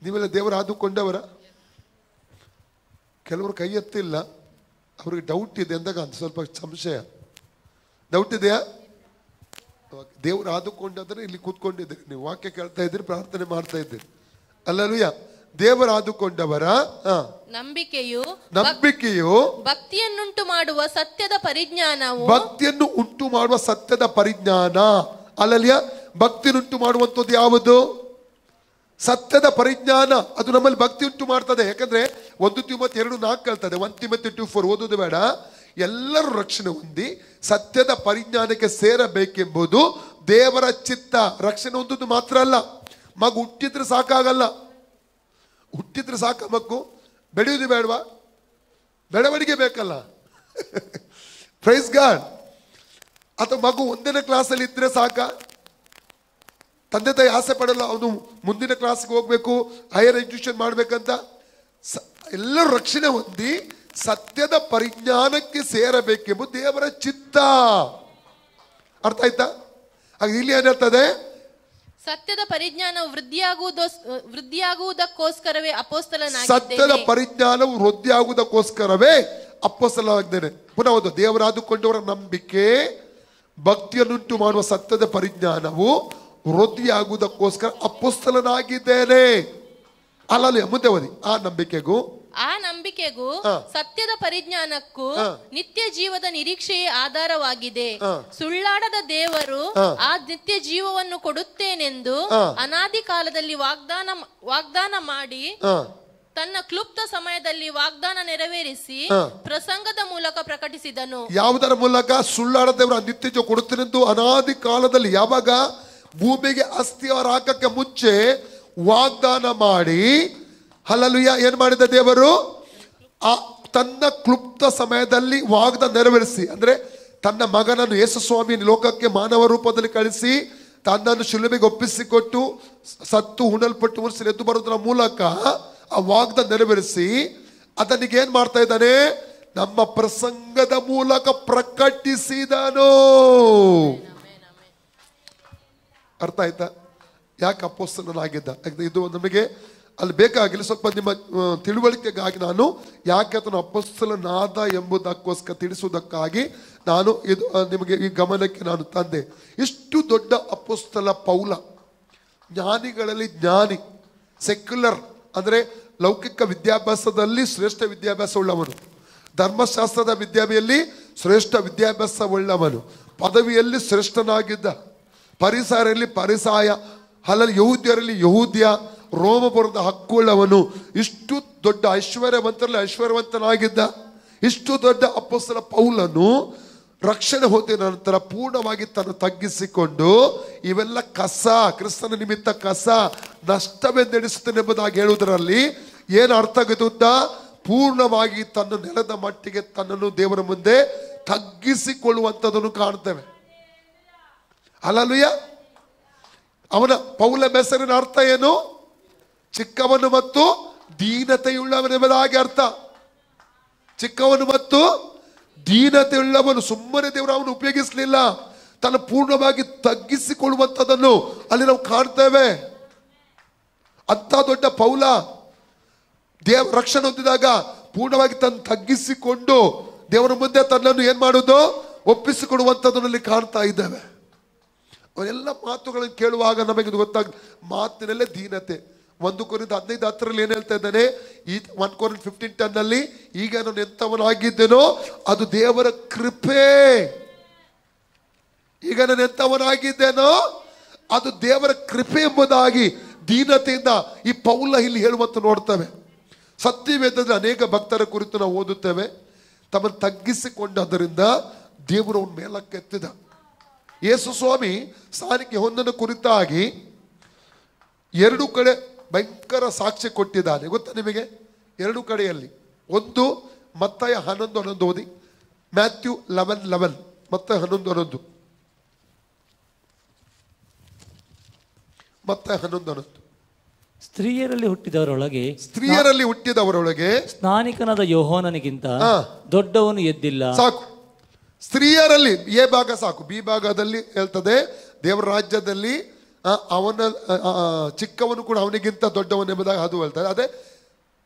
ನೀವೆಲ್ಲ ದೇವರು ಆದುಕೊಂಡವರ? ಕೆಲವರು ಕೈ ಎತ್ತಿಲ್ಲ, ಅವ್ರಿಗೆ ಡೌಟ್ ಇದೆ ಅಂದಾಗ ಅಂತ ಸ್ವಲ್ಪ ಸಂಶಯ. ಡೌಟ್ ಇದೆಯಾ? ದೇವರು ಆದುಕೊಂಡಾದ್ರೆ ಇಲ್ಲಿ ಕೂತ್ಕೊಂಡಿದ್ದೀರಿ, ನೀವು ವಾಕ್ಯ ಕೇಳ್ತಾ ಇದ್ದೀರಿ, ಪ್ರಾರ್ಥನೆ ಮಾಡ್ತಾ ಇದ್ದೀರಿ. ಹಲ್ಲೆಲೂಯಾ. ದೇವರು ಆದುಕೊಂಡವರ ನಂಬಿಕೆಯು ಭಕ್ತಿಯನ್ನುಂಟು ಮಾಡುವ ಸತ್ಯದ ಪರಿಜ್ಞಾನ. ಹಲ್ಲೆಲೂಯಾ. ಭಕ್ತಿಯನ್ನುಂಟು ಮಾಡುವಂಥದ್ದು ಯಾವುದು? ಸತ್ಯದ ಪರಿಜ್ಞಾನ. ಅದು ನಮ್ಮಲ್ಲಿ ಭಕ್ತಿ ಉಂಟು ಮಾಡ್ತದೆ. ಯಾಕಂದ್ರೆ 1 ತಿಮೋಥಿ 2:4 ಹೇಳ್ತದೆ. 1 ತಿಮೋಥಿ 2:4 ಓದೋದು ಬೇಡ. ಎಲ್ಲರೂ ರಕ್ಷಣೆ ಹೊಂದಿ ಸತ್ಯದ ಪರಿಜ್ಞಾನಕ್ಕೆ ಸೇರಬೇಕೆಂಬುದು ದೇವರ ಚಿತ್ತ. ರಕ್ಷಣೆ ಹೊಂದುದು ಮಾತ್ರ ಅಲ್ಲ, ಮಗು ಹುಟ್ಟಿದ್ರೆ ಸಾಕಾಗಲ್ಲ. ಹುಟ್ಟಿದ್ರೆ ಸಾಕ? ಮಗು ಬೆಳೆಯುವುದು ಬೇಡವಾ? ಬೆಳವಣಿಗೆ ಬೇಕಲ್ಲ. Praise God. ಅಥವಾ ಮಗು 1ನೇ ಕ್ಲಾಸಲ್ಲಿ ಇದ್ರೆ ಸಾಕ? ತಂದೆ ತಾಯಿ ಆಸೆ ಪಡಲ್ಲ ಅವನು ಮುಂದಿನ ಕ್ಲಾಸ್ಗೆ ಹೋಗ್ಬೇಕು, ಹೈಯರ್ ಎಜುಕೇಶನ್ ಮಾಡ್ಬೇಕಂತ. ಎಲ್ಲರೂ ರಕ್ಷಣೆ ಹೊಂದಿ ಸತ್ಯದ ಪರಿಜ್ಞಾನಕ್ಕೆ ಸೇರಬೇಕೆಂಬುದು ದೇವರ ಚಿತ್ತ. ಅರ್ಥ ಆಯ್ತಾ? ಹಾಗೆ ಇಲ್ಲಿ ಏನಿರ್ತದೆ? ಸತ್ಯದ ಪರಿಜ್ಞಾನವು ವೃದ್ಧಿಯಾಗುವುದಕ್ಕೋಸ್ಕರವೇ ಅಪೊಸ್ತಲನಾಗಿದ್ದೇನೆ. ಪುನಃ ಓದು. ದೇವರಾದುಕೊಂಡವರ ನಂಬಿಕೆ, ಭಕ್ತಿಯನ್ನುಂಟು ಮಾಡುವ ಸತ್ಯದ ಪರಿಜ್ಞಾನವು ವೃದ್ಧಿಯಾಗುವುದಕ್ಕೋಸ್ಕರ ಅಪೊಸ್ತಲನಾಗಿದ್ದೇನೆ. ಅಲ್ಲಲ್ಲಿ ಮುಂದೆ ಓದಿ. ಆ ನಂಬಿಕೆಗೂ ಸತ್ಯದ ಪರಿಜ್ಞಾನಕ್ಕೂ ನಿತ್ಯ ಜೀವದ ನಿರೀಕ್ಷೆಯೇ ಆಧಾರವಾಗಿದೆ. ಸುಳ್ಳಾಡದ ದೇವರು ಆ ನಿತ್ಯ ಜೀವವನ್ನು ಕೊಡುತ್ತೇನೆಂದು ಅನಾದಿ ಕಾಲದಲ್ಲಿ ವಾಗ್ದಾನ ಮಾಡಿ ತನ್ನ ಕ್ಲುಪ್ತ ಸಮಯದಲ್ಲಿ ವಾಗ್ದಾನ ನೆರವೇರಿಸಿ ಪ್ರಸಂಗದ ಮೂಲಕ ಪ್ರಕಟಿಸಿದನು. ಯಾವುದರ ಮೂಲಕ? ಸುಳ್ಳಾಡದ ದೇವರು ನಿತ್ಯ ಜೀವ ಕೊಡುತ್ತೇನೆಂದು ಅನಾದಿ ಕಾಲದಲ್ಲಿ, ಯಾವಾಗ? ಭೂಮಿಗೆ ಅಸ್ಥಿವಾರ ಹಾಕಕ್ಕೆ ಮುಂಚೆ ವಾಗ್ದಾನ ಮಾಡಿ, ಹಲ್ಲೆಲೂಯಾ, ಏನ್ ಮಾಡಿದ ದೇವರು? ತನ್ನ ಕ್ಲುಪ್ತ ಸಮಯದಲ್ಲಿ ವಾಗ್ದಾನ ನೆರವೇರಿಸಿ, ಅಂದ್ರೆ ತನ್ನ ಮಗನನ್ನು ಯೇಸು ಸ್ವಾಮಿ ಲೋಕಕ್ಕೆ ಮಾನವ ರೂಪದಲ್ಲಿ ಕಳಿಸಿ ತನ್ನನ್ನು ಶಿಲುಬೆಗೆ ಒಪ್ಪಿಸಿಕೊಟ್ಟು ಸತ್ತು ಹುಣಲ್ಪಟ್ಟು ಉಳಿಸಿ ಎದ್ದು ಬರೋದ್ರ ಮೂಲಕ ಆ ವಾಗ್ದಾನ ನೆರವೇರಿಸಿ ಅದನಿಗೆ ಏನ್ ಮಾಡ್ತಾ ಇದ್ದಾನೆ? ನಮ್ಮ ಪ್ರಸಂಗದ ಮೂಲಕ ಪ್ರಕಟಿಸಿದನು. ಅರ್ಥ ಆಯ್ತಾ? ಯಾಕೆ ಅಪೊಸ್ತಲನಾಗಿದ್ದ? ಇದು ನಮಗೆ ಅಲ್ಲಿ ಬೇಕಾಗಿಲ್ಲ. ಸ್ವಲ್ಪ ನಿಮ್ಮ ತಿಳುವಳಿಕೆಗಾಗಿ ನಾನು ಯಾಕೆ ಅದನ್ನು ಅಪೊಸ್ತಲನಾದ ಎಂಬುದಕ್ಕೋಸ್ಕರ ತಿಳಿಸುವುದಕ್ಕಾಗಿ ನಾನು ಇದು ನಿಮಗೆ ಈ ಗಮನಕ್ಕೆ ನಾನು ತಂದೆ. ಇಷ್ಟು ದೊಡ್ಡ ಅಪೊಸ್ತಲ ಪೌಲ, ಜ್ಞಾನಿಗಳಲ್ಲಿ ಜ್ಞಾನಿ, ಸೆಕ್ಯುಲರ್ ಅಂದರೆ ಲೌಕಿಕ ವಿದ್ಯಾಭ್ಯಾಸದಲ್ಲಿ ಶ್ರೇಷ್ಠ ವಿದ್ಯಾಭ್ಯಾಸ ಉಳ್ಳವನು, ಧರ್ಮಶಾಸ್ತ್ರದ ವಿದ್ಯಾಭ್ಯಾಸದಲ್ಲಿ ಶ್ರೇಷ್ಠ ವಿದ್ಯಾಭ್ಯಾಸ ಉಳ್ಳವನು, ಪದವಿಯಲ್ಲಿ ಶ್ರೇಷ್ಠನಾಗಿದ್ದ, ಪರಿಸಾಯರಲ್ಲಿ ಪರಿಸಾಯ, ಹಲಲ್ಲಿ ಯಹೂದ್ಯರಲ್ಲಿ ಯಹೂದ್ಯ, ರೋಮಪುರದ ಹಕ್ಕುಳ್ಳವನು, ಇಷ್ಟು ದೊಡ್ಡ ಐಶ್ವರ್ಯವಂತರಲ್ಲಿ ಐಶ್ವರ್ಯವಂತನಾಗಿದ್ದ. ಇಷ್ಟು ದೊಡ್ಡ ಅಪೊಸ್ತಲ ಪೌಲನು ರಕ್ಷಣೆ ಹೊಂದಿದ ನಂತರ ಪೂರ್ಣವಾಗಿ ತನ್ನ ತಗ್ಗಿಸಿಕೊಂಡು ಇವೆಲ್ಲ ಕಸ, ಕ್ರಿಸ್ತನ ನಿಮಿತ್ತ ಕಸ, ನಷ್ಟವೆಂದೆಣಿಸುತ್ತೇನೆ ಎಂಬುದಾಗಿ ಹೇಳುವುದರಲ್ಲಿ ಏನು ಅರ್ಥ ಆಗುತ್ತ? ಪೂರ್ಣವಾಗಿ ತನ್ನ ನೆಲದ ಮಟ್ಟಿಗೆ ತನ್ನನ್ನು ದೇವರ ಮುಂದೆ ತಗ್ಗಿಸಿಕೊಳ್ಳುವಂಥದ್ದನ್ನು ಕಾಣ್ತೇವೆ. ಹಲ್ಲೆಲೂಯಾ. ಅವನ ಪೌಲ ಹೆಸರಿನ ಅರ್ಥ ಏನು? ಚಿಕ್ಕವನು ಮತ್ತು ದೀನತೆಯುಳ್ಳವನೆಂಬುದಾಗಿ ಅರ್ಥ. ಚಿಕ್ಕವನು ಮತ್ತು ದೀನತೆಯುಳ್ಳವನು. ಸುಮ್ಮನೆ ದೇವರು ಅವನು ಉಪಯೋಗಿಸಲಿಲ್ಲ, ತನ್ನ ಪೂರ್ಣವಾಗಿ ತಗ್ಗಿಸಿಕೊಳ್ಳುವಂಥದ್ದನ್ನು ಅಲ್ಲಿ ನಾವು ಕಾಣ್ತೇವೆ. ಅಂತ ದೊಡ್ಡ ಪೌಲ ದೇವ ರಕ್ಷಣೆ ಹೊಂದಿದಾಗ ಪೂರ್ಣವಾಗಿ ತನ್ನ ತಗ್ಗಿಸಿಕೊಂಡು ದೇವರ ಮುಂದೆ ತನ್ನನ್ನು ಏನ್ ಮಾಡುವುದು? ಒಪ್ಪಿಸಿಕೊಡುವಂಥದ್ರಲ್ಲಿ ಕಾಣ್ತಾ ಇದ್ದೇವೆ. ಅವರೆಲ್ಲ ಮಾತುಗಳನ್ನು ಕೇಳುವಾಗ ನಮಗೆ ಗೊತ್ತಾಗ್ತದೆ ಮಾತಿನಲ್ಲೇ ದೀನತೆ. 1 ಕೊರಿಂಥ 15:10 ಏನು ಹೇಳ್ತಾ ಇದ್ದಾನೆ? ಈ 1 ಕೊರಿಂಥ 15:10 ಈಗ ನಾನು ಎಂಥವನಾಗಿದ್ದೇನೋ ಅದು ದೇವರ ಕೃಪೆ. ಈಗ ನಾನು ಎಂಥವನಾಗಿದ್ದೇನೋ ಅದು ದೇವರ ಕೃಪೆ ಎಂಬುದಾಗಿ ದೀನತೆಯಿಂದ ಈ ಪೌಲ ಇಲ್ಲಿ ಹೇಳುವಂತ ನೋಡ್ತೇವೆ. ಸತ್ಯವೇದದಲ್ಲಿ ಅನೇಕ ಭಕ್ತರ ಕುರಿತು ನಾವು ಓದುತ್ತೇವೆ. ತಮ್ಮನ್ನು ತಗ್ಗಿಸಿಕೊಂಡದ್ದರಿಂದ ದೇವರು ಅವನ ಮೇಲಕ್ಕೆತ್ತಿದ. ಯೇಸು ಸ್ವಾಮಿ ಸ್ಥಾನಕ್ಕೆ ಹೊಂದನ ಕುರಿತಾಗಿ 2 ಕಡೆ ಭಯಂಕರ ಸಾಕ್ಷ್ಯ ಕೊಟ್ಟಿದ್ದಾನೆ. ಗೊತ್ತಾ ನಿಮಗೆ? 2 ಕಡೆಯಲ್ಲಿ. ಒಂದು ಮತ್ತಾಯ 11:11 ಓದಿ. ಮ್ಯಾಥ್ಯೂ 11:11 ಮತ್ತಾಯ 11:11 ಮತ್ತಾಯ 11:11 ಸ್ತ್ರೀಯರಲ್ಲಿ ಹುಟ್ಟಿದವರೊಳಗೆ ಸ್ನಾನಿಕನಾದ ಯೋಹಾನನಿಗಿಂತ ದೊಡ್ಡವನು ಎದ್ದಿಲ್ಲ. ಸಾಕು, ಸ್ತ್ರೀಯರಲ್ಲಿ ಎ ಭಾಗ ಸಾಕು. ಬಿ ಭಾಗದಲ್ಲಿ ಹೇಳ್ತದೆ ದೇವರ ರಾಜ್ಯದಲ್ಲಿ ಅವನ ಚಿಕ್ಕವನು ಕೂಡ ಅವನಿಗಿಂತ ದೊಡ್ಡವನು ಎಂಬುದಾಗಿ ಅದು ಹೇಳ್ತಾರೆ. ಅದೇ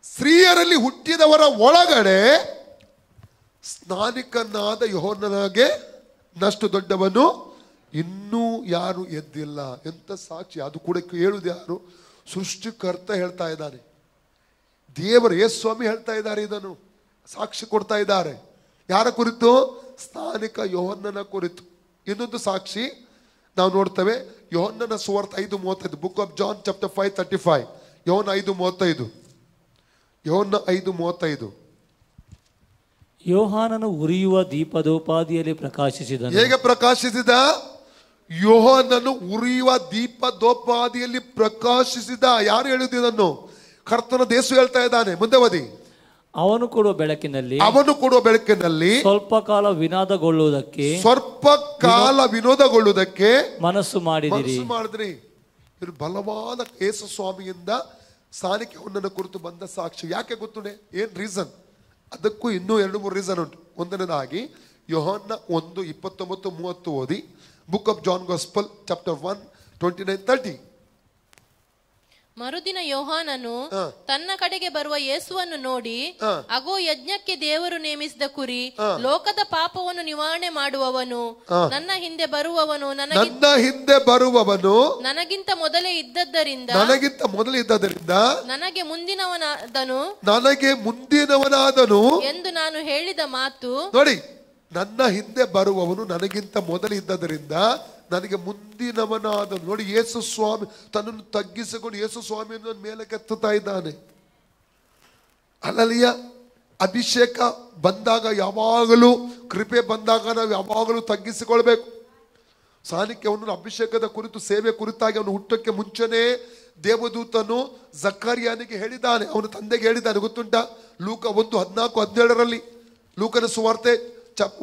ಸ್ತ್ರೀಯರಲ್ಲಿ ಹುಟ್ಟಿದವರ ಒಳಗಡೆ ಸ್ನಾನಿಕನಾದ ಯೋಹಾನನಿಗೆ ನಷ್ಟು ದೊಡ್ಡವನು ಇನ್ನೂ ಯಾರು ಎದ್ದಿಲ್ಲ. ಎಂತ ಸಾಕ್ಷಿ! ಅದು ಕೂಡ ಹೇಳುವುದು ಯಾರು? ಸೃಷ್ಟಿಕರ್ತ ಹೇಳ್ತಾ ಇದ್ದಾನೆ. ದೇವರು ಯೇಸು ಸ್ವಾಮಿ ಹೇಳ್ತಾ ಇದ್ದಾರೆ. ಇದನ್ನು ಸಾಕ್ಷಿ ಕೊಡ್ತಾ ಇದ್ದಾರೆ. ಯಾರ ಕುರಿತು? ಸ್ನಾನಿಕ ಯೋಹಾನನ ಕುರಿತು. ಇನ್ನೊಂದು ಸಾಕ್ಷಿ ನಾವು ನೋಡ್ತೇವೆ. ಯೋಹಾನನ ಸುವಾರ್ತೆ 5:35. Book of John chapter 5:35. ಯೋಹಾನ 5:35. ಯೋಹಾನ 5:35. ಯೋಹಾನನು ಉರಿಯುವ ದೀಪದೋಪಾದಿಯಲ್ಲಿ ಪ್ರಕಾಶಿಸಿದನು. ಹೇಗೆ ಪ್ರಕಾಶಿಸಿದ? ಯೋಹಾನನು ಉರಿಯುವ ದೀಪದೋಪಾದಿಯಲ್ಲಿ ಪ್ರಕಾಶಿಸಿದ. ಯಾರು ಹೇಳುವುದನ್ನು? ಕರ್ತನ ದೇಸು ಹೇಳ್ತಾ ಇದ್ದಾನೆ. ಮುಂದೆ ಓದಿ. ಅವನು ಕೊಡುವ ಬೆಳಕಿನಲ್ಲಿ ಸ್ವಲ್ಪ ಕಾಲ ವಿನೋದಗೊಳ್ಳುವುದಕ್ಕೆ ಮನಸ್ಸು ಮಾಡಿದ್ರಿ. ಇದು ಬಲವಾದ ಯೇಸು ಸ್ವಾಮಿಯಿಂದ ಸ್ಥಾನಕ್ಕೆ ಅವನನ್ನು ಕುರಿತು ಬಂದ ಸಾಕ್ಷಿ. ಯಾಕೆ ಗೊತ್ತುಂಟೆ? ಏನ್ ರೀಸನ್? ಅದಕ್ಕೂ ಇನ್ನೂ 2-3 ರೀಸನ್ ಉಂಟು. ಒಂದನೇದಾಗಿ ಯೋಹಾನ 1:29-30 ಓದಿ. Book of John gospel chapter 1:29-30. ಮರುದಿನ ಯೋಹಾನನು ತನ್ನ ಕಡೆಗೆ ಬರುವ ಯೇಸುವನ್ನು ನೋಡಿ, ಅಗೋ ಯಜ್ಞಕ್ಕೆ ದೇವರು ನೇಮಿಸಿದ ಕುರಿ, ಲೋಕದ ಪಾಪವನ್ನು ನಿವಾರಣೆ ಮಾಡುವವನು, ನನ್ನ ಹಿಂದೆ ಬರುವವನು ನನಗಿಂತ ಮೊದಲೇ ಇದ್ದದ್ದರಿಂದ ನನಗೆ ಮುಂದಿನವನಾದನು ಎಂದು ನಾನು ಹೇಳಿದ ಮಾತು. ನೋಡಿ, ನನ್ನ ಹಿಂದೆ ಬರುವವನು ನನಗಿಂತ ಮೊದಲೇ ಇದ್ದದರಿಂದ ನನಗೆ ಮುಂದಿನವನಾದನು. ನೋಡಿ, ಯೇಸು ಸ್ವಾಮಿ ತನ್ನನ್ನು ತಗ್ಗಿಸಿಕೊಂಡು ಯೇಸು ಸ್ವಾಮಿಯನ್ನು ಮೇಲೆ ಕೆತ್ತುತ್ತಾ ಇದ್ದಾನೆ. ಅಲ್ಲಲಿಯ ಅಭಿಷೇಕ ಬಂದಾಗ ಯಾವಾಗಲೂ, ಕೃಪೆ ಬಂದಾಗ ನಾವು ಯಾವಾಗಲೂ ತಗ್ಗಿಸಿಕೊಳ್ಬೇಕು. ಸಾನಿಕ್ಕೆ ಅವನು ಅಭಿಷೇಕದ ಕುರಿತು, ಸೇವೆ ಕುರಿತಾಗಿ ಅವನು ಹುಟ್ಟಕ್ಕೆ ಮುಂಚೆನೇ ದೇವದೂತನು ಜಕರ್ಯನಿಗೆ ಹೇಳಿದ್ದಾನೆ, ಅವನ ತಂದೆಗೆ ಹೇಳಿದ್ದಾನೆ. ಗೊತ್ತುಂಟಾ? ಲೂಕ 1:14-17 ಲೂಕನ ಸುವಾರ್ತೆ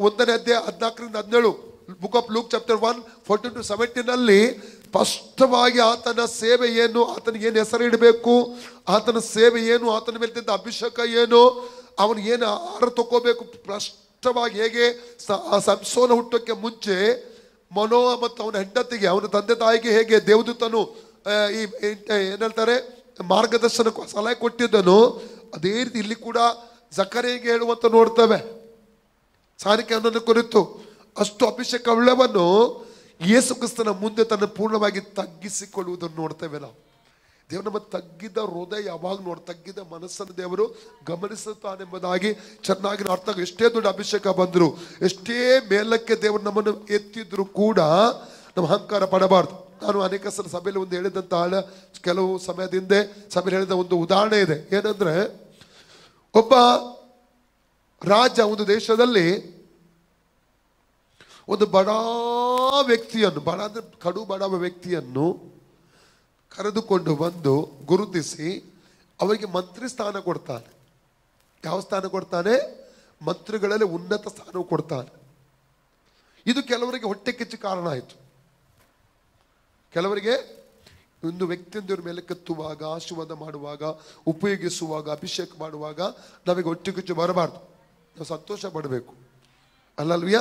1ನೇ ಅಧ್ಯಾಯ 14-17. ಬುಕ್ ಆಫ್ ಲೂಕ್ ಚಾಪ್ಟರ್ 1:14-17 ಸ್ಪಷ್ಟವಾಗಿ ಆತನ ಸೇವೆ ಏನು, ಆತನಿಗೆ ಏನು ಹೆಸರು ಇಡಬೇಕು, ಆತನ ಸೇವೆ ಏನು, ಆತನ ಮೇಲೆ ಅಭಿಷೇಕ ಏನು, ಅವನು ಏನು ಆಹಾರ ತಗೋಬೇಕು, ಸ್ಪಷ್ಟವಾಗಿ ಹೇಗೆ ಸಂಸೋನ ಹುಟ್ಟಕ್ಕೆ ಮುಂಚೆ ಮನೋಹ ಮತ್ತು ಅವನ ಹೆಂಡತಿಗೆ, ಅವನ ತಂದೆ ತಾಯಿಗೆ ಹೇಗೆ ದೇವದೂತನು ಏನ್ ಹೇಳ್ತಾರೆ ಮಾರ್ಗದರ್ಶನ ಸಲಹೆ ಕೊಟ್ಟಿದ್ದನು, ಅದೇ ರೀತಿ ಇಲ್ಲಿ ಕೂಡ ಜಕರ್ಯನಿಗೆ ಹೇಳುವಂತ ನೋಡ್ತೇವೆ. ಸಾನಿಕೆ ಅನ್ನೋದನ್ನ ಕುರಿತು ಅಷ್ಟು ಅಭಿಷೇಕ ಉಳ್ಳವನ್ನು ಯೇಸು ಕ್ರಿಸ್ತನ ಮುಂದೆ ತನ್ನ ಪೂರ್ಣವಾಗಿ ತಗ್ಗಿಸಿಕೊಳ್ಳುವುದನ್ನು ನೋಡ್ತೇವೆ ನಾವು. ದೇವರು ನಮ್ಮ ತಗ್ಗಿದ ಹೃದಯ ಯಾವಾಗ ತಗ್ಗಿದ ಮನಸ್ಸನ್ನು ದೇವರು ಗಮನಿಸುತ್ತಾನೆಂಬುದಾಗಿ ಚೆನ್ನಾಗಿ ಅರ್ಥ. ಎಷ್ಟೇ ದೊಡ್ಡ ಅಭಿಷೇಕ ಬಂದ್ರು, ಎಷ್ಟೇ ಮೇಲಕ್ಕೆ ದೇವರು ನಮ್ಮನ್ನು ಎತ್ತಿದ್ರು ಕೂಡ ನಮ್ಮ ಅಹಂಕಾರ ಪಡಬಾರ್ದು. ನಾನು ಅನೇಕ ಸಲ ಸಭೆಯಲ್ಲಿ ಒಂದು ಹೇಳಿದಂತ ಕೆಲವು ಸಮಯದಿಂದ ಸಭೆಯಲ್ಲಿ ಹೇಳಿದ ಒಂದು ಉದಾಹರಣೆ ಇದೆ. ಏನಂದ್ರೆ, ಒಬ್ಬ ರಾಜ ಒಂದು ದೇಶದಲ್ಲಿ ಒಂದು ಬಡ ವ್ಯಕ್ತಿಯನ್ನು, ಬಡ ಅಂದ್ರೆ ಕಡು ಬಡವ ವ್ಯಕ್ತಿಯನ್ನು ಕರೆದುಕೊಂಡು ಬಂದು ಗುರುತಿಸಿ ಅವರಿಗೆ ಮಂತ್ರಿ ಸ್ಥಾನ ಕೊಡ್ತಾನೆ. ಯಾವ ಸ್ಥಾನ ಕೊಡ್ತಾನೆ? ಮಂತ್ರಿಗಳಲ್ಲಿ ಉನ್ನತ ಸ್ಥಾನ ಕೊಡ್ತಾನೆ. ಇದು ಕೆಲವರಿಗೆ ಹೊಟ್ಟೆ ಕಿಚ್ಚು ಕಾರಣ ಆಯಿತು. ಕೆಲವರಿಗೆ ಒಂದು ವ್ಯಕ್ತಿಯೊಂದರ ಮೇಲೆ ಕೆತ್ತುವಾಗ, ಆಶೀರ್ವಾದ ಮಾಡುವಾಗ, ಉಪಯೋಗಿಸುವಾಗ, ಅಭಿಷೇಕ ಮಾಡುವಾಗ ನಮಗೆ ಹೊಟ್ಟೆ ಕಿಚ್ಚು ಬರಬಾರ್ದು. ನಾವು ಸಂತೋಷ ಪಡಬೇಕು, ಅಲ್ಲಲ್ವಿಯ?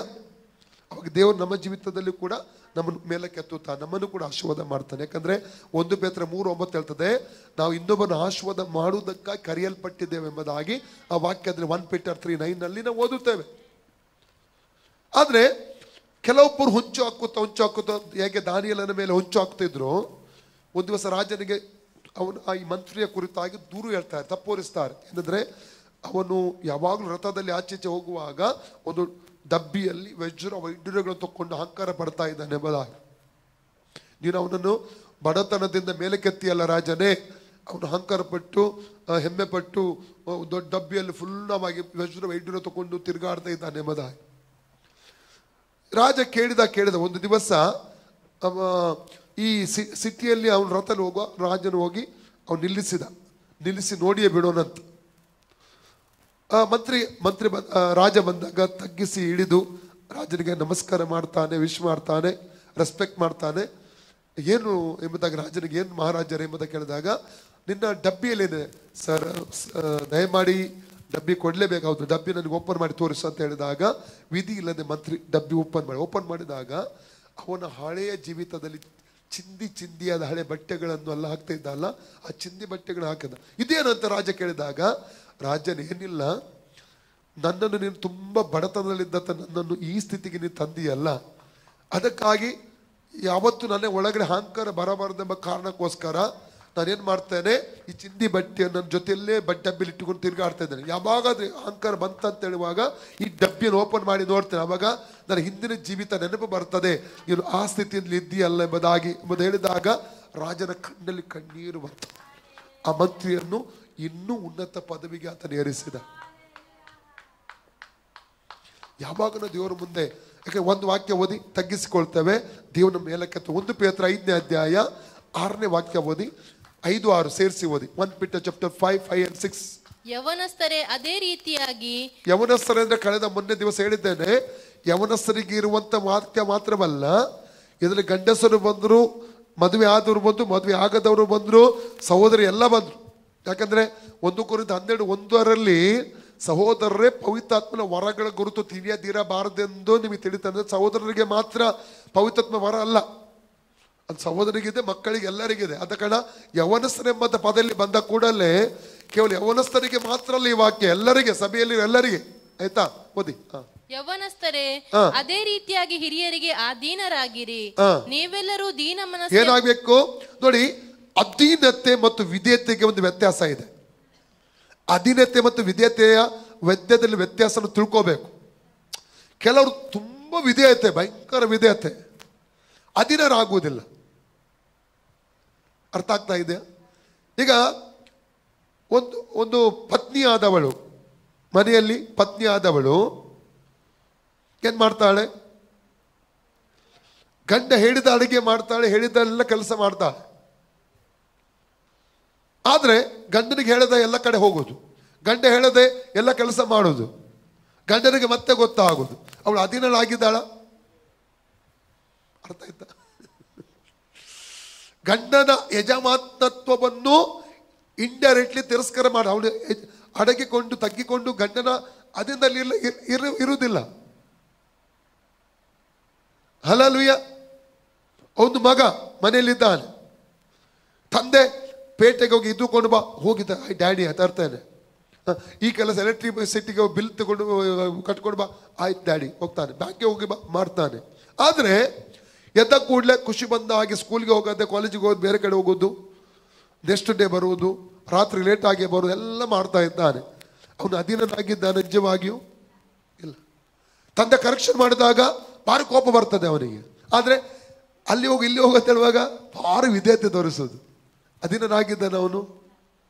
ಅವಾಗ ದೇವರು ನಮ್ಮ ಜೀವಿತದಲ್ಲಿ ಕೂಡ ನಮ್ಮನ್ನು ಮೇಲೆ ಕೆತ್ತುತ್ತಾನೆ, ನಮ್ಮನ್ನು ಕೂಡ ಆಶೀರ್ವಾದ ಮಾಡ್ತಾನೆ. ಯಾಕಂದ್ರೆ 1 ಪೇತ್ರ 3:9 ಹೇಳ್ತದೆ, ನಾವು ಇನ್ನೊಬ್ಬನ ಆಶೀರ್ವಾದ ಮಾಡುವುದಕ್ಕಾಗಿ ಕರೆಯಲ್ಪಟ್ಟಿದ್ದೇವೆ ಎಂಬುದಾಗಿ ಆ ವಾಕ್ಯದಲ್ಲಿ 1 Peter 3:9 ನಾವು ಓದುತ್ತೇವೆ. ಆದ್ರೆ ಕೆಲವೊಬ್ಬರು ಹೊಂಚು ಹಾಕುತ್ತಾ ಹೇಗೆ ದಾನಿಯೇಲನ ಮೇಲೆ ಹೊಂಚು ಹಾಕ್ತಿದ್ರು. ಒಂದು ದಿವಸ ರಾಜನಿಗೆ ಅವನು ಈ ಮಂತ್ರಿಯ ಕುರಿತಾಗಿ ದೂರು ಹೇಳ್ತಾರೆ, ತಪ್ಪೋರಿಸ್ತಾರೆ. ಏನಂದ್ರೆ ಅವನು ಯಾವಾಗಲೂ ರಥದಲ್ಲಿ ಆಚೀಚೆ ಹೋಗುವಾಗ ಒಂದು ಡಬ್ಬಿಯಲ್ಲಿ ವೈಢೂರ್ಯಗಳನ್ನು ತಕ್ಕೊಂಡು ಅಹಂಕಾರ ಪಡ್ತಾ ಇದ್ದಾನೆ ಎಂಬುದಾಗಿ. ನೀನು ಅವನನ್ನು ಬಡತನದಿಂದ ಮೇಲೆ ಕೆತ್ತಿಯಲ್ಲ ರಾಜನೇ, ಅವನು ಅಹಂಕಾರ ಪಟ್ಟು ಹೆಮ್ಮೆ ಪಟ್ಟು ದೊಡ್ಡ ಡಬ್ಬಿಯಲ್ಲಿ ಫುಲ್ಲವಾಗಿ ವೈಢೂರ್ಯ ತಗೊಂಡು ತಿರುಗಾಡ್ತಾ ಇದ್ದಾನೆ ಎಂಬುದಾಗಿ. ರಾಜ ಕೇಳಿದ ಒಂದು ದಿವಸ ಈ ಸಿಟಿಯಲ್ಲಿ ಅವನ ರಥದಲ್ಲಿ ಹೋಗುವ ರಾಜನು ಹೋಗಿ ಅವನು ನಿಲ್ಲಿಸಿ ನೋಡಿಯೇ ಬಿಡೋಣಂತ. ಮಂತ್ರಿ ರಾಜ ಬಂದಾಗ ತಗ್ಗಿಸಿ ಇಳಿದು ರಾಜನಿಗೆ ನಮಸ್ಕಾರ ಮಾಡ್ತಾನೆ, ವಿಶ್ ಮಾಡ್ತಾನೆ, ರೆಸ್ಪೆಕ್ಟ್ ಮಾಡ್ತಾನೆ. ಏನು ಎಂಬುದಾಗಿ ರಾಜನಿಗೆ ಏನು ಮಹಾರಾಜರೇ ಎಂಬುದಾಗಿ ಕೇಳಿದಾಗ, ನಿನ್ನ ಡಬ್ಬಿಯಲ್ಲೇನೆ ಸರ್, ದಯಮಾಡಿ ಡಬ್ಬಿ ಕೊಡಲೇಬೇಕಾಗುತ್ತೆ, ಡಬ್ಬಿ ನನಗೆ ಓಪನ್ ಮಾಡಿ ತೋರಿಸು ಅಂತ ಹೇಳಿದಾಗ ವಿಧಿ ಇಲ್ಲದೆ ಮಂತ್ರಿ ಡಬ್ಬಿ ಓಪನ್ ಮಾಡಿದಾಗ ಅವನ ಹಳೆಯ ಜೀವಿತದಲ್ಲಿ ಚಿಂದಿಯಾದ ಹಳೆ ಬಟ್ಟೆಗಳನ್ನು ಎಲ್ಲ ಹಾಕ್ತಾ ಇದ್ದಲ್ಲ, ಆ ಚಿಂದಿ ಬಟ್ಟೆಗಳು ಹಾಕಿದ. ಇದೇನಂತ ರಾಜ ಕೇಳಿದಾಗ, ರಾಜನ ಏನಿಲ್ಲ, ನನ್ನನ್ನು ನೀನು ತುಂಬ ಬಡತನದಲ್ಲಿದ್ದ ನನ್ನನ್ನು ಈ ಸ್ಥಿತಿಗೆ ನೀನು ತಂದಿಯಲ್ಲ, ಅದಕ್ಕಾಗಿ ಯಾವತ್ತು ನನ್ನ ಒಳಗಡೆ ಅಹಂಕಾರ ಬರಬಾರದೆಂಬ ಕಾರಣಕ್ಕೋಸ್ಕರ ನಾನೇನು ಮಾಡ್ತೇನೆ, ಈ ಚಿಂದಿ ಬಟ್ಟೆಯನ್ನು ನನ್ನ ಜೊತೆಯಲ್ಲೇ ಡಬ್ಬಿಲಿ ಇಟ್ಟುಕೊಂಡು ತಿರುಗಾಡ್ತಾ ಇದ್ದೇನೆ. ಯಾವಾಗಾದ್ರೆ ಅಹಂಕಾರ ಬಂತಂತ ಹೇಳುವಾಗ ಈ ಡಬ್ಬಿಯನ್ನು ಓಪನ್ ಮಾಡಿ ನೋಡ್ತೇನೆ, ಆವಾಗ ನನ್ನ ಹಿಂದಿನ ಜೀವಿತ ನೆನಪು ಬರ್ತದೆ, ನೀನು ಆ ಸ್ಥಿತಿಯಲ್ಲಿ ಇದ್ದೀಯಲ್ಲ ಎಂಬುದು ಹೇಳಿದಾಗ ರಾಜನ ಕಣ್ಣಲ್ಲಿ ಕಣ್ಣೀರು ಬಂತು. ಆ ಮಂತ್ರಿಯನ್ನು ಇನ್ನೂ ಉನ್ನತ ಪದವಿಗೆ ಆತನ ಏರಿಸಿದ. ಯಾವಾಗ ದೇವರ ಮುಂದೆ, ಯಾಕೆ ಒಂದು ವಾಕ್ಯ ಓದಿ ತಗ್ಗಿಸಿಕೊಳ್ತೇವೆ, ದೇವನ ಮೇಲಕ್ಕೆ 1 ಪೇತ್ರ 5ನೇ ಅಧ್ಯಾಯ 6ನೇ ವಾಕ್ಯ ಓದಿ, 5, 6 ಸೇರಿಸಿ ಓದಿ. 1 Peter chapter 5, 5 and 6. ಯವನಸ್ಥರೇ ಅದೇ ರೀತಿಯಾಗಿ, ಯವನಸ್ಥರೇ ಅಂದ್ರೆ ಕಳೆದ ಮೊನ್ನೆ ದಿವಸ ಹೇಳಿದ್ದೇನೆ, ಯವನಸ್ಥರಿಗೆ ಇರುವಂತ ವಾಕ್ಯ ಮಾತ್ರವಲ್ಲ, ಇದರಲ್ಲಿ ಗಂಡಸರು ಬಂದ್ರು, ಮದುವೆ ಆದವರು ಬಂದ್ರು, ಮದುವೆ ಆಗದವರು ಬಂದ್ರು, ಸಹೋದರಿ ಎಲ್ಲ ಬಂದ್ರು. ಯಾಕಂದ್ರೆ 1 ಕೊರಿಂಥ 12:1 ಸಹೋದರರೇ ಪವಿತ್ರಾತ್ಮನ ವರಗಳ ಗುರುತು ತಿಳಿಯದಿರಬಾರದೆಂದು ನಿಮಗೆ ತಿಳಿತಂದ್ರೆ, ಸಹೋದರರಿಗೆ ಮಾತ್ರ ಪವಿತ್ರಾತ್ಮ ವರ ಅಲ್ಲ, ಅದು ಸಹೋದರಿಗಿದೆ, ಮಕ್ಕಳಿಗೆ ಎಲ್ಲರಿಗಿದೆ. ಆದ ಕಾರಣ ಯವನಸ್ಥರೆಂಬ ಪದದಲ್ಲಿ ಬಂದ ಕೂಡಲೇ ಕೇವಲ ಯವನಸ್ಥರಿಗೆ ಮಾತ್ರ ಅಲ್ಲ ಈ ವಾಕ್ಯ, ಎಲ್ಲರಿಗೆ, ಸಭೆಯಲ್ಲಿ ಎಲ್ಲರಿಗೆ. ಆಯ್ತಾ, ಓದಿ. ಯವನಸ್ಥರೇ ಅದೇ ರೀತಿಯಾಗಿ ಹಿರಿಯರಿಗೆ ಅಧೀನರಾಗಿರಿ, ನೀವೆಲ್ಲರೂ ದೀನ ಮನಸ್ಸು. ಏನಾಗಬೇಕು ನೋಡಿ, ಅಧೀನತೆ ಮತ್ತು ವಿಧೇಯತೆಗೆ ಒಂದು ವ್ಯತ್ಯಾಸ ಇದೆ. ಅಧೀನತೆ ಮತ್ತು ವಿಧೇಯತೆಯ ವ್ಯತ್ಯದಲ್ಲಿ ವ್ಯತ್ಯಾಸ ತಿಳ್ಕೋಬೇಕು. ಕೆಲವರು ತುಂಬಾ ವಿಧೇಯತೆ, ಭಯಂಕರ ವಿಧೇಯತೆ, ಅಧೀನರಾಗುವುದಿಲ್ಲ. ಅರ್ಥ ಆಗ್ತಾ ಇದೆ? ಈಗ ಒಂದು ಪತ್ನಿ ಆದವಳು, ಮನೆಯಲ್ಲಿ ಪತ್ನಿ ಆದವಳು ಏನ್ ಮಾಡ್ತಾಳೆ, ಗಂಡ ಹೇಳಿದ ಅಡುಗೆ ಮಾಡ್ತಾಳೆ, ಹೇಳಿದೆಲ್ಲ ಕೆಲಸ ಮಾಡ್ತಾಳೆ. ಆದ್ರೆ ಗಂಡನಿಗೆ ಹೇಳದೆ ಎಲ್ಲ ಕಡೆ ಹೋಗೋದು, ಗಂಡ ಹೇಳದೆ ಎಲ್ಲ ಕೆಲಸ ಮಾಡೋದು, ಗಂಡನಿಗೆ ಮತ್ತೆ ಗೊತ್ತಾಗೋದು. ಅವಳು ಅಧೀನಳಾಗಿದ್ದಾಳ? ಅರ್ಥ ಆಯ್ತಾ? ಗಂಡನ ಯಜಮಾನತ್ವವನ್ನು ಇಂಡೈರೆಕ್ಟ್ಲಿ ತಿರಸ್ಕಾರ ಮಾಡಿ ಅವಳು ಅಡಗಿಕೊಂಡು ತಗ್ಗಿಕೊಂಡು ಗಂಡನ ಅಧೀನದಲ್ಲಿ ಇರುವುದಿಲ್ಲ. ಹಲ್ಲೆಲೂಯಾ. ಒಂದು ಮಗ ಮನೆಯಲ್ಲಿದ್ದಾನೆ, ತಂದೆ ಪೇಟೆಗೆ ಹೋಗಿ ಇದ್ದುಕೊಂಡು ಬಾ, ಹೋಗಿದ್ದ ಡ್ಯಾಡಿ ತರ್ತೇನೆ, ಈ ಕೆಲಸ ಎಲೆಕ್ಟ್ರಿಸಿಟಿಗೆ ಬಿಲ್ ತಗೊಂಡು ಕಟ್ಕೊಂಡು ಬಾ, ಆಯ್ತು ಡ್ಯಾಡಿ ಹೋಗ್ತಾನೆ, ಬ್ಯಾಂಕ್ಗೆ ಹೋಗಿ ಬಾ ಮಾಡ್ತಾನೆ. ಆದರೆ ಎದ್ದ ಕೂಡಲೇ ಖುಷಿ ಬಂದ ಹಾಗೆ ಸ್ಕೂಲ್ಗೆ ಹೋಗೋದೆ, ಕಾಲೇಜಿಗೆ ಹೋಗೋದು, ಬೇರೆ ಕಡೆ ಹೋಗೋದು, ನೆಕ್ಸ್ಟ್ ಡೇ ಬರುವುದು, ರಾತ್ರಿ ಲೇಟ್ ಆಗಿ ಬರುವುದು ಎಲ್ಲ ಮಾಡ್ತಾ ಇದ್ದಾನೆ. ಅವನು ಅಧೀನನಾಗಿದ್ದಾನೆ? ನಿಜವಾಗಿಯೂ ಇಲ್ಲ. ತಂದೆ ಕರೆಕ್ಷನ್ ಮಾಡಿದಾಗ ಭಾರಿ ಕೋಪ ಬರ್ತದೆ ಅವನಿಗೆ. ಆದರೆ ಅಲ್ಲಿ ಹೋಗಿ ಇಲ್ಲಿ ಹೋಗತ್ತೆ ಹೇಳುವಾಗ ಭಾರಿ ವಿಧೇಯತೆ ತೋರಿಸೋದು. ಅಧೀನನಾಗಿದ್ದಾನೆ ಅವನು?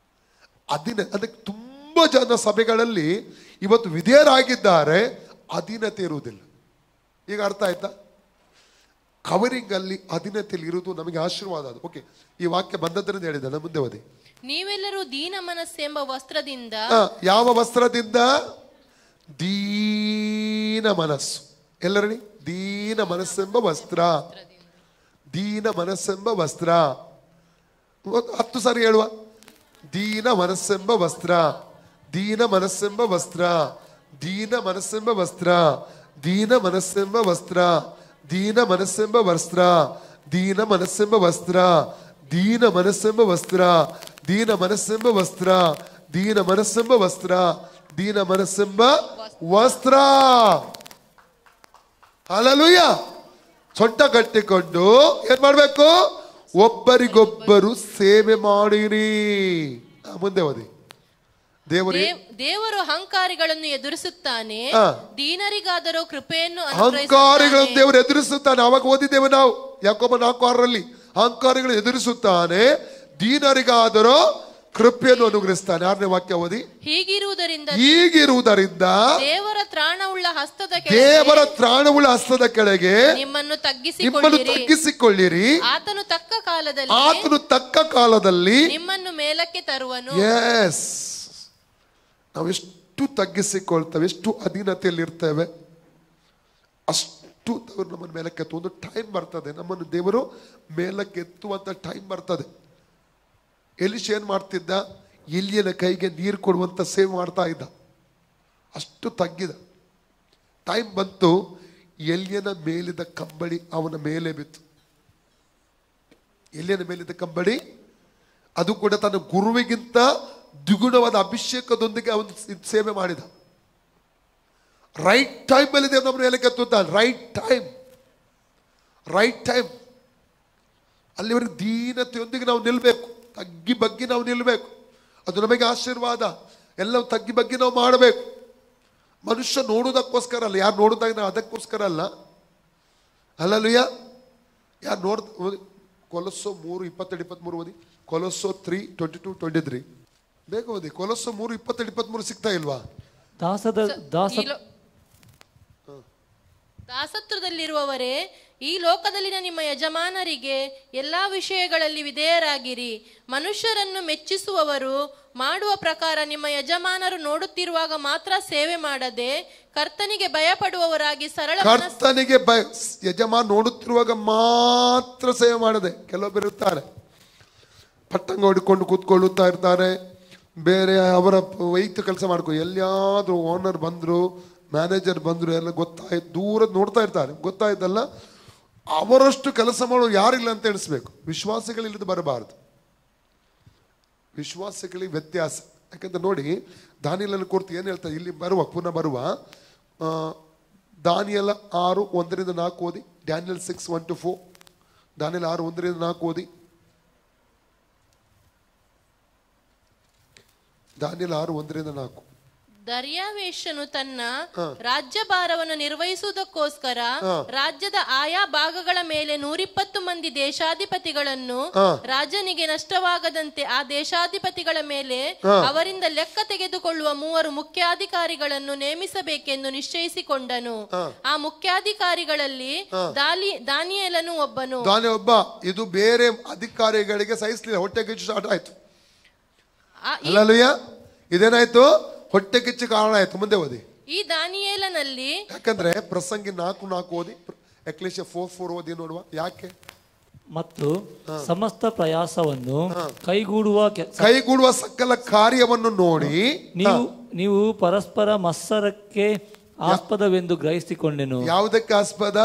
ಅದಕ್ಕೆ ತುಂಬಾ ಜನ ಸಭೆಗಳಲ್ಲಿ ಇವತ್ತು ವಿಧೇಯರಾಗಿದ್ದಾರೆ, ಅಧೀನತೆ ಇರುವುದಿಲ್ಲ. ಈಗ ಅರ್ಥ ಆಯ್ತಾ? ಕವರಿಂಗ್ ಅಲ್ಲಿ ಅಧೀನತೆಯಲ್ಲಿ ಇರುವುದು ನಮಗೆ ಆಶೀರ್ವಾದ. ಅದು ಓಕೆ, ಈ ವಾಕ್ಯ ಬಂದದ್ರಿಂದ ಹೇಳಿದ್ದಾನೆ. ಮುಂದೆ ಓದಿ. ನೀವೆಲ್ಲರೂ ದೀನ ಮನಸ್ಸೆಂಬ ವಸ್ತ್ರದಿಂದ. ಯಾವ ವಸ್ತ್ರದಿಂದ? ದೀನ ಮನಸ್ಸು. ಎಲ್ಲರಲ್ಲಿ ದೀನ ಮನಸ್ಸೆಂಬ ವಸ್ತ್ರ, ದೀನ ಮನಸ್ಸೆಂಬ ವಸ್ತ್ರ. 10 ಸಾರಿ ಹೇಳುವ. ದೀನ ಮನಸ್ಸೆಂಬ ವಸ್ತ್ರ, ದೀನ ಮನಸ್ಸೆಂಬ ವಸ್ತ್ರ, ದೀನ ಮನಸ್ಸೆಂಬ ವಸ್ತ್ರ, ದೀನ ಮನಸ್ಸೆಂಬ ವಸ್ತ್ರ, ದೀನ ಮನಸ್ಸೆಂಬ ವಸ್ತ್ರ, ದೀನ ಮನಸ್ಸೆಂಬ ವಸ್ತ್ರ, ದೀನ ಮನಸ್ಸೆಂಬ ವಸ್ತ್ರ, ದೀನ ಮನಸ್ಸೆಂಬ ವಸ್ತ್ರ, ದೀನ ಮನಸ್ಸೆಂಬ ವಸ್ತ್ರ, ದೀನ ಮನಸ್ಸೆಂಬ ವಸ್ತ್ರ. ಹಲ್ಲೆಲೂಯ. ಸೊಂಟ ಕಟ್ಟಿಕೊಂಡು ಏನ್ ಮಾಡ್ಬೇಕು? ಒಬ್ಬರಿಗೊಬ್ಬರು ಸೇವೆ ಮಾಡಿರಿ. ಮುಂದೆ ಓದಿ. ದೇವರು ಅಹಂಕಾರಿಗಳನ್ನು ಎದುರಿಸುತ್ತಾನೆ, ದೀನರಿಗಾದರೂ ಕೃಪೆಯನ್ನು ಅಹಂಕಾರಿಗಳನ್ನು ದೇವರು ಎದುರಿಸುತ್ತಾನೆ. ಅವಾಗ ಓದಿದ್ದೇವೆ ನಾವು ಯಾಕೋಬ 4:6 ಅಹಂಕಾರಿಗಳು ಎದುರಿಸುತ್ತಾನೆ, ದೀನರಿಗಾದರೂ ಕೃಪೆಯನ್ನು ಅನುಗ್ರಹಿಸ್ತಾನೆ. 6ನೇ ವಾಕ್ಯ ಓದಿ. ಹೀಗಿರುವುದರಿಂದ ದೇವರ ತ್ರಾಣವುಳ್ಳ ಹಸ್ತದ ಕೆಳಗೆ ನಿಮ್ಮನ್ನು ತಗ್ಗಿಸಿಕೊಳ್ಳಿರಿ. ಆತನು ತಕ್ಕ ಕಾಲದಲ್ಲಿ ನಿಮ್ಮನ್ನು ಮೇಲಕ್ಕೆ ತರುವನು. ಎಸ್, ನಾವು ಎಷ್ಟು ತಗ್ಗಿಸಿಕೊಳ್ತೇವೆ, ಎಷ್ಟು ಅಧೀನತೆಯಲ್ಲಿ ಇರ್ತೇವೆ, ಅಷ್ಟು ದೇವರು ನಮ್ಮನ್ನು ಮೇಲಕ್ಕೆ ಎತ್ತುವ ಒಂದು ಟೈಮ್ ಬರ್ತದೆ. ನಮ್ಮನ್ನು ದೇವರು ಮೇಲಕ್ಕೆ ಎತ್ತುವಂತ ಟೈಮ್ ಬರ್ತದೆ. ಎಲಿಷ ಏನ್ ಮಾಡ್ತಿದ್ದ? ಎಲಿಯನ ಕೈಗೆ ನೀರು ಕೊಡುವಂತ ಸೇವೆ ಮಾಡ್ತಾ ಇದ್ದ. ಅಷ್ಟು ತಗ್ಗಿದ. ಟೈಮ್ ಬಂತು, ಎಲಿಯನ ಮೇಲಿದ್ದ ಕಂಬಳಿ ಅವನ ಮೇಲೆ ಬಿತ್ತು. ಎಲಿಯನ ಮೇಲಿದ್ದ ಕಂಬಳಿ ಅದು ಕೂಡ ತನ್ನ ಗುರುವಿಗಿಂತ ದ್ವಿಗುಣವಾದ ಅಭಿಷೇಕದೊಂದಿಗೆ ಅವನು ಸೇವೆ ಮಾಡಿದ. ರೈಟ್ ಟೈಮ್ ಅಲ್ಲಿ ದೇವರು ನಮ್ಮ ಮೇಲಕ್ಕೆ ಎತ್ತುತ್ತಾನೆ. ರೈಟ್ ಟೈಮ್ ಅಲ್ಲಿವರೆಗೆ ದೀನತೆಯೊಂದಿಗೆ ನಾವು ನಿಲ್ಬೇಕು, ತಗ್ಗಿ ಬಗ್ಗಿ ನಾವು ನಿಲ್ಬೇಕು. ಅದು ನಮಗೆ ಆಶೀರ್ವಾದ. ಎಲ್ಲ ತಗ್ಗಿ ಬಗ್ಗಿ ನಾವು ಮಾಡಬೇಕು. ಮನುಷ್ಯ ನೋಡುವುದಕ್ಕೋಸ್ಕರ ಅಲ್ಲ, ಯಾರು ನೋಡುದಾಗ ಅದಕ್ಕೋಸ್ಕರ ಅಲ್ಲ. ಹಲ್ಲೆಲೂಯಾ. ಯಾರು ಕೊಲೊಸ್ಸೆ 3:22-23 ಓದಿ. ಕೊಲೊಸ್ಸೆ 3:22-23 ಬೇಗ ಓದಿ. ಕೊಲೊಸ್ಸೆ 3:22-23 ಸಿಗ್ತಾ ಇಲ್ವಾ? ದಾಸತ್ವದಲ್ಲಿರುವವರೇ, ಈ ಲೋಕದಲ್ಲಿನ ನಿಮ್ಮ ಯಜಮಾನರಿಗೆ ಎಲ್ಲಾ ವಿಷಯಗಳಲ್ಲಿ ವಿಧೇಯರಾಗಿರಿ. ಮನುಷ್ಯರನ್ನು ಮೆಚ್ಚಿಸುವವರು ಮಾಡುವ ಪ್ರಕಾರ ನಿಮ್ಮ ಯಜಮಾನರು ನೋಡುತ್ತಿರುವಾಗ ಮಾತ್ರ ಸೇವೆ ಮಾಡದೆ, ಕರ್ತನಿಗೆ ಭಯಪಡುವವರಾಗಿ ಕರ್ತನಿಗೆ ಯಜಮಾನ ನೋಡುತ್ತಿರುವಾಗ ಮಾತ್ರ ಸೇವೆ ಮಾಡದೆ. ಕೆಲವೊಬ್ಬರು ಇರ್ತಾರೆ, ಪಟ್ಟಂಗ ಹೊಡಿಕೊಂಡು ಕೂತ್ಕೊಳ್ಳುತ್ತಾ ಇರ್ತಾರೆ, ಬೇರೆ ಅವರ ವೈಯಕ್ತಿಕ ಕೆಲಸ ಮಾಡ್ಕೊ. ಎಲ್ಲಿಯಾದ್ರೂ ಓನರ್ ಬಂದ್ರು, ಮ್ಯಾನೇಜರ್ ಬಂದ್ರು, ಎಲ್ಲ ಗೊತ್ತಾಯ್ತು, ದೂರ ನೋಡ್ತಾ ಇರ್ತಾರೆ. ಗೊತ್ತಾಯ್ತಲ್ಲ, ಅವರಷ್ಟು ಕೆಲಸ ಮಾಡೋರು ಯಾರಿಲ್ಲ ಅಂತ ಎಣಿಸ್ಬೇಕು. ವಿಶ್ವಾಸಿಗಳಿಲ್ಲದೆ ಬರಬಾರದು. ವಿಶ್ವಾಸಿಗಳಿಗೆ ವ್ಯತ್ಯಾಸ. ಯಾಕಂದ್ರೆ ನೋಡಿ, ದಾನಿಯೇಲನ ಕುರಿತು ಏನು ಹೇಳ್ತಾರೆ ಇಲ್ಲಿ ಪುನಃ ಬರುವ ದಾನಿಯೇಲ 6:1-4 ಓದಿ. ಡ್ಯಾನಿಯಲ್ 6:1-4. ದಾನಿಯೇಲ 6:1-4 ಓದಿ. ದಾನಿಯೇಲ 6:1-4. ದರ್ಯಾವೇಶನು ತನ್ನ ರಾಜ್ಯಭಾರವನ್ನು ನಿರ್ವಹಿಸುವುದಕ್ಕೋಸ್ಕರ ರಾಜ್ಯದ ಆಯಾ ಭಾಗಗಳ ಮೇಲೆ 120 ಮಂದಿ ದೇಶಾಧಿಪತಿಗಳನ್ನು, ರಾಜನಿಗೆ ನಷ್ಟವಾಗದಂತೆ ಆ ದೇಶಾಧಿಪತಿಗಳ ಮೇಲೆ ಅವರಿಂದ ಲೆಕ್ಕ ತೆಗೆದುಕೊಳ್ಳುವ 3 ಮುಖ್ಯಾಧಿಕಾರಿಗಳನ್ನು ನೇಮಿಸಬೇಕೆಂದು ನಿಶ್ಚಯಿಸಿಕೊಂಡನು. ಆ ಮುಖ್ಯಾಧಿಕಾರಿಗಳಲ್ಲಿ ದಾನಿಯೇಲನು ಒಬ್ಬನು. ಇದು ಬೇರೆ ಅಧಿಕಾರಿಗಳಿಗೆ ಸಹಿಸಲಿಲ್ಲ, ಹೊಟ್ಟೆಗೆ ಸ್ಟಾರ್ಟ್ ಆಯ್ತು. ಇದೇನಾಯ್ತು? ಹೊಟ್ಟೆ ಕಿಚ್ಚು ಕಾರಣ ಆಯ್ತು. ಮುಂದೆ ಓದಿ. ಈ ದಾನಿಯೇಲನಲ್ಲಿ, ಯಾಕಂದ್ರೆ ಪ್ರಸಂಗಿ 4:4 ಓದಿ, ಎಕ್ಲೇಶಿಯ 4:4 ಓದಿ ನೋಡುವ. ಯಾಕೆ? ಮತ್ತು ಸಮಸ್ತ ಪ್ರಯಾಸವನ್ನು ಕೈಗೂಡುವ ಸಕಲ ಕಾರ್ಯವನ್ನು ನೋಡಿ ನೀವು ಪರಸ್ಪರ ಮತ್ಸರಕ್ಕೆ ಆಸ್ಪದವೆಂದು ಗ್ರಹಿಸಿಕೊಂಡೆನು. ಯಾವುದಕ್ಕೆ ಆಸ್ಪದ?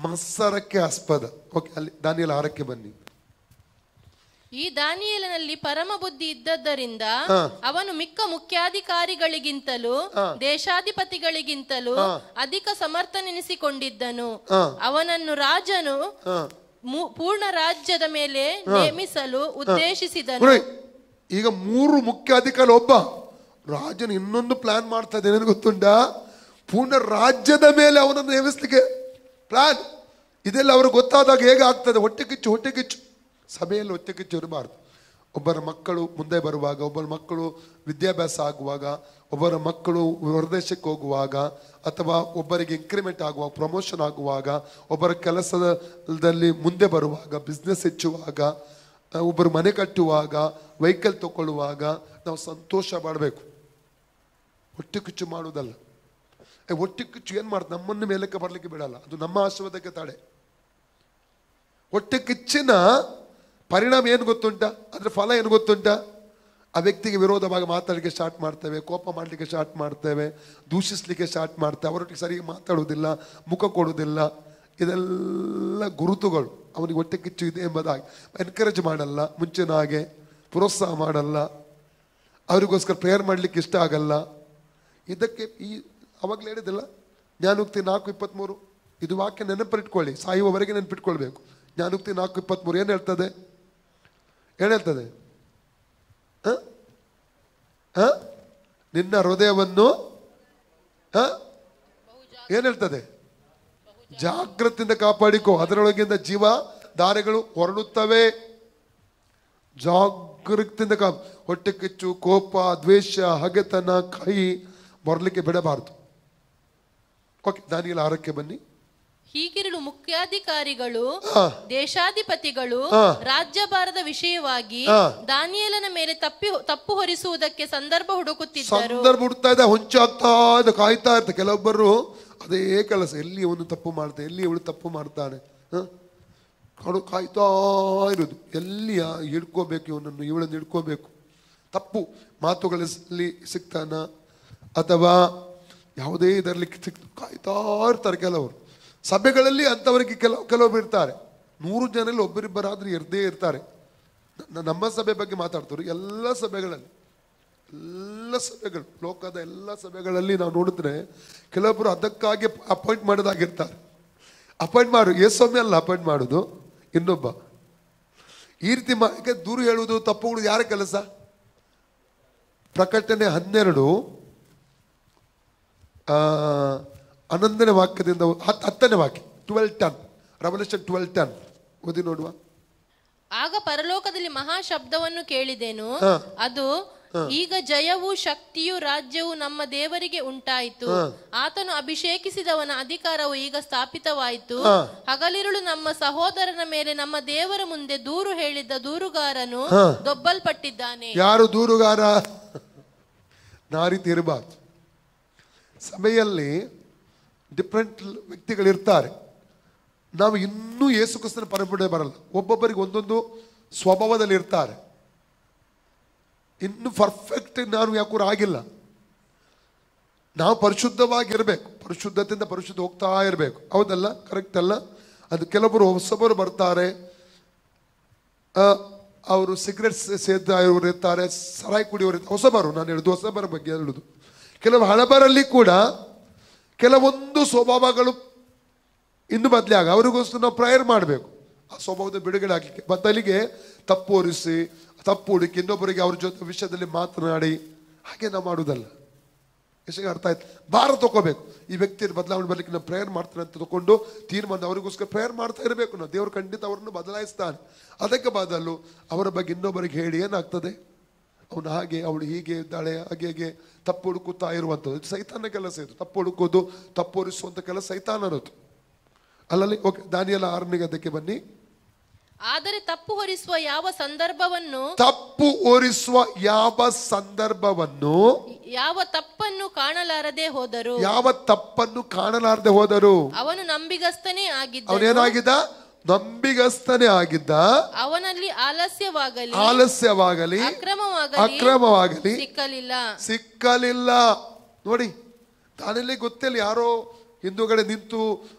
ಮತ್ಸರಕ್ಕೆ ಆಸ್ಪದ. ಓಕೆ, ಅಲ್ಲಿ ದಾನಿಯೇಲ 6ಕ್ಕೆ ಬನ್ನಿ. ಈ ದಾನಿಯೇಲನಲ್ಲಿ ಪರಮ ಬುದ್ಧಿ ಇದ್ದದ್ದರಿಂದ ಅವನು ಮಿಕ್ಕ ಮುಖ್ಯಾಧಿಕಾರಿಗಳಿಗಿಂತಲೂ ದೇಶಾಧಿಪತಿಗಳಿಗಿಂತಲೂ ಅಧಿಕ ಸಮರ್ಥನೆನಿಸಿಕೊಂಡಿದ್ದನು. ಅವನನ್ನು ರಾಜನು ಪೂರ್ಣ ರಾಜ್ಯದ ಮೇಲೆ ನೇಮಿಸಲು ಉದ್ದೇಶಿಸಿದನು. ಈಗ 3 ಮುಖ್ಯಾಧಿಕಾರಿ, ಒಬ್ಬ ರಾಜನು ಇನ್ನೊಂದು ಪ್ಲಾನ್ ಮಾಡ್ತಾ ಇದ್ದೇನೆ, ಗೊತ್ತುಂಟಾ? ಪೂರ್ಣ ರಾಜ್ಯದ ಮೇಲೆ ಅವನನ್ನು ನೇಮಿಸ್ಲಿಕ್ಕೆ ಪ್ಲಾನ್. ಇದೆಲ್ಲ ಅವ್ರಿಗೆ ಗೊತ್ತಾದಾಗ ಹೇಗೆ ಆಗ್ತದೆ? ಹೊಟ್ಟೆ ಕಿಚ್ಚು. ಸಭೆಯಲ್ಲಿ ಹೊಟ್ಟೆ ಕಿಚ್ಚು ಇರಬಾರ್ದು. ಒಬ್ಬರ ಮಕ್ಕಳು ಮುಂದೆ ಬರುವಾಗ, ಒಬ್ಬರ ಮಕ್ಕಳು ವಿದ್ಯಾಭ್ಯಾಸ ಆಗುವಾಗ, ಒಬ್ಬರ ಮಕ್ಕಳು ಹೊರದೇಶಕ್ಕೆ ಹೋಗುವಾಗ, ಅಥವಾ ಒಬ್ಬರಿಗೆ ಇನ್ಕ್ರಿಮೆಂಟ್ ಆಗುವಾಗ, ಪ್ರಮೋಷನ್ ಆಗುವಾಗ, ಒಬ್ಬರ ಕೆಲಸದಲ್ಲಿ ಮುಂದೆ ಬರುವಾಗ, ಬಿಸ್ನೆಸ್ ಹೆಚ್ಚುವಾಗ, ಒಬ್ಬರು ಮನೆ ಕಟ್ಟುವಾಗ, ವೆಹಿಕಲ್ ತಗೊಳ್ಳುವಾಗ ನಾವು ಸಂತೋಷ ಮಾಡಬೇಕು. ಹೊಟ್ಟೆ ಕಿಚ್ಚು ಮಾಡುವುದಲ್ಲ. ಹೊಟ್ಟೆ ಕಿಚ್ಚು ಏನು ಮಾಡ್ತದೆ? ನಮ್ಮನ್ನು ಮೇಲಕ್ಕೆ ಬರಲಿಕ್ಕೆ ಬಿಡಲ್ಲ. ಅದು ನಮ್ಮ ಆಶೀರ್ವಾದಕ್ಕೆ ತಡೆ. ಹೊಟ್ಟೆ ಕಿಚ್ಚಿನ ಪರಿಣಾಮ ಏನು ಗೊತ್ತುಂಟ? ಅದ್ರ ಫಲ ಏನು ಗೊತ್ತುಂಟ? ಆ ವ್ಯಕ್ತಿಗೆ ವಿರೋಧವಾಗಿ ಮಾತಾಡಲಿಕ್ಕೆ ಸ್ಟಾರ್ಟ್ ಮಾಡ್ತೇವೆ, ಕೋಪ ಮಾಡಲಿಕ್ಕೆ ಸ್ಟಾರ್ಟ್ ಮಾಡ್ತೇವೆ, ದೂಷಿಸ್ಲಿಕ್ಕೆ ಸ್ಟಾರ್ಟ್ ಮಾಡ್ತೇವೆ, ಅವರೊಟ್ಟಿಗೆ ಸರಿಯಾಗಿ ಮಾತಾಡುವುದಿಲ್ಲ, ಮುಖ ಕೊಡುವುದಿಲ್ಲ. ಇದೆಲ್ಲ ಗುರುತುಗಳು. ಅವನಿಗೆ ಹೊಟ್ಟೆ ಕಿಚ್ಚು ಇದೆ ಎಂಬುದಾಗಿ ಎನ್ಕರೇಜ್ ಮಾಡಲ್ಲ, ಮುಂಚಿನ ಹಾಗೆ ಪ್ರೋತ್ಸಾಹ ಮಾಡಲ್ಲ, ಅವರಿಗೋಸ್ಕರ ಪ್ರೇಯರ್ ಮಾಡಲಿಕ್ಕೆ ಇಷ್ಟ ಆಗಲ್ಲ. ಇದಕ್ಕೆ ಅವಾಗಲೇ ಹೇಳಿದಿಲ್ಲ, ಜ್ಞಾನೋಕ್ತಿ 4:23. ಇದು ವಾಕ್ಯ ನೆನಪಿಟ್ಕೊಳ್ಳಿ, ಸಾಯುವವರೆಗೆ ನೆನಪಿಟ್ಕೊಳ್ಬೇಕು. ಜ್ಞಾನೋಕ್ತಿ 4:23 ಏನು ಹೇಳ್ತದೆ? ಏನು ಹೇಳ್ತದೆ? ನಿನ್ನ ಹೃದಯವನ್ನು ಏನು ಹೇಳ್ತದೆ? ಜಾಗೃತಿಯಿಂದ ಕಾಪಾಡಿಕೋ, ಅದರೊಳಗಿಂದ ಜೀವ ಧಾರೆಗಳು ಹೊರಡುತ್ತವೆ. ಜಾಗೃತಿಯಿಂದ ಹೊಟ್ಟೆ ಕಿಚ್ಚು, ಕೋಪ, ದ್ವೇಷ, ಹಗೆತನ, ಕೈ ಬರಲಿಕ್ಕೆ ಬಿಡಬಾರದು. ಓಕೆ, ದಾನಿಯೇಲ 6ಕ್ಕೆ ಬನ್ನಿ. ಹೀಗಿರಲು ಮುಖ್ಯಾಧಿಕಾರಿಗಳು, ದೇಶಾಧಿಪತಿಗಳು ರಾಜ್ಯಭಾರದ ವಿಷಯವಾಗಿ ದಾನಿಯೇಲನ ಮೇಲೆ ತಪ್ಪು ಹೊರಿಸುವುದಕ್ಕೆ ಸಂದರ್ಭ ಹುಡುಕುತ್ತಿದ್ದರು. ಸಂದರ್ಭ ಹುಡುಕ್ತಾ ಇದ್ದ, ಹೊಂಚಾಗ್ತಾ ಇದ್ದ, ಕಾಯ್ತಾ ಇರ್ತಾರೆ. ಕೆಲವೊಬ್ಬರು ಅದೇ ಕೆಲಸ, ಎಲ್ಲಿ ಅವನು ತಪ್ಪು ಮಾಡ್ತಾನೆ, ಎಲ್ಲಿ ಇವಳು ತಪ್ಪು ಮಾಡ್ತಾನೆ, ಕಾಯ್ತಾ ಇರೋದು. ಎಲ್ಲಿ ಹಿಡ್ಕೋಬೇಕು ಇವನನ್ನು, ಇವಳನ್ನು ಹಿಡ್ಕೋಬೇಕು. ತಪ್ಪು ಮಾತುಗಳಲ್ಲಿ ಸಿಗ್ತಾನ ಅಥವಾ ಯಾವುದೇ ಇದರಲ್ಲಿ ಕಾಯ್ತಾ ಇರ್ತಾರೆ ಕೆಲವರು. ಸಭೆಗಳಲ್ಲಿ ಅಂಥವರಿಗೆ ಕೆಲವೊಬ್ಬರು ಇರ್ತಾರೆ. 100 ಜನರಲ್ಲಿ ಒಬ್ಬರಿಬ್ಬರಾದ್ರೂ ಇರದೇ ಇರ್ತಾರೆ. ನಮ್ಮ ಸಭೆ ಬಗ್ಗೆ ಮಾತಾಡ್ತಾರೆ. ಎಲ್ಲ ಸಭೆಗಳು, ಲೋಕದ ಎಲ್ಲ ಸಭೆಗಳಲ್ಲಿ ನಾವು ನೋಡಿದ್ರೆ ಕೆಲವೊಬ್ಬರು ಅದಕ್ಕಾಗಿ ಅಪಾಯಿಂಟ್ ಮಾಡೋದಾಗಿರ್ತಾರೆ. ಅಪಾಯಿಂಟ್ ಮಾಡು, ಯೇಸೊಮ್ಮೆ ಅಲ್ಲ ಅಪಾಯಿಂಟ್ ಮಾಡೋದು, ಇನ್ನೊಬ್ಬ. ಈ ರೀತಿ ದೂರ ಹೇಳುವುದು, ತಪ್ಪುಗಳು ಯಾರ ಕೆಲಸ? ಪ್ರಕಟಣೆ 12 11ನೇ ವಾಕ್ಯದಿಂದ 10ನೇ ವಾಕ್ಯ, 12:10, ರೆವಲ್ಯೂಷನ್ 12:10 ಓದಿ ನೋಡುವ. ಆಗ ಪರಲೋಕದಲ್ಲಿ ಮಹಾಶಬ್ದವನ್ನು ಕೇಳಿದೆನು. ಅದು, ಈಗ ಜಯವೂ ಶಕ್ತಿಯೂ ರಾಜ್ಯವೂ ನಮ್ಮ ದೇವರಿಗೆ ಉಂಟಾಯಿತು. ಆತನು ಅಭಿಷೇಕಿಸಿದವನ ಅಧಿಕಾರವು ಈಗ ಸ್ಥಾಪಿತವಾಯಿತು. ಹಗಲಿರುಳು ನಮ್ಮ ಸಹೋದರನ ಮೇಲೆ ನಮ್ಮ ದೇವರ ಮುಂದೆ ದೂರು ಹೇಳಿದ್ದ ದೂರುಗಾರನು ದೊಬ್ಬಲ್ಪಟ್ಟಿದ್ದಾನೆ. ಯಾರು ದೂರುಗಾರ? ನಾ ರೀತಿ ಇರಬಾರ್ದು. ಸಭೆಯಲ್ಲಿ ಡಿಫ್ರೆಂಟ್ ವ್ಯಕ್ತಿಗಳಿರ್ತಾರೆ. ನಾವು ಇನ್ನೂ ಯೇಸು ಕ್ರಿಸ್ತನ ಪರಂಪರೆ ಬರಲ್ಲ. ಒಬ್ಬೊಬ್ಬರಿಗೆ ಒಂದೊಂದು ಸ್ವಭಾವದಲ್ಲಿ ಇರ್ತಾರೆ. ಇನ್ನು ಪರ್ಫೆಕ್ಟ್ ನಾನು ಯಾಕೂ ಆಗಿಲ್ಲ. ನಾವು ಪರಿಶುದ್ಧವಾಗಿರ್ಬೇಕು, ಪರಿಶುದ್ಧತೆಯಿಂದ ಪರಿಶುದ್ಧ ಹೋಗ್ತಾ ಇರಬೇಕು. ಹೌದಲ್ಲ? ಕರೆಕ್ಟ್ ಅಲ್ಲ? ಅದು ಕೆಲವೊಬ್ಬರು ಹೊಸಬರು ಬರ್ತಾರೆ, ಅವರು ಸಿಗರೆಟ್ಸ್ ಸೇದವರು ಇರ್ತಾರೆ, ಸರಾಯಿ ಕುಡಿಯೋರು ಇರ್ತಾರೆ. ಹೊಸಬರು, ನಾನು ಹೇಳುದು ಹೊಸಬರ ಬಗ್ಗೆ ಹೇಳುದು. ಕೆಲವು ಹಳಬರಲ್ಲಿ ಕೂಡ ಕೆಲವೊಂದು ಸ್ವಭಾವಗಳು ಇನ್ನು ಬದಲಾಗ, ಅವರಿಗೋಸ್ಕರ ನಾವು ಪ್ರೇಯರ್ ಮಾಡಬೇಕು ಆ ಸ್ವಭಾವದ ಬಿಡುಗಡೆ ಆಗಲಿಕ್ಕೆ. ಬದಲಿಗೆ ತಪ್ಪು ಹೊರಿಸಿ, ತಪ್ಪು ಹುಡುಕಿ, ಇನ್ನೊಬ್ಬರಿಗೆ ಅವ್ರ ಜೊತೆ ವಿಷಯದಲ್ಲಿ ಮಾತನಾಡಿ ಹಾಗೆ ನಾವು ಮಾಡುವುದಲ್ಲ. ಎಷ್ಟು ಅರ್ಥ ಆಯ್ತು? ಭಾರ ತಗೋಬೇಕು. ಈ ವ್ಯಕ್ತಿಯ ಬದಲಾವಣೆ ಬರ್ಲಿಕ್ಕೆ ನಾವು ಪ್ರೇಯರ್ ಮಾಡ್ತಾನೆ ಅಂತ ತಗೊಂಡು ತೀರ್ಮಾನ, ಅವರಿಗೋಸ್ಕರ ಪ್ರೇಯರ್ ಮಾಡ್ತಾ ಇರಬೇಕು ನಾವು. ದೇವರು ಖಂಡಿತ ಅವರನ್ನು ಬದಲಾಯಿಸ್ತಾನೆ. ಅದಕ್ಕೆ ಬದಲು ಅವರ ಬಗ್ಗೆ ಇನ್ನೊಬ್ಬರಿಗೆ ಹೇಳಿ ಏನಾಗ್ತದೆ? ಅವನು ಹಾಗೆ, ಅವಳು ಹೀಗೆ ಇದ್ದಾಳೆ, ಹಾಗೆ ತಪ್ಪು ಹುಡುಕುತ್ತಾ ಇರುವಂಥದ್ದು ಇದು ಸೈತಾನ ಕೆಲಸ. ಇದು ತಪ್ಪು ಹುಡುಕೋದು, ತಪ್ಪು ಹೊರಿಸುವಂಥ ಕೆಲಸ ಸೈತಾನರದು ಅಲ್ಲಲ್ಲಿ. ಓಕೆ, ದಾನಿಯೇಲ 6ನೇ ಅದಕ್ಕೆ ಬನ್ನಿ. ಆದರೆ ತಪ್ಪು ಹೊರಿಸುವ ಯಾವ ಸಂದರ್ಭವನ್ನು, ಯಾವ ತಪ್ಪನ್ನು ಕಾಣಲಾರದೆ ಹೋದರು. ಅವನು ನಂಬಿಗಸ್ತನೇ ಆಗಿದ್ದ. ಅವನೇನಾಗಿದ್ದ? ನಂಬಿಗಸ್ತನೇ ಆಗಿದ್ದ. ಅವನಲ್ಲಿ ಆಲಸ್ಯವಾಗಲಿ ಅಕ್ರಮವಾಗಲಿ ಸಿಕ್ಕಲಿಲ್ಲ. ನೋಡಿ, ತಾನಲ್ಲಿ ಗೊತ್ತಿಲ್ಲ. ಯಾರೋ ಹಿಂದುಗಡೆ ನಿಂತು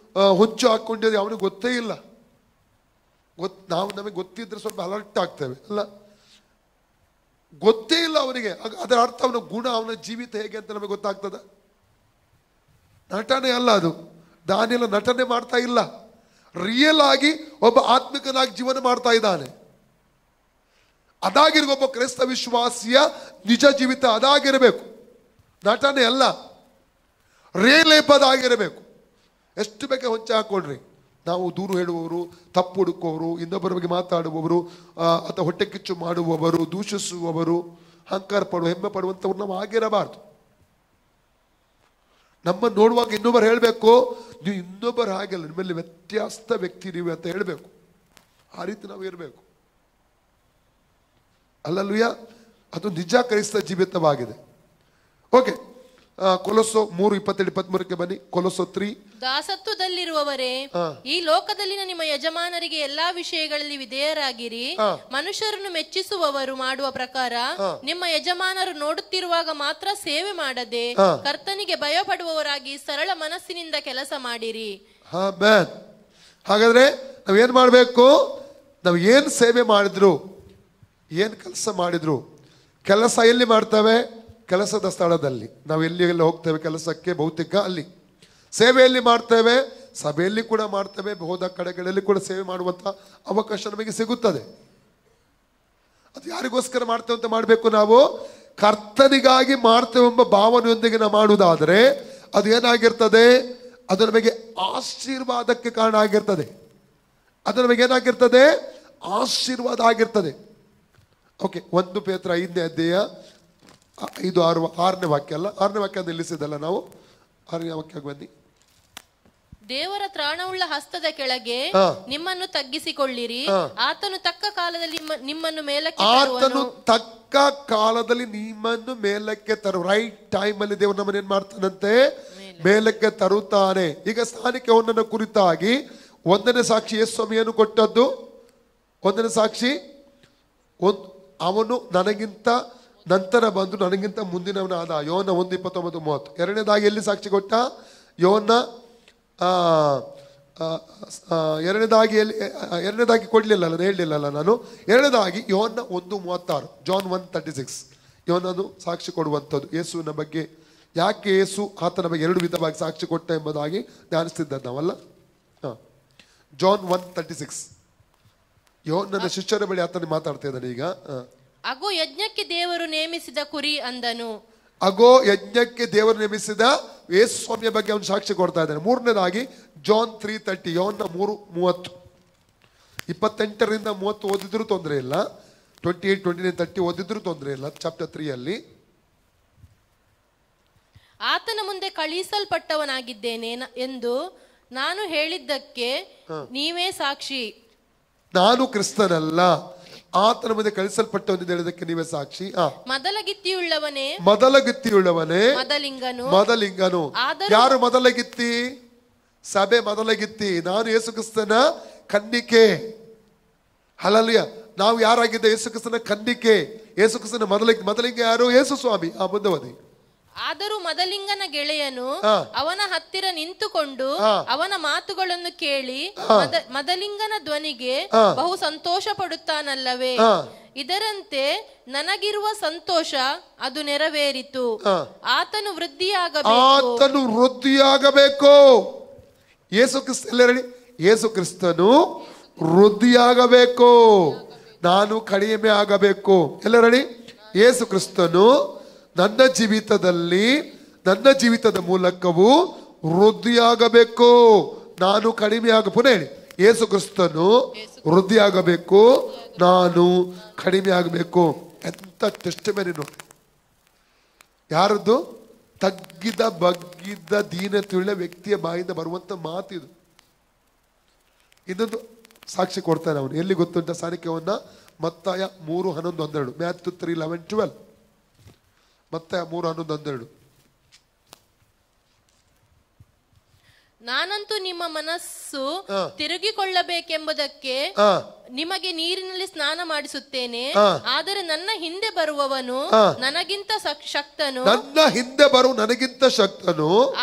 ಹೊಂಚು ಹಾಕೊಂಡಿದ್ದು ಅವನಿಗೆ ಗೊತ್ತೇ ಇಲ್ಲ. ನಮಗೆ ಗೊತ್ತಿದ್ರೆ ಸ್ವಲ್ಪ ಅಲರ್ಟ್ ಆಗ್ತೇವೆ ಅಲ್ಲ? ಗೊತ್ತೇ ಇಲ್ಲ ಅವನಿಗೆ. ಅದರ ಅರ್ಥ ಅವನ ಗುಣ, ಅವನ ಜೀವಿತ ಹೇಗೆ ಅಂತ ನಮಗೆ ಗೊತ್ತಾಗ್ತದ? ನಟನೆ ಅಲ್ಲ ಅದು. ದಾನಿಯೇಲ ನಟನೆ ಮಾಡ್ತಾ ಇಲ್ಲ. ರಿಯಲ್ ಆಗಿ ಒಬ್ಬ ಆತ್ಮಿಕನಾಗಿ ಜೀವನ ಮಾಡ್ತಾ ಇದ್ದಾನೆ. ಅದಾಗಿರುವ ಒಬ್ಬ ಕ್ರೈಸ್ತ ವಿಶ್ವಾಸಿಯ ನಿಜ ಜೀವಿತ ಅದಾಗಿರಬೇಕು. ನಟನೆ ಅಲ್ಲ, ರೇಲೇಪದಾಗಿರಬೇಕು. ಎಷ್ಟು ಬೇಕೆ ಹೊಂಚ ಹಾಕೊಳ್ರಿ. ನಾವು ದೂರು ಹೇಳುವವರು, ತಪ್ಪು ಹುಡುಕುವವರು, ಇನ್ನೊಬ್ಬರ ಬಗ್ಗೆ ಮಾತಾಡುವವರು, ಅಥವಾ ಹೊಟ್ಟೆ ಕಿಚ್ಚು ಮಾಡುವವರು, ದೂಷಿಸುವವರು, ಅಹಂಕಾರ ಪಡುವ, ಹೆಮ್ಮೆ ಪಡುವಂಥವ್ರು ನಾವು ಆಗಿರಬಾರ್ದು. ನಮ್ಮ ನೋಡುವಾಗ ಇನ್ನೊಬ್ಬರು ಹೇಳಬೇಕು, ನೀವು ಇನ್ನೊಬ್ಬರು ಹಾಗೆಲ್ಲ, ನಿಮ್ಮಲ್ಲಿ ವ್ಯತ್ಯಾಸ ವ್ಯಕ್ತಿ ನೀವು ಅಂತ ಹೇಳಬೇಕು. ಆ ರೀತಿ ನಾವು ಇರಬೇಕು. ಅಲ್ಲಲ್ಲೂಯ, ಅದು ನಿಜ ಕ್ರೈಸ್ತ ಜೀವಿತವಾಗಿದೆ. ಓಕೆ, ಕೊಲೊಸ್ಸೆ 3:27-23 ಬನ್ನಿ. ಕೊಲೊಸ್ಸೆ 3. ದಾಸತ್ವದಲ್ಲಿರುವವರೇ, ಈ ಲೋಕದಲ್ಲಿನ ನಿಮ್ಮ ಯಜಮಾನರಿಗೆ ಎಲ್ಲಾ ವಿಷಯಗಳಲ್ಲಿ ವಿಧೇಯರಾಗಿರಿ. ಮನುಷ್ಯರನ್ನು ಮೆಚ್ಚಿಸುವವರು ಮಾಡುವ ಪ್ರಕಾರ ನಿಮ್ಮ ಯಜಮಾನರು ನೋಡುತ್ತಿರುವಾಗ ಮಾತ್ರ ಸೇವೆ ಮಾಡದೆ ಕರ್ತನಿಗೆ ಭಯಪಡುವವರಾಗಿ ಸರಳ ಮನಸ್ಸಿನಿಂದ ಕೆಲಸ ಮಾಡಿರಿ. ಹಾಗಾದ್ರೆ ನಾವೇನ್ ಮಾಡ್ಬೇಕು? ನಾವು ಏನ್ ಸೇವೆ ಮಾಡಿದ್ರು, ಏನ್ ಕೆಲಸ ಮಾಡಿದ್ರು, ಕೆಲಸ ಎಲ್ಲಿ ಮಾಡ್ತೇವೆ? ಕೆಲಸದ ಸ್ಥಳದಲ್ಲಿ. ನಾವು ಎಲ್ಲಿ ಹೋಗ್ತೇವೆ ಕೆಲಸಕ್ಕೆ, ಭೌತಿಕ ಅಲ್ಲಿ. ಸೇವೆಯಲ್ಲಿ ಮಾಡ್ತೇವೆ, ಸಭೆಯಲ್ಲಿ ಕೂಡ ಮಾಡ್ತೇವೆ, ಹೋದ ಕಡೆಗಳಲ್ಲಿ ಕೂಡ ಸೇವೆ ಮಾಡುವಂತ ಅವಕಾಶ ನಮಗೆ ಸಿಗುತ್ತದೆ. ಅದು ಯಾರಿಗೋಸ್ಕರ ಮಾಡ್ತೇವೆ ಅಂತ ಮಾಡಬೇಕು, ನಾವು ಕರ್ತನಿಗಾಗಿ ಮಾಡ್ತೇವೆ ಎಂಬ ಭಾವನೆಯೊಂದಿಗೆ ನಾವು ಮಾಡುವುದಾದರೆ ಅದು ಏನಾಗಿರ್ತದೆ, ಅದು ನಮಗೆ ಆಶೀರ್ವಾದಕ್ಕೆ ಕಾರಣ ಆಗಿರ್ತದೆ. ಅದು ನಮಗೆ ಏನಾಗಿರ್ತದೆ, ಆಶೀರ್ವಾದ ಆಗಿರ್ತದೆ. ಓಕೆ, 1 ಪೇತ್ರ 5ನೇ ಅಧ್ಯಾಯ 5, 6, 6ನೇ ವಾಕ್ಯ ಅಲ್ಲ, 6ನೇ ವಾಕ್ಯ ನಿಲ್ಲಿಸಿದಲ್ಲ ನಾವು, 6ನೇ ವಾಕ್ಯಕ್ಕೆ ಬನ್ನಿ. ದೇವರ ತ್ರಾಣವುಳ್ಳ ಹಸ್ತದ ಕೆಳಗೆ ನಿಮ್ಮನ್ನು ತಗ್ಗಿಸಿಕೊಳ್ಳಿರಿ, ಆತನು ತಕ್ಕ ಕಾಲದಲ್ಲಿ ನಿಮ್ಮನ್ನು ಮೇಲಕ್ಕೆ ಆತನು ತಕ್ಕ ಕಾಲದಲ್ಲಿ ನಿಮ್ಮನ್ನು ಮೇಲಕ್ಕೆ ರೈಟ್ ಟೈಮ್ ಅಲ್ಲಿ ದೇವರು ನಮ್ಮನ್ನು ಏನ್ ಮಾಡ್ತಾನಂತೆ, ಮೇಲಕ್ಕೆ ತರುತ್ತಾನೆ. ಈಗ ಸ್ಥಾನಿಕ ಯೆಹೋವನನ ಕುರಿತಾಗಿ 1ನೇ ಸಾಕ್ಷಿ ಯೇಸು ಸ್ವಾಮಿಯನ್ನು ಕೊಟ್ಟದ್ದು. 1ನೇ ಸಾಕ್ಷಿ, ಅವನು ನನಗಿಂತ ನಂತರ ಬಂದು ನನಗಿಂತ ಮುಂದಿನವನಾದ, ಯೋನ 1:29-30. ಎರಡನೇದಾಗಿ ಎಲ್ಲಿ ಸಾಕ್ಷಿ ಕೊಟ್ಟ, ಯೋನ ಎರಡನೇದಾಗಿ ಕೊಡ್ಲಿಲ್ಲ, ಹೇಳಲಿಲ್ಲ ನಾನು. ಎರಡನೇದಾಗಿ ಯೋನ 1:36, ಜಾನ್ 1:36 ಯೋನನು ಸಾಕ್ಷಿ ಕೊಡುವಂಥದ್ದು ಯೇಸುವಿನ ಬಗ್ಗೆ. ಯಾಕೆ ಯೇಸು ಆತನ ಬಗ್ಗೆ 2 ವಿಧವಾಗಿ ಸಾಕ್ಷಿ ಕೊಟ್ಟ ಎಂಬುದಾಗಿ ಧ್ಯಾನಿಸ್ತಿದ್ದ ನಾವಲ್ಲ. ಜಾನ್ 1:36 ಯೋನನ ಶಿಷ್ಯರ ಬಳಿ ಆತನ ಮಾತಾಡ್ತಾ ಇದ್ದಾನೆ. ಈಗ ಅಗೋ ಯಜ್ಞಕ್ಕೆ ದೇವರು ನೇಮಿಸಿದ ಕುರಿ ಅಂದನು. ಅಗೋ ಯಜ್ಞಕ್ಕೆ ದೇವರು ನೇಮಿಸಿದ ಯೇಸು ಸ್ವಾಮಿಯ ಬಗ್ಗೆ ಅವನು ಸಾಕ್ಷಿ ಕೊಡ್ತಾ ಇದ್ದಾನೆ. ಮೂರನೇದಾಗಿ ಜಾನ್ 3:30 ಯೋನ 3:30 28ರಿಂದ 30 ಓದಿದ್ರು ತೊಂದರೆ ಇಲ್ಲ, 28, 29, 30 ಓದಿದ್ರು ತೊಂದರೆ ಇಲ್ಲ. ಚಾಪ್ಟರ್ 3 ಅಲ್ಲಿ ಆತನ ಮುಂದೆ ಕಳುಹಿಸಲ್ಪಟ್ಟವನಾಗಿದ್ದೇನೆ ಎಂದು ನಾನು ಹೇಳಿದ್ದಕ್ಕೆ ನೀವೇ ಸಾಕ್ಷಿ. ನಾನು ಕ್ರಿಸ್ತನಲ್ಲ, ಆತನ ಮುಂದೆ ಕಳಿಸಲ್ಪಟ್ಟವನಿಂದ ಹೇಳಿದಕ್ಕೆ ನೀವೇ ಸಾಕ್ಷಿ. ಮೊದಲಗಿತ್ತಿಯುಳ್ಳವನೇ ಮೊದಲಿಂಗನು. ಯಾರು ಮೊದಲಗಿತ್ತಿ? ಸಭೆ ಮೊದಲಗಿತ್ತಿ. ನಾನು ಯೇಸು ಕ್ರಿಸ್ತನ ಕನ್ನಿಕೆ. ಹಲ್ಲೆಲೂಯಾ. ನಾವು ಯಾರಾಗಿದ್ದ? ಯೇಸು ಕ್ರಿಸ್ತನ ಕನ್ನಿಕೆ. ಯೇಸು ಕ್ರಿಸ್ತನ ಮೊದಲಿಂಗ ಯಾರು? ಯೇಸು ಸ್ವಾಮಿ. ಮುಂದವದಿ. ಆದರೂ ಮೊದಲಿಂಗನ ಗೆಳೆಯನು ಅವನ ಹತ್ತಿರ ನಿಂತುಕೊಂಡು ಅವನ ಮಾತುಗಳನ್ನು ಕೇಳಿ ಮೊದಲಿಂಗನ ಧ್ವನಿಗೆ ಬಹು ಸಂತೋಷ ಪಡುತ್ತಾನಲ್ಲವೇ? ಇದರಂತೆ ನನಗಿರುವ ಸಂತೋಷ ಅದು ನೆರವೇರಿತು. ಆತನು ವೃದ್ಧಿಯಾಗಬೇಕು. ಯೇಸು ಕ್ರಿಸ್ತ ಎಲ್ಲರಡಿ, ಯೇಸು ಕ್ರಿಸ್ತನು ವೃದ್ಧಿಯಾಗಬೇಕು, ನಾನು ಕಡಿಮೆ ಆಗಬೇಕು. ಎಲ್ಲರಡಿ, ಯೇಸು ಕ್ರಿಸ್ತನು ನನ್ನ ಜೀವಿತದ ಮೂಲಕವೂ ವೃದ್ಧಿಯಾಗಬೇಕು, ನಾನು ಕಡಿಮೆ ಪುನಃ ಹೇಳಿ, ಯೇಸು ಕ್ರಿಸ್ತನು ವೃದ್ಧಿಯಾಗಬೇಕು, ನಾನು ಕಡಿಮೆ ಆಗಬೇಕು. ಎಂತ ಟೆಸ್ಟಿಮನಿ ನೋಡಿ. ಯಾರದ್ದು? ತಗ್ಗಿದ ಬಗ್ಗಿದ ದೀನತೆಯುಳ್ಳ ವ್ಯಕ್ತಿಯ ಬಾಯಿಂದ ಬರುವಂತ ಮಾತಿದು. ಇದೊಂದು ಸಾಕ್ಷಿ ಕೊಡ್ತಾನೆ ಅವನು. ಎಲ್ಲಿ ಗೊತ್ತುಂಟ ಸಾನಿಕ್ಯವನ್ನ? ಮತ್ತಾಯ 3:11-12, ಮ್ಯಾಥ್ಯೂ 3:11-12, ಮತ್ತೆ 3:11-12. ನಾನಂತೂ ನಿಮ್ಮ ಮನಸ್ಸು ತಿರುಗಿಕೊಳ್ಳಬೇಕೆಂಬುದಕ್ಕೆ ನಿಮಗೆ ನೀರಿನಲ್ಲಿ ಸ್ನಾನ ಮಾಡಿಸುತ್ತೇನೆ. ಆದರೆ ನನ್ನ ಹಿಂದೆ ಬರುವವನು ನನಗಿಂತ ಶಕ್ತನು,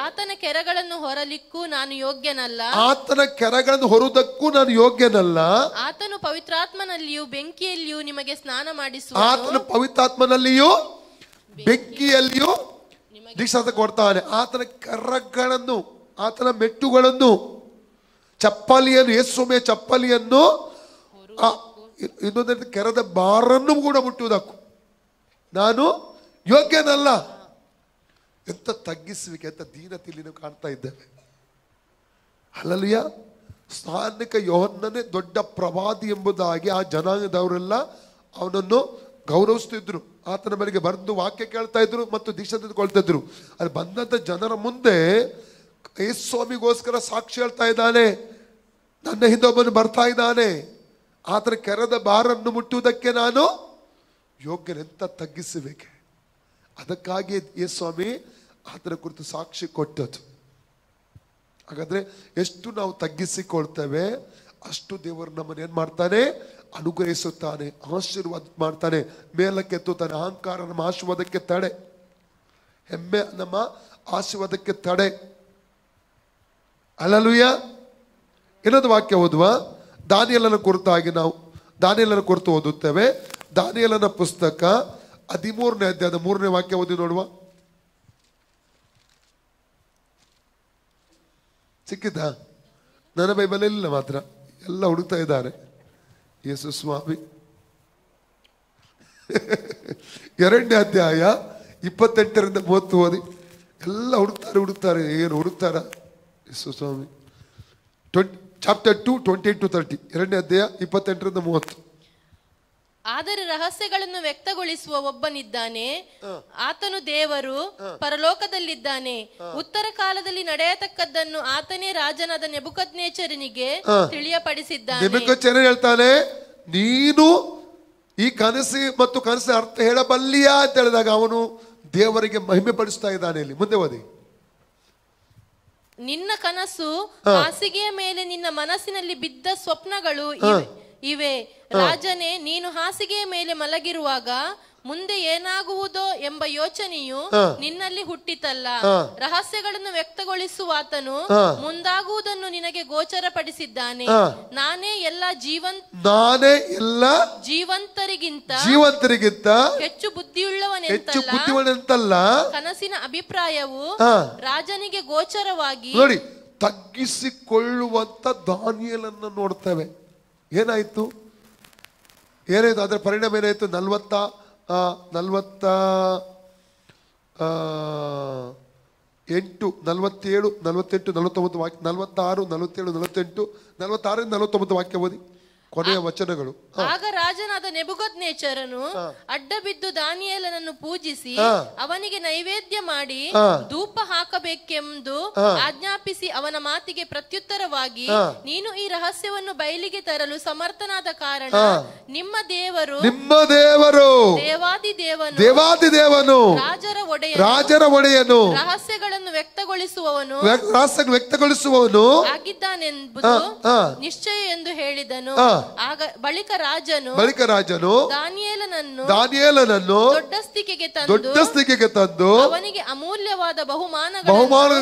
ಆತನ ಕೆರಗಳನ್ನು ಹೊರಲಿಕ್ಕೂ ನಾನು ಯೋಗ್ಯನಲ್ಲ, ಆತನು ಪವಿತ್ರಾತ್ಮನಲ್ಲಿಯೂ ಬೆಂಕಿಯಲ್ಲಿಯೂ ನಿಮಗೆ ಸ್ನಾನ ಮಾಡಿಸುವನು. ಬೆಂಕಿಯಲ್ಲಿಯೂ ದೀಕ್ಷಾಂತ ಕೊಡ್ತಾನೆ. ಆತನ ಕರಗಳನ್ನು, ಆತನ ಮೆಟ್ಟುಗಳನ್ನು, ಚಪ್ಪಲಿಯನ್ನು, ಯೇಸುವಿನ ಚಪ್ಪಲಿಯನ್ನು, ಇನ್ನೊಂದು ಕೆರದ ಬಾರನ್ನು ಕೂಡ ಮುಟ್ಟುವುದಕ್ಕೂ ನಾನು ಯೋಗ್ಯನಲ್ಲ. ಎಂತ ತಗ್ಗಿಸುವಿಕೆ, ಎಂತ ದೀನತೆಯಲ್ಲಿ ನಾವು ಕಾಣ್ತಾ ಇದ್ದೇವೆ. ಹಲ್ಲೆಲೂಯಾ. ಸ್ಥಾನಿಕ ಯೋಹನ್ನನೇ ದೊಡ್ಡ ಪ್ರವಾದಿ ಎಂಬುದಾಗಿ ಆ ಜನಾಂಗದವರೆಲ್ಲ ಅವನನ್ನು ಗೌರವಿಸ್ತಿದ್ರು. ಆತನ ಬಳಿಗೆ ಬಂದು ವಾಕ್ಯ ಕೇಳ್ತಾ ಇದ್ರು ಮತ್ತು ದೀಕ್ಷೆ ತೆಗೆದುಕೊಳ್ತಾ ಇದ್ರು. ಅಲ್ಲಿ ಬಂದಂತ ಜನರ ಮುಂದೆ ಯೇಸು ಸ್ವಾಮಿಗೋಸ್ಕರ ಸಾಕ್ಷಿ ಹೇಳ್ತಾ ಇದ್ದಾನೆ. ನನ್ನ ಹಿಂದೆ ಒಬ್ಬನು ಬರ್ತಾ ಇದ್ದಾನೆ, ಆತನ ಕೆರದ ಬಾರನ್ನು ಮುಟ್ಟುವುದಕ್ಕೆ ನಾನು ಯೋಗ್ಯನೆಂತ ತಗ್ಗಿಸಬೇಕೆ. ಅದಕ್ಕಾಗಿ ಯೇಸು ಸ್ವಾಮಿ ಆತನ ಕುರಿತು ಸಾಕ್ಷಿ ಕೊಟ್ಟದ್ದು. ಹಾಗಾದ್ರೆ ಎಷ್ಟು ನಾವು ತಗ್ಗಿಸಿಕೊಳ್ತೇವೆ ಅಷ್ಟು ದೇವರು ನಮ್ಮನ್ನು ಏನ್ ಮಾಡ್ತಾನೆ? ಅನುಗ್ರಹಿಸುತ್ತಾನೆ, ಆಶೀರ್ವಾದ ಮಾಡ್ತಾನೆ, ಮೇಲಕ್ಕೆ ಎತ್ತುತ್ತಾನೆ. ಅಹಂಕಾರ ನಮ್ಮ ಆಶೀರ್ವಾದಕ್ಕೆ ತಡೆ, ಹೆಮ್ಮೆ ನಮ್ಮ ಆಶೀರ್ವಾದಕ್ಕೆ ತಡೆ. ಹಲ್ಲೆಲೂಯಾ. ಇನ್ನೊಂದು ವಾಕ್ಯ ಓದುವ. ದಾನಿಯೇಲನ ಕುರಿತಾಗಿ ನಾವು ದಾನಿಯೇಲನ ಕುರಿತು ಓದುತ್ತೇವೆ. ದಾನಿಯೇಲನ ಪುಸ್ತಕ 13ನೇ ಅಧ್ಯಾಯದ 3ನೇ ವಾಕ್ಯ ಓದಿ ನೋಡುವ. ಸಿಕ್ಕಿತಾ? ನನ್ನ ಬೈಬಲ್ ಇಲ್ಲ ಮಾತ್ರ, ಎಲ್ಲ ಹುಡುಕ್ತಾ ಇದ್ದಾರೆ. ಯೇಸು ಸ್ವಾಮಿ 2ನೇ ಅಧ್ಯಾಯ 28ರಿಂದ 30 ಓದಿ. ಎಲ್ಲ ಹುಡುಕ್ತಾರೆ, ಏನು ಹುಡುಕ್ತಾರ? ಯೇಸು ಸ್ವಾಮಿ ಚಾಪ್ಟರ್ 2 28-30, 2ನೇ ಅಧ್ಯಾಯ 28ರಿಂದ 30. ಆದರೆ ರಹಸ್ಯಗಳನ್ನು ವ್ಯಕ್ತಗೊಳಿಸುವ ಒಬ್ಬನಿದ್ದಾನೆ, ಆತನು ದೇವರು, ಪರಲೋಕದಲ್ಲಿದ್ದಾನೆ. ಉತ್ತರ ಕಾಲದಲ್ಲಿ ನಡೆಯತಕ್ಕದ್ದನ್ನು ಆತನೇ ರಾಜನಾದ ನೆಬೂಕದ್ನೆಚ್ಚರನಿಗೆ ತಿಳಿಯಪಡಿಸಿದ್ದಾನೆ. ನೆಬೂಕದ್ನೆಚ್ಚರ ಹೇಳ್ತಾನೆ, ನೀನು ಈ ಕನಸು ಮತ್ತು ಕನಸಿನ ಅರ್ಥ ಹೇಳಬಲ್ಲಿಯಾ ಅಂತ ಹೇಳಿದಾಗ ಅವನು ದೇವರಿಗೆ ಮಹಿಮೆ ಪಡಿಸ್ತಾ ಇದ್ದಾನೆ. ಇಲ್ಲಿ ಮುಂದೆ ಓದಿ. ನಿನ್ನ ಕನಸು ಹಾಸಿಗೆಯ ಮೇಲೆ ನಿನ್ನ ಮನಸ್ಸಿನಲ್ಲಿ ಬಿದ್ದ ಸ್ವಪ್ನಗಳು ಇವೆ. ರಾಜನೇ, ನೀನು ಹಾಸಿಗೆಯ ಮೇಲೆ ಮಲಗಿರುವಾಗ ಮುಂದೆ ಏನಾಗುವುದೋ ಎಂಬ ಯೋಚನೆಯು ನಿನ್ನಲ್ಲಿ ಹುಟ್ಟಿತಲ್ಲ. ರಹಸ್ಯಗಳನ್ನು ವ್ಯಕ್ತಗೊಳಿಸುವಾತನು ಮುಂದಾಗುವುದನ್ನು ನಿನಗೆ ಗೋಚರಪಡಿಸಿದ್ದಾನೆ. ನಾನೇ ಎಲ್ಲ ಜೀವಂತರಿಗಿಂತ ಹೆಚ್ಚು ಬುದ್ಧಿಯುಳ್ಳವನೆಂತಲ್ಲ. ಕನಸಿನ ಅಭಿಪ್ರಾಯವು ರಾಜನಿಗೆ ಗೋಚರವಾಗಿ ನೋಡಿ, ತಗ್ಗಿಸಿಕೊಳ್ಳುವಂತ ದಾನಿಯೇಲನ್ನು ನೋಡ್ತೇವೆ. ಏನಾಯ್ತು? ಅದರ ಪರಿಣಾಮ ಏನಾಯ್ತು? 48, 47, 48, 49 ವಾಕ್ಯ, 46, 47, 48, 46, 49 ವಾಕ್ಯ ಓದಿ, ಕೊನೆಯ ವಚನಗಳು. ಆಗ ರಾಜನಾದ ನೆಬೂಕದ್ನೆಚ್ಚರನು ಅಡ್ಡ ಬಿದ್ದು ದಾನಿಯೇಲನನ್ನು ಪೂಜಿಸಿ ಅವನಿಗೆ ನೈವೇದ್ಯ ಮಾಡಿ ಧೂಪ ಹಾಕಬೇಕೆಂದು ಆಜ್ಞಾಪಿಸಿ ಅವನ ಮಾತಿಗೆ ಪ್ರತ್ಯುತ್ತರವಾಗಿ, ನೀನು ಈ ರಹಸ್ಯವನ್ನು ಬಯಲಿಗೆ ತರಲು ಸಮರ್ಥನಾದ ಕಾರಣ ನಿಮ್ಮ ದೇವರು ದೇವಾದಿದೇವನು ರಾಜರ ಒಡೆಯನು ರಹಸ್ಯಗಳನ್ನು ವ್ಯಕ್ತಗೊಳಿಸುವವನು ಆಗಿದ್ದಾನೆಂಬುದು ನಿಶ್ಚಯ ಎಂದು ಹೇಳಿದನು. ಆಗ ಬಳಿಕ ರಾಜನು ದಾನಿಯೇಲನನ್ನು ದೊಡ್ಡ ಸ್ಥಿತಿಗೆ ತಂದು ಅವನಿಗೆ ಅಮೂಲ್ಯವಾದ ಬಹುಮಾನ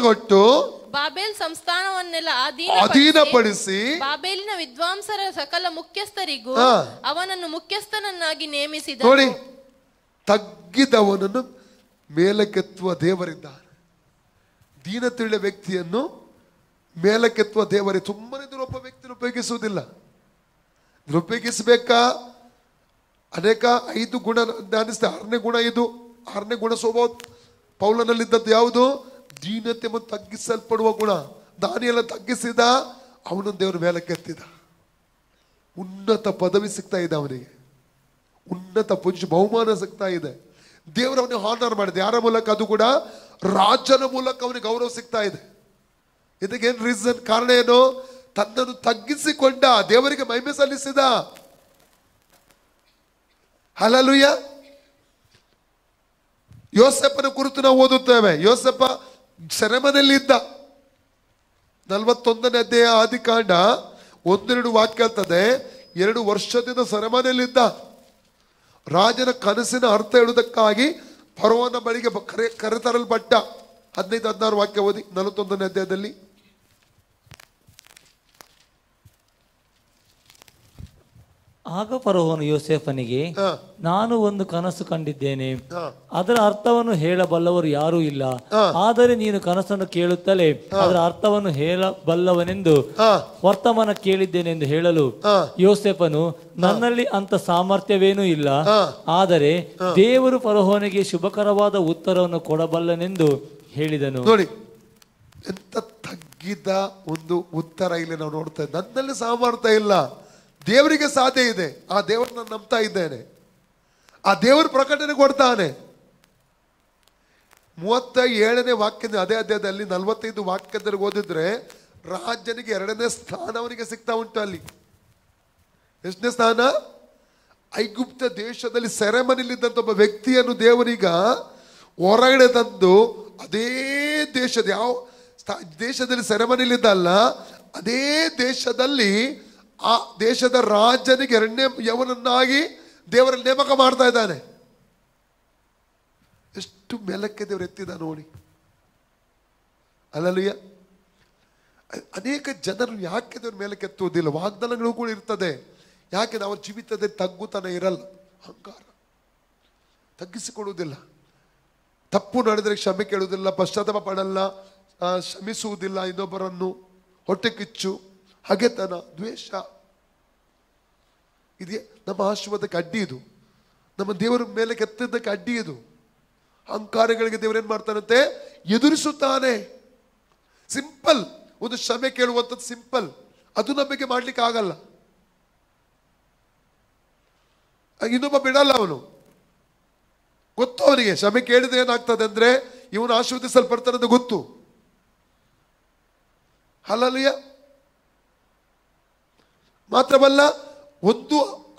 ಕೊಟ್ಟು ಬಾಬೇಲ್ ಸಂಸ್ಥಾನವನ್ನೆಲ್ಲ ಅಧೀನಪಡಿಸಿ ಬಾಬೇಲಿನ ವಿದ್ವಾಂಸರ ಸಕಲ ಮುಖ್ಯಸ್ಥರಿಗೂ ಅವನನ್ನು ಮುಖ್ಯಸ್ಥನನ್ನಾಗಿ ನೇಮಿಸಿದ. ನೋಡಿ, ತಗ್ಗಿದವನನ್ನು ಮೇಲಕ್ಕೆತ್ತುವ ದೇವರಿದ್ದಾನೆ. ದೀನತಿಳ್ಳ ವ್ಯಕ್ತಿಯನ್ನು ಮೇಲಕ್ಕೆತ್ತುವ ದೇವರೇ. ಸುಮ್ಮನೆ ಒಬ್ಬ ವ್ಯಕ್ತಿಯನ್ನು ಉಪಯೋಗಿಸುವುದಿಲ್ಲ. ಉಪಯೋಗಿಸಬೇಕಾ? ಅನೇಕ 5 ಗುಣ ಧ್ಯಾನಿಸ್ತಾ. 6ನೇ ಗುಣ ಇದು. 6ನೇ ಗುಣ ಸ್ವಭಾವ ಪೌಲನಲ್ಲಿದ್ದದ್ದು ಯಾವುದು? ದೀನತೆ ಮತ್ತು ತಗ್ಗಿಸಲ್ಪಡುವ ಗುಣ. ದಾನಿಯೇಲ ತಗ್ಗಿಸಿದ, ಅವನನ್ನು ದೇವರು ಮೇಲಕ್ಕೆತ್ತಿದ. ಉನ್ನತ ಪದವಿ ಸಿಗ್ತಾ ಇದೆ ಅವನಿಗೆ, ಉನ್ನತ ಪೊಸಿಷನ್, ಬಹುಮಾನ ಸಿಗ್ತಾ ಇದೆ. ದೇವರು ಅವನಿಗೆ ಹಾನರ್ ಮಾಡಿದೆ. ಯಾರ ಮೂಲಕ? ಅದು ಕೂಡ ರಾಜನ ಮೂಲಕ ಅವನಿಗೆ ಗೌರವ ಸಿಗ್ತಾ ಇದೆ. ಇದಕ್ಕೇನು ರೀಸನ್? ಕಾರಣ ಏನು? ತನ್ನನ್ನು ತಗ್ಗಿಸಿಕೊಂಡ, ದೇವರಿಗೆ ಮಹಿಮೆ ಸಲ್ಲಿಸಿದ. ಹಲ್ಲೆಲೂಯ. ಯೋಸೇಫನ ಕುರಿತು ನಾವು ಓದುತ್ತೇವೆ. ಯೋಸೇಫ ಸೆರೆಮನೆಯಲ್ಲಿದ್ದ. 41ನೇ ಅಧ್ಯಾಯ ಆದಿಕಾಂಡ 1-2 ವಾಕ್ಯ ಹೇಳ್ತದೆ. 2 ವರ್ಷದಿಂದ ಸೆರೆಮನೆಯಲ್ಲಿದ್ದ. ರಾಜನ ಕನಸಿನ ಅರ್ಥ ಹೇಳುವುದಕ್ಕಾಗಿ ಫರೋಹನ ಬಳಿಗೆ ಕರೆತರಲ್ಪಟ್ಟ. 15-16 ವಾಕ್ಯ ಓದಿ 41ನೇ ಅಧ್ಯಾಯದಲ್ಲಿ. ಆಗ ಫರೋಹನು ಯೋಸೇಫನಿಗೆ, ನಾನು ಒಂದು ಕನಸು ಕಂಡಿದ್ದೇನೆ, ಅದರ ಅರ್ಥವನ್ನು ಹೇಳಬಲ್ಲವರು ಯಾರೂ ಇಲ್ಲ. ಆದರೆ ನೀನು ಕನಸನ್ನು ಕೇಳುತ್ತಲೇ ಅದರ ಅರ್ಥವನ್ನು ಹೇಳಬಲ್ಲವನೆಂದು ವರ್ತಮಾನ ಕೇಳಿದ್ದೇನೆ ಎಂದು ಹೇಳಲು, ಯೋಸೇಫನು, ನನ್ನಲ್ಲಿ ಅಂತ ಸಾಮರ್ಥ್ಯವೇನೂ ಇಲ್ಲ, ಆದರೆ ದೇವರು ಫರೋಹನಿಗೆ ಶುಭಕರವಾದ ಉತ್ತರವನ್ನು ಕೊಡಬಲ್ಲನೆಂದು ಹೇಳಿದನು. ನೋಡಿ, ಎಂತ ತಗ್ಗಿದ ಒಂದು ಉತ್ತರ ಇಲ್ಲಿ ನಾವು ನೋಡ್ತಾ ಇದ್ದೇವೆ. ನನ್ನಲ್ಲಿ ಸಾಮರ್ಥ್ಯ ಇಲ್ಲ, ದೇವರಿಗೆ ಸಾಧ್ಯ ಇದೆ. ಆ ದೇವರನ್ನ ನಂಬ್ತಾ ಇದ್ದೇನೆ. ಆ ದೇವರು ಪ್ರಕಟಣೆ ಕೊಡ್ತಾನೆ. 37ನೇ ವಾಕ್ಯದ ಅದೇ ಅಧ್ಯಾಯದಲ್ಲಿ 45 ವಾಕ್ಯದಲ್ಲಿ ಓದಿದ್ರೆ ರಾಜನಿಗೆ 2ನೇ ಸ್ಥಾನ ಅವನಿಗೆ ಸಿಗ್ತಾ ಉಂಟು. ಅಲ್ಲಿ ಎಷ್ಟನೇ ಸ್ಥಾನ? ಐಗುಪ್ತ ದೇಶದಲ್ಲಿ ಸೆರೆಮನೆಯಲ್ಲಿದ್ದಂಥ ಒಬ್ಬ ವ್ಯಕ್ತಿಯನ್ನು ದೇವರೀಗ ಹೊರಗಡೆ ತಂದು ಅದೇ ದೇಶದ ಯಾವ ದೇಶದಲ್ಲಿ ಸೆರೆಮನೆಯಲ್ಲಿದ್ದಲ್ಲ, ಅದೇ ದೇಶದಲ್ಲಿ ಆ ದೇಶದ ರಾಜನಿಗೆ 2ನೇ ಯವನನ್ನಾಗಿ ದೇವರ ನೇಮಕ ಮಾಡ್ತಾ ಇದ್ದಾನೆ. ಎಷ್ಟು ಮೇಲಕ್ಕೆ ದೇವರು ಎತ್ತಿದ ನೋಡಿ. ಅಲ್ಲಲ್ಲಿಯ ಅನೇಕ ಜನರು ಯಾಕೆ ದೇವ್ರ ಮೇಲಕ್ಕೆ ಎತ್ತುವುದಿಲ್ಲ? ವಾಗ್ದಾನಗಳು ಕೂಡ ಇರ್ತದೆ. ಯಾಕೆ ನಾವು ಜೀವಿತದಲ್ಲಿ ತಗ್ಗುತನ ಇರಲ್ಲ, ಅಹಂಕಾರ, ತಗ್ಗಿಸಿಕೊಳ್ಳುವುದಿಲ್ಲ. ತಪ್ಪು ನಡೆದರೆ ಕ್ಷಮೆ ಕೇಳುವುದಿಲ್ಲ, ಪಶ್ಚಾತ್ತಾಪ ಪಡಲ್ಲ, ಕ್ಷಮಿಸುವುದಿಲ್ಲ ಇನ್ನೊಬ್ಬರನ್ನು. ಹೊಟ್ಟೆ ಕಿಚ್ಚು, ಹಗೆತನ, ದ್ವೇಷ, ಇದೆ ನಮ್ಮ ಆಶೀರ್ವಾದಕ್ಕೆ ಅಡ್ಡಿ. ಇದು ನಮ್ಮ ದೇವರ ಮೇಲೆ ಕೆತ್ತಿದ್ದಕ್ಕೆ ಅಡ್ಡಿ. ಇದು ಅಹಂಕಾರಗಳಿಗೆ ದೇವರೇನ್ ಮಾಡ್ತಾನಂತೆ? ಎದುರಿಸುತ್ತಾನೆ. ಸಿಂಪಲ್. ಒಂದು ಕ್ಷಮೆ ಕೇಳುವಂಥದ್ದು ಸಿಂಪಲ್, ಅದು ನಮಗೆ ಮಾಡ್ಲಿಕ್ಕೆ ಆಗಲ್ಲ. ಇನ್ನೊಬ್ಬ ಬಿಡಲ್ಲ, ಅವನು ಗೊತ್ತು, ಅವನಿಗೆ ಕ್ಷಮೆ ಕೇಳಿದ್ರೆ ಏನಾಗ್ತದೆ ಅಂದ್ರೆ ಇವನು ಆಶೀರ್ವದಿಸಲ್ಪಡ್ತಾನೆ ಅಂತ ಗೊತ್ತು. ಹಲ್ಲೆಲೂಯಾ. ಮಾತ್ರವಲ್ಲ, ಒಂದು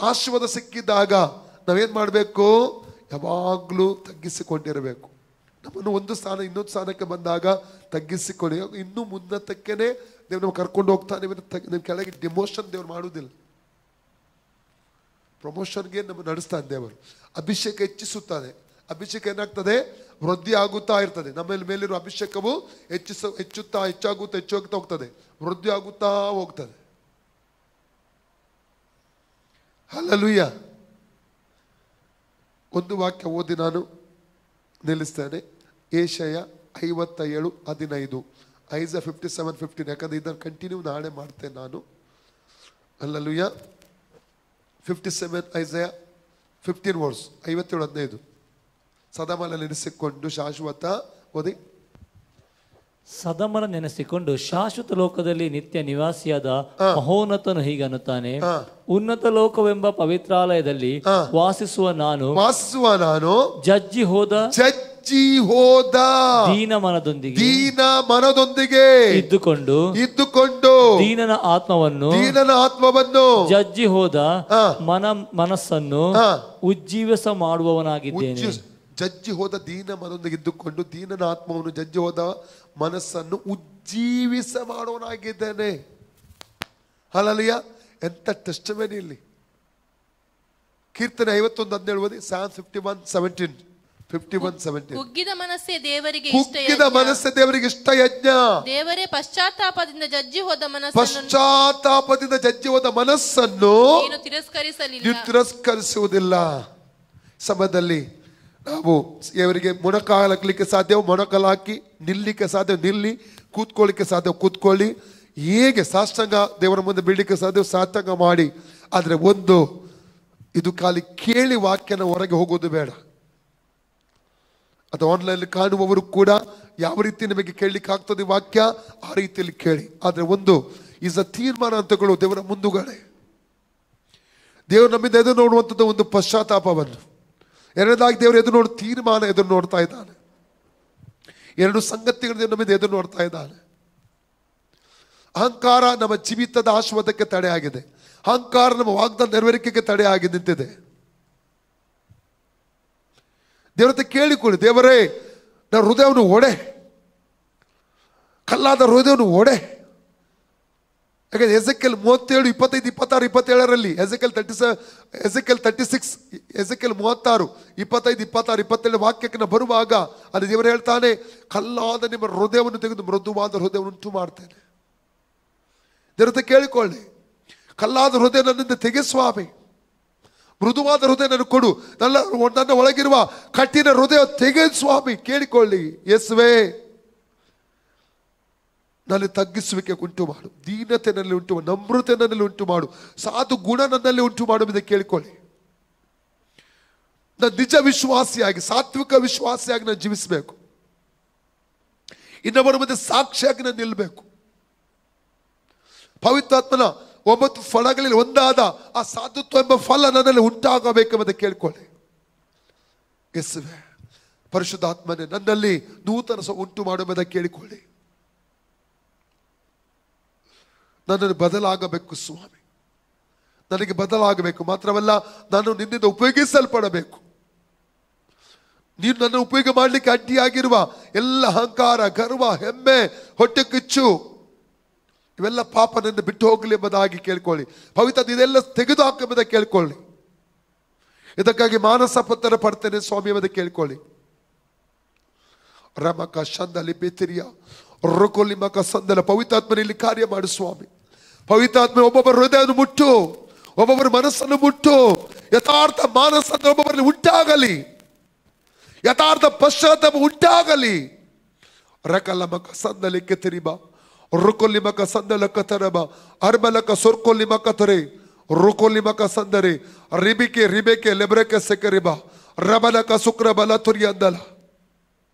ಆಶೀರ್ವಾದ ಸಿಕ್ಕಿದಾಗ ನಾವೇನ್ ಮಾಡಬೇಕು? ಯಾವಾಗಲೂ ತಗ್ಗಿಸಿಕೊಂಡಿರಬೇಕು. ನಮ್ಮನ್ನು ಒಂದು ಸ್ಥಾನ ಇನ್ನೊಂದು ಸ್ಥಾನಕ್ಕೆ ಬಂದಾಗ ತಗ್ಗಿಸಿಕೊಳ್ಳಿ. ಇನ್ನೂ ಮುನ್ನತಕ್ಕೇನೆ ದೇವ್ರು ನಾವು ಕರ್ಕೊಂಡು ಹೋಗ್ತಾನೆ. ನಿಮ್ಮ ಕೆಳಗೆ ಡಿಮೋಷನ್ ದೇವ್ರು ಮಾಡುವುದಿಲ್ಲ, ಪ್ರಮೋಷನ್ಗೆ ನಮ್ಮ ನಡೆಸ್ತಾನೆ ದೇವರು. ಅಭಿಷೇಕ ಹೆಚ್ಚಿಸುತ್ತಾನೆ. ಅಭಿಷೇಕ ಏನಾಗ್ತದೆ? ವೃದ್ಧಿ ಆಗುತ್ತಾ ಇರ್ತದೆ. ನಮ್ಮ ಮೇಲಿರೋ ಅಭಿಷೇಕವು ಹೆಚ್ಚಾಗುತ್ತಾ ಹೋಗ್ತದೆ, ವೃದ್ಧಿ ಆಗುತ್ತಾ ಹೋಗ್ತದೆ. ಹಲ್ಲೆಲೂಯಾ. ಒಂದು ವಾಕ್ಯ ಓದಿ ನಾನು ನಿಲ್ಲಿಸ್ತೇನೆ. ಏಷಯ 57:15, ಐಸಾ 57:15. ಯಾಕಂದ್ರೆ ಇದನ್ನು ಕಂಟಿನ್ಯೂ ನಾಳೆ ಮಾಡ್ತೇನೆ ನಾನು. ಹಲ್ಲೆಲೂಯಾ. 57 ಐಸಾ 15 ವರ್ಸ್, 57:15. ಸದಮಲ ನೆನೆಸಿಕೊಂಡು ಶಾಶ್ವತ, ಓದಿ. ಸದಮಲ ನೆನೆಸಿಕೊಂಡು ಶಾಶ್ವತ ಲೋಕದಲ್ಲಿ ನಿತ್ಯ ನಿವಾಸಿಯಾದ ಮಹೋನ್ನತನು ಹೀಗನ್ನುತ್ತಾನೆ, ಉನ್ನತ ಲೋಕವೆಂಬ ಪವಿತ್ರಾಲಯದಲ್ಲಿ ವಾಸಿಸುವ ನಾನು ಜಜ್ಜಿ ಹೋದ ದೀನ ಮನದೊಂದಿಗೆ ಇದ್ದುಕೊಂಡು ದೀನನ ಆತ್ಮವನ್ನು ಜಜ್ಜಿ ಹೋದ ಮನಸ್ಸನ್ನು ಉಜ್ಜೀವಿಸ ಮಾಡುವವನಾಗಿದ್ದೇನೆ. ಜಜ್ಜಿ ಹೋದ ದೀನ ಮನದೊಂದಿಗೆ ಇದ್ದುಕೊಂಡು ದೀನನ ಆತ್ಮವನ್ನು ಜಜ್ಜಿ ಹೋದ ಮನಸ್ಸನ್ನು ಉಜ್ಜೀವಿಸ ಮಾಡುವನಾಗಿದ್ದೇನೆ. ಹಲ್ಲೆಲೂಯಾ. ಎಂತ ಟೆಸ್ಟಿಮನಿ ಇಲ್ಲಿ. ಕೀರ್ತನೆ 51:17 ಓದಿ. Psalm 51:17. ಕುಗ್ಗಿದ ಮನಸ್ಸೇ ದೇವರಿಗೆ ಇಷ್ಟ ಯಜ್ಞ. ದೇವರೇ ಪಶ್ಚಾತ್ತಾಪದಿಂದ ಜಜ್ಜಿ ಹೋದ ಮನಸ್ಸನ್ನು ನೀನು ತಿರಸ್ಕರಿಸುವುದಿಲ್ಲ. ಸಮಯದಲ್ಲಿ ನಾವು ಇವರಿಗೆ ಮೊಣಕಾಲಕ್ಕೆ ಸಾಧ್ಯ, ಮೊಣಕಾಲಾಕಿ ನಿಲ್ಲಿಕ್ಕೆ ಸಾಧ್ಯ ನಿಲ್ಲಿ, ಕೂತ್ಕೊಳ್ಳಿಕ್ಕೆ ಸಾಧ್ಯ ಕೂತ್ಕೊಳ್ಳಿ, ಹೇಗೆ ಸಾಷ್ಟಾಂಗ ದೇವರ ಮುಂದೆ ಬೀಳಲಿಕ್ಕೆ ಸಾಧ್ಯ ಸಾಷ್ಟಾಂಗ ಮಾಡಿ. ಆದರೆ ಒಂದು, ಇದು ಖಾಲಿ ಕೇಳಿ ವಾಕ್ಯನ ಹೊರಗೆ ಹೋಗೋದು ಬೇಡ. ಅದು ಆನ್ಲೈನ್ ಕಾಣುವವರು ಕೂಡ ಯಾವ ರೀತಿ ನಿಮಗೆ ಕೇಳಲಿಕ್ಕೆ ಆಗ್ತದೆ ವಾಕ್ಯ, ಆ ರೀತಿಯಲ್ಲಿ ಕೇಳಿ. ಆದರೆ ಒಂದು ಈಸ್ ಅ ತೀರ್ಮಾನ ಅಂತಗಳು ದೇವರ ಮುಂದುಗಡೆ. ದೇವರು ನಮ್ಮಿಂದ ಎದುರು ನೋಡುವಂಥದ್ದು ಒಂದು ಪಶ್ಚಾತ್ತಾಪವನ್ನು. ಎರಡನೇದಾಗಿ ದೇವರು ಎದುರು ತೀರ್ಮಾನ ಎದುರು ನೋಡ್ತಾ ಇದ್ದಾನೆ. ಎರಡು ಸಂಗತಿಗಳು ನಮ್ಮಿಂದ ಎದುರು ನೋಡ್ತಾ ಇದ್ದಾನೆ. ಅಹಂಕಾರ ನಮ್ಮ ಜೀವಿತದ ಆಶೀರ್ವಾದಕ್ಕೆ ತಡೆ ಆಗಿದೆ. ಅಹಂಕಾರ ನಮ್ಮ ವಾಗ್ದಾನ ನೆರವೇರಿಕೆಗೆ ತಡೆ ಆಗಿ ನಿಂತಿದೆ. ದೇವರತ್ತೆ ಕೇಳಿಕೊಳ್ಳಿ, ದೇವರೇ ನನ್ನ ಹೃದಯವನ್ನು ಒಡೆ, ಕಲ್ಲಾದ ಹೃದಯವನ್ನು ಒಡೆ. ಯಾಕಂದ್ರೆ ಎಸೆಕೆಲ್ 37, 25, 26, 27ರಲ್ಲಿ ಎಸೆಕೆಲ್ 36, ಎಸೆಕೆಲ್ 36, 25, 26, 27 ವಾಕ್ಯಕ್ಕೆ ಬರುವಾಗ ಅದು ದೇವರು ಹೇಳ್ತಾನೆ, ಕಲ್ಲಾದ ನಿಮ್ಮ ಹೃದಯವನ್ನು ತೆಗೆದು ಮೃದುವಾದ ಹೃದಯವನ್ನು ಉಂಟು ಮಾಡ್ತೇನೆ. ದೇವರತ್ತೆ ಕೇಳಿಕೊಳ್ಳಿ, ಕಲ್ಲಾದ ಹೃದಯ ನನ್ನಿಂದ ತೆಗೆ ಸ್ವಾಮಿ, ಮೃದುವಾದ ಹೃದಯ ನನಗೆ ಕೊಡು, ನನ್ನ ಒಳಗಿರುವ ಕಠಿಣ ಹೃದಯ ತೆಗೆ ಸ್ವಾಮಿ. ಕೇಳಿಕೊಳ್ಳಿ, ಯೇಸುವೇ ನಲ್ಲಿ ತಗ್ಗಿಸುವಿಕೆ ಉಂಟು ಮಾಡು, ದೀನತೆ ನನ್ನಲ್ಲಿ ಉಂಟು ಮಾಡು, ನಮ್ರತೆ ನನ್ನಲ್ಲಿ ಉಂಟು ಮಾಡು, ಸಾಧು ಗುಣ ನನ್ನಲ್ಲಿ ಉಂಟು ಮಾಡುವುದೇ ಕೇಳಿಕೊಳ್ಳಿ. ನಾನು ನಿಜ ವಿಶ್ವಾಸಿಯಾಗಿ, ಸಾತ್ವಿಕ ವಿಶ್ವಾಸಿಯಾಗಿ ನಾನು ಜೀವಿಸಬೇಕು. ಇನ್ನೊಬ್ಬರ ಮಧ್ಯೆ ಸಾಕ್ಷಿಯಾಗಿ ನಾನು ನಿಲ್ಲಬೇಕು. ಪವಿತ್ರಾತ್ಮನ 9 ಫಲಗಳಲ್ಲಿ ಒಂದಾದ ಆ ಸಾಧುತ್ವ ಎಂಬ ಫಲ ನನ್ನಲ್ಲಿ ಉಂಟಾಗಬೇಕೆಂಬುದು ಕೇಳಿಕೊಳ್ಳಿ. ಯೇಸುವೇ ಪರಿಶುದ್ಧಾತ್ಮನೇ ನನ್ನಲ್ಲಿ ನೂತನ ಉಂಟು ಮಾಡುವುದ ಕೇಳಿಕೊಳ್ಳಿ. ನನ್ನನ್ನು ಬದಲಾಗಬೇಕು ಸ್ವಾಮಿ, ನನಗೆ ಬದಲಾಗಬೇಕು. ಮಾತ್ರವಲ್ಲ, ನಾನು ನಿನ್ನಿಂದ ಉಪಯೋಗಿಸಲ್ಪಡಬೇಕು. ನೀನು ನನ್ನ ಉಪಯೋಗ ಮಾಡಲಿಕ್ಕೆ ಅಡ್ಡಿಯಾಗಿರುವ ಎಲ್ಲ ಅಹಂಕಾರ, ಗರ್ವ, ಹೆಮ್ಮೆ, ಹೊಟ್ಟೆ ಕಿಚ್ಚು, ಇವೆಲ್ಲ ಪಾಪ ನನ್ನ ಬಿಟ್ಟು ಹೋಗಲಿ ಎಂಬುದಾಗಿ ಕೇಳ್ಕೊಳ್ಳಿ. ಪವಿತ್ರ ಇದೆಲ್ಲ ತೆಗೆದು ಹಾಕೆಂಬುದ ಕೇಳ್ಕೊಳ್ಳಿ. ಇದಕ್ಕಾಗಿ ಮಾನಸ ಪತ್ರ ಪಡ್ತೇನೆ ಸ್ವಾಮಿ ಎಂಬುದ ಕೇಳ್ಕೊಳ್ಳಿ. ರಮಕ ಶಂದಲಿ ಬೆತಿರಿಯ ರೊಕೊಲಿ ಮಕ ಸಂದಲ ಪವಿತ್ರಾತ್ಮನಲ್ಲಿ ಕಾರ್ಯ ಮಾಡು ಸ್ವಾಮಿ. ಪವಿತ್ರಾತ್ಮ ಒಬ್ಬೊಬ್ಬರ ಹೃದಯವನ್ನು ಮುಟ್ಟು, ಒಬ್ಬೊಬ್ಬರ ಮನಸ್ಸನ್ನು ಮುಟ್ಟು, ಯಥಾರ್ಥ ಮಾನಸ ಒಬ್ಬೊಬ್ಬರಲ್ಲಿ ಉಂಟಾಗಲಿ, ಯಥಾರ್ಥ ಪಶ್ಚಾತ್ತಾಪ ಉಂಟಾಗಲಿ. ರಕಲ ಮಕ ಸಂದಲಿ ಕೆತಿರಿಬ ರುಕೊಲಿಮಕ ಸಂದಲಕ ತರಬ ಅರ್ಬಲಕ ಸೊರ್ಕೊಲಿಮಕ ತೊರೆ ರುಕೊಲಿಮಕ ಸಂದರೆ ರಿಬಿಕೆ ರಿಬೇಕೆ ಲೆಬ್ರೆಕೆ ಸೆಕರಿಬ ರಬಲಕ ಶುಕ್ರ ಬಲ ತುರಿ ಅಂದಲ.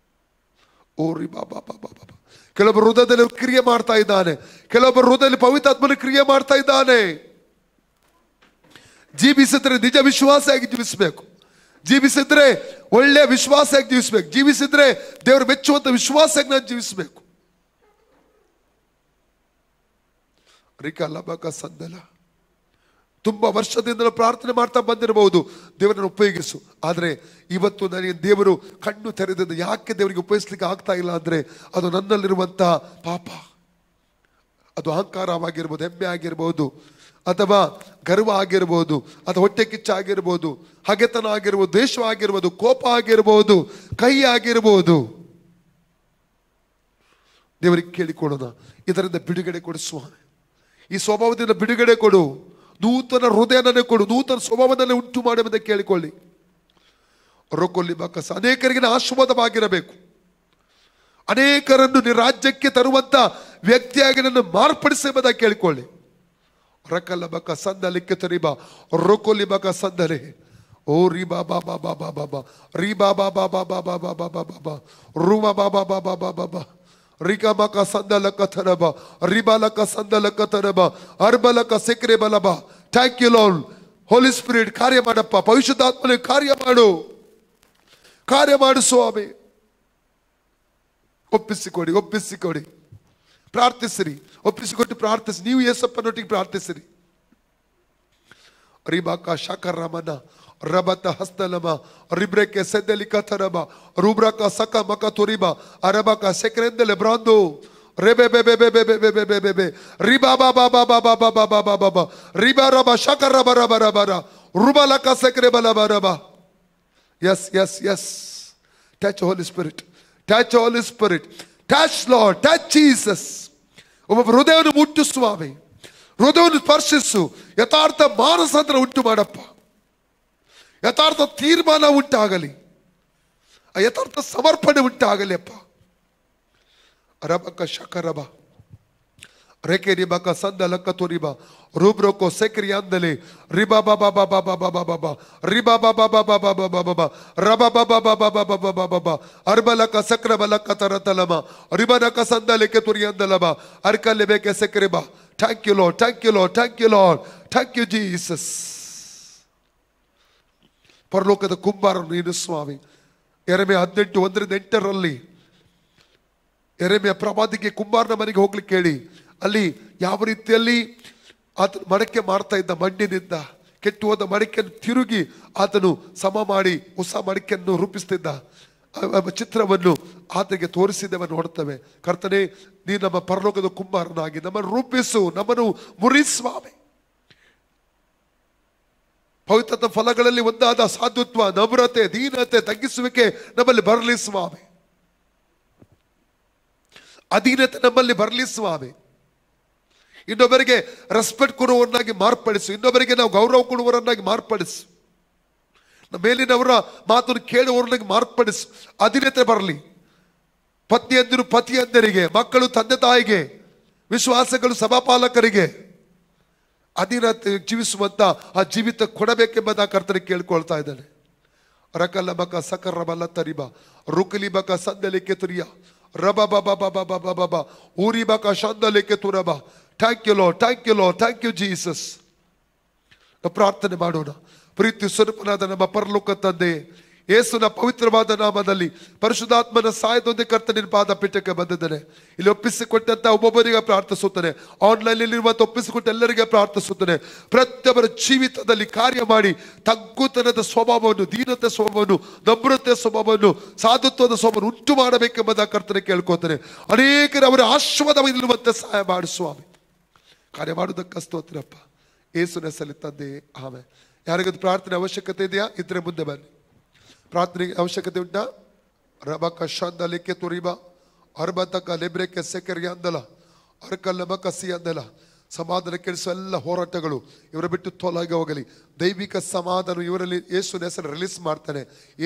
ಓ ರಿ ಬಾಬಾ ಬಾಬಾ ಬಾಬಾ. ಕೆಲವೊಬ್ಬರು ಹೃದಯದಲ್ಲಿ ಕ್ರಿಯೆ ಮಾಡ್ತಾ ಇದ್ದಾನೆ, ಕೆಲವೊಬ್ಬರು ಹೃದಯದಲ್ಲಿ ಪವಿತ್ರಾತ್ಮನ ಕ್ರಿಯೆ ಮಾಡ್ತಾ ಇದ್ದಾನೆ. ಜೀವಿಸಿದ್ರೆ ನಿಜ ವಿಶ್ವಾಸಿಯಾಗಿ ಜೀವಿಸಬೇಕು, ಜೀವಿಸಿದ್ರೆ ಒಳ್ಳೆ ವಿಶ್ವಾಸಿಯಾಗಿ ಜೀವಿಸಬೇಕು, ಜೀವಿಸಿದ್ರೆ ದೇವರು ಮೆಚ್ಚುವಂತ ವಿಶ್ವಾಸಕ್ಕೆ ನಾನು ಜೀವಿಸಬೇಕು. ರಿಕಲಬಕ ಸಂದಲ. ತುಂಬಾ ವರ್ಷದಿಂದ ಪ್ರಾರ್ಥನೆ ಮಾಡ್ತಾ ಬಂದಿರಬಹುದು, ದೇವರನ್ನು ಉಪಯೋಗಿಸು. ಆದರೆ ಇವತ್ತು ನನಗೆ ದೇವರು ಕಣ್ಣು ತೆರೆದಿದ್ದ ಯಾಕೆ ದೇವರಿಗೆ ಉಪಯೋಗಿಸ್ಲಿಕ್ಕೆ ಆಗ್ತಾ ಇಲ್ಲ ಅಂದ್ರೆ ಅದು ನನ್ನಲ್ಲಿರುವಂತಹ ಪಾಪ. ಅದು ಅಹಂಕಾರವಾಗಿರ್ಬೋದು, ಹೆಮ್ಮೆ ಆಗಿರ್ಬೋದು, ಅಥವಾ ಗರ್ವ ಆಗಿರ್ಬೋದು, ಅಥವಾ ಹೊಟ್ಟೆ ಕಿಚ್ಚ ಆಗಿರ್ಬೋದು, ಹಗೆತನ ಆಗಿರ್ಬೋದು, ದ್ವೇಷ ಆಗಿರ್ಬೋದು, ಕೋಪ ಆಗಿರ್ಬೋದು, ಕೈ ಆಗಿರ್ಬೋದು. ದೇವರಿಗೆ ಕೇಳಿಕೊಡೋಣ, ಇದರಿಂದ ಬಿಡುಗಡೆ ಕೊಡು ಸ್ವಾಮಿ. ಈ ಸ್ವಭಾವದಿಂದ ಬಿಡುಗಡೆ ಕೊಡು, ನೂತನ ಹೃದಯನೇ ಕೊಡು, ನೂತನ ಸ್ವಭಾವದಲ್ಲೇ ಉಂಟು ಮಾಡುವುದನ್ನು ಕೇಳಿಕೊಳ್ಳಿ. ರೊಕ್ಕೊಲ್ಲಿ ಬಕಸ ಅನೇಕರಿಗೆ ಆಶೀರ್ವಾದವಾಗಿರಬೇಕು, ಅನೇಕರನ್ನು ರಾಜ್ಯಕ್ಕೆ ತರುವಂತ ವ್ಯಕ್ತಿಯಾಗಿ ನನ್ನ ಮಾರ್ಪಡಿಸುವುದಾಗಿ ಕೇಳಿಕೊಳ್ಳಿ. ರಕಲ್ಲ ಬಕ ಸಂದಲಿಕ್ಕೆ ತರಿಬಾ ರೊಕ್ಕೊಲ್ಲಿ ಬಕ ಸಂದಲೆ. ಓ ರೀ ಬಾಬಾ ಬಾಬಾ ಬಾಬಾ ಬಾ ರೀ ಬಾಬಾ ಬಾಬಾ ಬಾಬಾ ಬಾಬಾ ಬಾಬಾ ರೂಮ ಬಾಬಾ ಬಾಬಾ ಬಾಬಾ ಬಾ ರಿಕಮಕ ಸಂದಲಕ ತರಬ ರಿಬಲಕ ಸಂದಲಕ ತರಬ ಅರ್ಬಲಕ ಸೆಕ್ರೆ ಬಲಬ. Thank you Lord. Holy Spirit ಕಾರ್ಯ ಮಾಡಪ್ಪ, ಪರಿಶುದ್ಧಾತ್ಮನೇ ಕಾರ್ಯ ಮಾಡು, ಕಾರ್ಯ ಮಾಡು ಸ್ವಾಮಿ. ಒಪ್ಪಿಸಿಕೊಡಿ, ಒಪ್ಪಿಸಿಕೊಡಿ, ಪ್ರಾರ್ಥಿಸಿರಿ, ಒಪ್ಪಿಸಿಕೊಟ್ಟು ಪ್ರಾರ್ಥಿಸಿ. ನೀವು ಯೇಸಪ್ಪನೊಟ್ಟಿಗೆ ಪ್ರಾರ್ಥಿಸಿರಿ. ರಿಬಾಕ ಶಾಕರಮನ ರಬತ ಹಸ್ತಲಮ ರಿಬ್ರೆಕೆ ಸೆದ್ದಲಿಕ ತರಬ ರೂಬ್ರಕ ಸಕ ಮಕ ತುರಿಬ ಅರಬಕ ಸೆಕ್ರೆಂದಲೆ ಬ್ರಾಂದು ರೆಬೆ ಬೆ ಬೆ ಬೆ ಬೆ ಬೆ ಬೆ ಬೆ ಬೆ ಬೆ ರಿಬಾ ಬಾ ಬಾ ಬಾ ಬಾ ಬಾ ಬಾ ಬಾ ಬಾ ಬಾ ಬಾ ಬಾ ರಿಬಾ ರಬ ಶಕರ ರಬ ರಬ ರಬ ರ ರುಬಲಕ ಸೆಕ್ರೆ ಬಲ ಬ ರಬ. Yes yes yes. Touch Holy Spirit, touch Holy Spirit, touch Lord, touch Jesus. ಒಬ್ಬ ಹೃದಯವನ್ನು ಮುಟ್ಟು ಸ್ವಾಮಿ, ಹೃದಯವನ್ನು ಸ್ಪರ್ಶಿಸು. ಯಥಾರ್ಥ ಮಾನಸಾಂತರ ಉಂಟು ಮಾಡಪ್ಪ, ಯಥಾರ್ಥ ತೀರ್ಮಾನ ಉಂಟಾಗಲಿ, ಯಥಾರ್ಥ ಸಮರ್ಪಣೆ ಉಂಟಾಗಲಿ ಅಪ್ಪ. ರಬಕ ಶಕರಬ ರೇಕೆ ರಿಬಕ ಸಂದಲಕ ತುರಿಬ ರೂಬ್ರೋಕೋ ಸೆಕ್ರಿ ಅಂದಲೆ ರಿಬಾ ಬಾಬಾ ಬಾಬಾ ಬಾಬಾ ಬಾಬಾ ಬಾ ರಿಬಾ ಬಾಬಾ ಬಾಬಾ ಬಾಬಾ ಬಾಬಾ ಬಾ ರಬ ಬಾಬಾ ಬಾಬಾ ಬಾಬಾ ಬಾಬಾ ಬಾಬಾ ಅರ್ಬಲಕ ಸಕ್ರ ಬಲಕ ತರತಲಮ ರಿಬನಕ ಸಂದಲಿಕೆ ತುರಿ ಅಂದಲಬ ಅರ್ಕಲ್ಲೆ ಬೇಕೆ ಸೆಕ್ರೆ ಬಾ. Thank you Lord, thank you Lord, thank you Lord, thank you Jesus. ಪರಲೋಕದ ಕುಂಬಾರನು ನೀನು ಸ್ವಾಮಿ. ಯೆರೆಮೀಯ 18:1-8 ಯೆರೆಮೀಯ ಪ್ರವಾದಿಗೆ ಕುಂಬಾರನ ಮನೆಗೆ ಹೋಗ್ಲಿಕ್ಕೆ ಹೇಳಿ, ಅಲ್ಲಿ ಯಾವ ರೀತಿಯಲ್ಲಿ ಆತನು ಮಡಕೆ ಮಾಡ್ತಾ ಇದ್ದ, ಮಣ್ಣಿನಿಂದ ಕೆಟ್ಟು ಹೋದ ಮಡಿಕೆಯನ್ನು ತಿರುಗಿ ಆತನು ಸಮ ಮಾಡಿ ಹೊಸ ಮಡಿಕೆಯನ್ನು ರೂಪಿಸ್ತಿದ್ದ ಚಿತ್ರವನ್ನು ಆತನಿಗೆ ತೋರಿಸಿದವನ್ನು ನೋಡ್ತೇವೆ. ಕರ್ತನೇ, ನೀನು ನಮ್ಮ ಪರಲೋಕದ ಕುಂಬಾರನಾಗಿ ನಮ್ಮನ್ನು ರೂಪಿಸು, ನಮ್ಮನ್ನು ಮುರಿ ಸ್ವಾಮಿ. ಪವಿತ್ರ ಫಲಗಳಲ್ಲಿ ಒಂದಾದ ಸಾಧುತ್ವ, ನಮ್ರತೆ, ದೀನತೆ, ತಗ್ಗಿಸುವಿಕೆ ನಮ್ಮಲ್ಲಿ ಬರಲಿ ಸ್ವಾಮಿ. ಅಧೀನತೆ ನಮ್ಮಲ್ಲಿ ಬರಲಿ ಸ್ವಾಮಿ. ಇನ್ನೊಬ್ಬರಿಗೆ ರೆಸ್ಪೆಕ್ಟ್ ಕೊಡುವವರನ್ನಾಗಿ ಮಾರ್ಪಡಿಸು, ಇನ್ನೊಬ್ಬರಿಗೆ ನಾವು ಗೌರವ ಕೊಡುವವರನ್ನಾಗಿ ಮಾರ್ಪಡಿಸು, ಮೇಲಿನವರ ಮಾತನ್ನು ಕೇಳುವವರನ್ನಾಗಿ ಮಾರ್ಪಡಿಸು. ಅಧೀನತೆ ಬರಲಿ. ಪತ್ನಿಯಂದಿರು ಪತಿಯಂದರಿಗೆ, ಮಕ್ಕಳು ತಂದೆ ತಾಯಿಗೆ, ವಿಶ್ವಾಸಗಳು ಸಭಾಪಾಲಕರಿಗೆ ಅಧೀನತೆ ಜೀವಿಸುವಂತ ಆ ಜೀವಿತ ಕೊಡಬೇಕೆಂಬುದ ಕರ್ತನಿಗೆ ಕೇಳ್ಕೊಳ್ತಾ ಇದ್ದಾನೆ. ರಕಲ್ಲ ಬಕ ಸಕರ ಬಲ ತರಿಬ ರುಕಲಿ ಬಕ ಸಂದಲಿಕೆ ತುರಿಯ ರಬ ಬಬ ಬಬ ಬಬ ಬಬ ಊರಿ ಬಕ ಶಾಂದಲಿಕೆ ತುರಬ. Thank you Lord, thank you Lord, thank you Jesus. ಪ್ರಾರ್ಥನೆ ಮಾಡೋಣ. ಪ್ರೀತಿ ಸ್ವರೂಪನಾದ ನಮ್ಮ ಪರಲೋಕ ತಂದೆ, ಯೇಸುವಿನ ಪವಿತ್ರವಾದ ನಾಮದಲ್ಲಿ ಪರಿಶುದ್ಧಾತ್ಮನ ಸಹಾಯದೊಂದಿಗೆ ಕರ್ತನಿನ ಪಾದ ಪೀಠಕ್ಕೆ ಬಂದಿದ್ದೇನೆ. ಇಲ್ಲಿ ಒಪ್ಪಿಸಿಕೊಟ್ಟಂತ ಒಬ್ಬೊಬ್ಬರಿಗೆ ಪ್ರಾರ್ಥಿಸುತ್ತೇನೆ, ಆನ್ಲೈನ್ ಇರುವಂತ ಒಪ್ಪಿಸಿಕೊಟ್ಟ ಎಲ್ಲರಿಗೆ ಪ್ರಾರ್ಥಿಸುತ್ತೇನೆ. ಪ್ರತಿಯೊಬ್ಬರ ಜೀವಿತದಲ್ಲಿ ಕಾರ್ಯ ಮಾಡಿ ತಗ್ಗುತನದ ಸ್ವಭಾವವನ್ನು, ದೀನತೆ ಸ್ವಭಾವವನ್ನು, ನಮ್ರತೆ ಸ್ವಭಾವವನ್ನು, ಸಾಧುತ್ವದ ಸ್ವಭಾವವನ್ನು ಉಂಟು ಮಾಡಬೇಕೆಂಬುದ ಕರ್ತನೆ ಕೇಳ್ಕೊತೇನೆ. ಅನೇಕರು ಅವರ ಆಶೀರ್ವಾದವಿರುವಂತೆ ಸಹಾಯ ಮಾಡಿ ಸ್ವಾಮಿ. ಕಾರ್ಯ ಮಾಡುವುದಕ್ಕೆ ಸ್ತೋತ್ರಪ್ಪ, ಯೇಸುವಿನ ಹೆಸರಲ್ಲಿ ತಂದೆ, ಆಮೆನ್. ಯಾರಿಗದು ಪ್ರಾರ್ಥನೆ ಅವಶ್ಯಕತೆ ಇದೆಯಾ? ಇದ್ರೆ ಮುಂದೆ ಬನ್ನಿ. ಪ್ರಾರ್ಥನೆಗೆ ಅವಶ್ಯಕತೆ ಉಂಟಾ? ರಬಕ ಶಾಂದಲಿಕೆ ತುರಿಬ ಅರ್ಬತಕ ಲೆಬ್ರೆಕೆ ಸೆಕೆರಿ ಅಂದಲ ಅರ್ಕಲ್ಲಮ ಕಸಿ ಅಂದಲ. ಸಮಾಧಾನ ಕೆಡಿಸುವ ಎಲ್ಲ ಹೋರಾಟಗಳು ಇವರ ಬಿಟ್ಟು ತೊಲಗಿ ಹೋಗಲಿ. ದೈವಿಕ ಸಮಾಧಾನ ಇವರಲ್ಲಿ ಯೇಸುವಿನ ಹೆಸರು ರಿಲೀಸ್ ಮಾಡ್ತಾನೆ.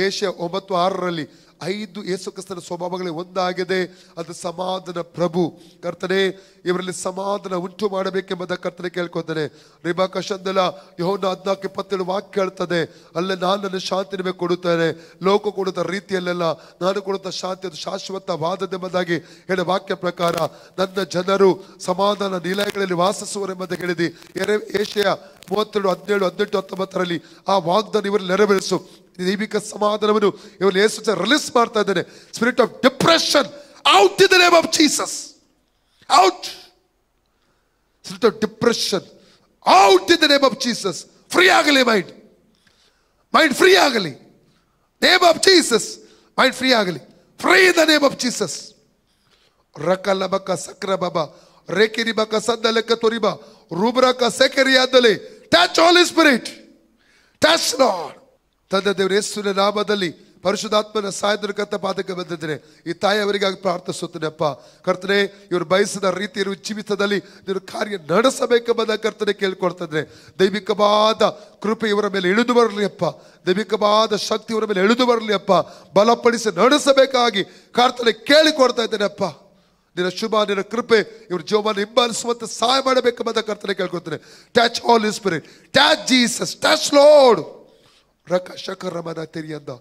ಏಷ್ಯಾ 9:6 5 ಯೇಸು ಕ್ರಿಸ್ತನ ಸ್ವಭಾವಗಳೇ ಒಂದಾಗಿದೆ, ಅದು ಸಮಾಧಾನ ಪ್ರಭು. ಕರ್ತನೆ ಇವರಲ್ಲಿ ಸಮಾಧಾನ ಉಂಟು ಮಾಡಬೇಕೆಂಬುದ ಕರ್ತನೆ ಕೇಳ್ಕೊತಾನೆ. ರಿಬಾಕ ಶಂದಲ ಯೋಹನ 14:27 ವಾಕ್ಯ ಹೇಳ್ತದೆ, ಅಲ್ಲೇ ನಾನು ನನ್ನ ಶಾಂತಿನ ಕೊಡುತ್ತೇನೆ, ಲೋಕ ಕೊಡುತ್ತ ರೀತಿಯಲ್ಲೆಲ್ಲ ನಾನು ಕೊಡುತ್ತ ಶಾಂತಿ ಅದು ಶಾಶ್ವತವಾದದೆಂಬುದಾಗಿ ಹೇಳ ವಾಕ್ಯ ಪ್ರಕಾರ ನನ್ನ ಜನರು ಸಮಾಧಾನ ನಿಲಯಗಳಲ್ಲಿ ವಾಸಿಸುವರೆಂಬುದಾಗಿ ಹೇಳಿದಿ. ಏಷ್ಯಾ 32:17, 18, 19 ಆ ವಾಗ್ದಾನ ಇವರಲ್ಲಿ ನೆರವೇರಿಸು. ದೈವಿಕ ಸಮಾಧಾನವನ್ನು ಇವರಲ್ಲಿ ಯೇಸು ರಿಲೀಸ್ ಮಾಡ್ತಾ ಇದ್ದಾನೆ. Spirit of depression out in the name of Jesus, out. Spirit of depression out in the name of Jesus. Free ಆಗಲಿ ಮೈಂಡ್, ಮೈಂಡ್ ಫ್ರೀ ಆಗಲಿ. Name of Jesus mind free ಆಗಲಿ. Free in the name of Jesus. ರಕಲಬಕ ಸಕ್ರ ಬಾಬಾ ರೇಕಿರಿಬಕ ಸದ್ದಲೆಕ್ಕ ತೊರಿಬ ರೂಬ್ರಕ ಸೆಕೆರಿಯಾದಲ್ಲಿ touch Holy Spirit, touch Lord. ತಂದೆ ದೇವರು ಯೇಸುವಿನ ನಾಮದಲ್ಲಿ ಪರಿಶುದ್ಧಾತ್ಮನ ಸಹಾಯದ ಕರ್ತ ಪಾದಕ್ಕೆ ಬಂದಿದ್ದೇನೆ. ಈ ತಾಯಿ ಅವರಿಗಾಗಿ ಪ್ರಾರ್ಥಿಸುತ್ತೇನೆ. ಅಪ್ಪ ಕರ್ತನೆ, ಇವರು ಬಯಸಿದ ರೀತಿ ಜೀವಿತದಲ್ಲಿ ನೀನು ಕಾರ್ಯ ನಡೆಸಬೇಕೆಂಬುದ ಕರ್ತನೆ ಕೇಳ್ಕೊಳ್ತಿದ್ರೆ ದೈವಿಕವಾದ ಕೃಪೆ ಇವರ ಮೇಲೆ ಇಳಿದು ಬರಲಿ ಅಪ್ಪ. ದೈವಿಕವಾದ ಶಕ್ತಿ ಇವರ ಮೇಲೆ ಇಳಿದು ಬರಲಿ ಅಪ್ಪ. ಬಲಪಡಿಸಿ ನಡೆಸಬೇಕಾಗಿ ಕರ್ತನೆ ಕೇಳಿಕೊಡ್ತಾ ಇದ್ದೇನೆ ಅಪ್ಪ. ನಿನ್ನ ಶುಭ, ನಿನ್ನ ಕೃಪೆ ಇವ್ರ ಜೀವನ ಹಿಂಬಾಲಿಸುವಂತೆ ಸಹಾಯ ಮಾಡಬೇಕೆಂಬುದ ಕರ್ತನೆ ಕೇಳ್ಕೊಳ್ತೇನೆ. Touch Holy Spirit, touch Jesus, touch Lord. ರಕ ಶಕರಮನ ತೆರಿಯಂದ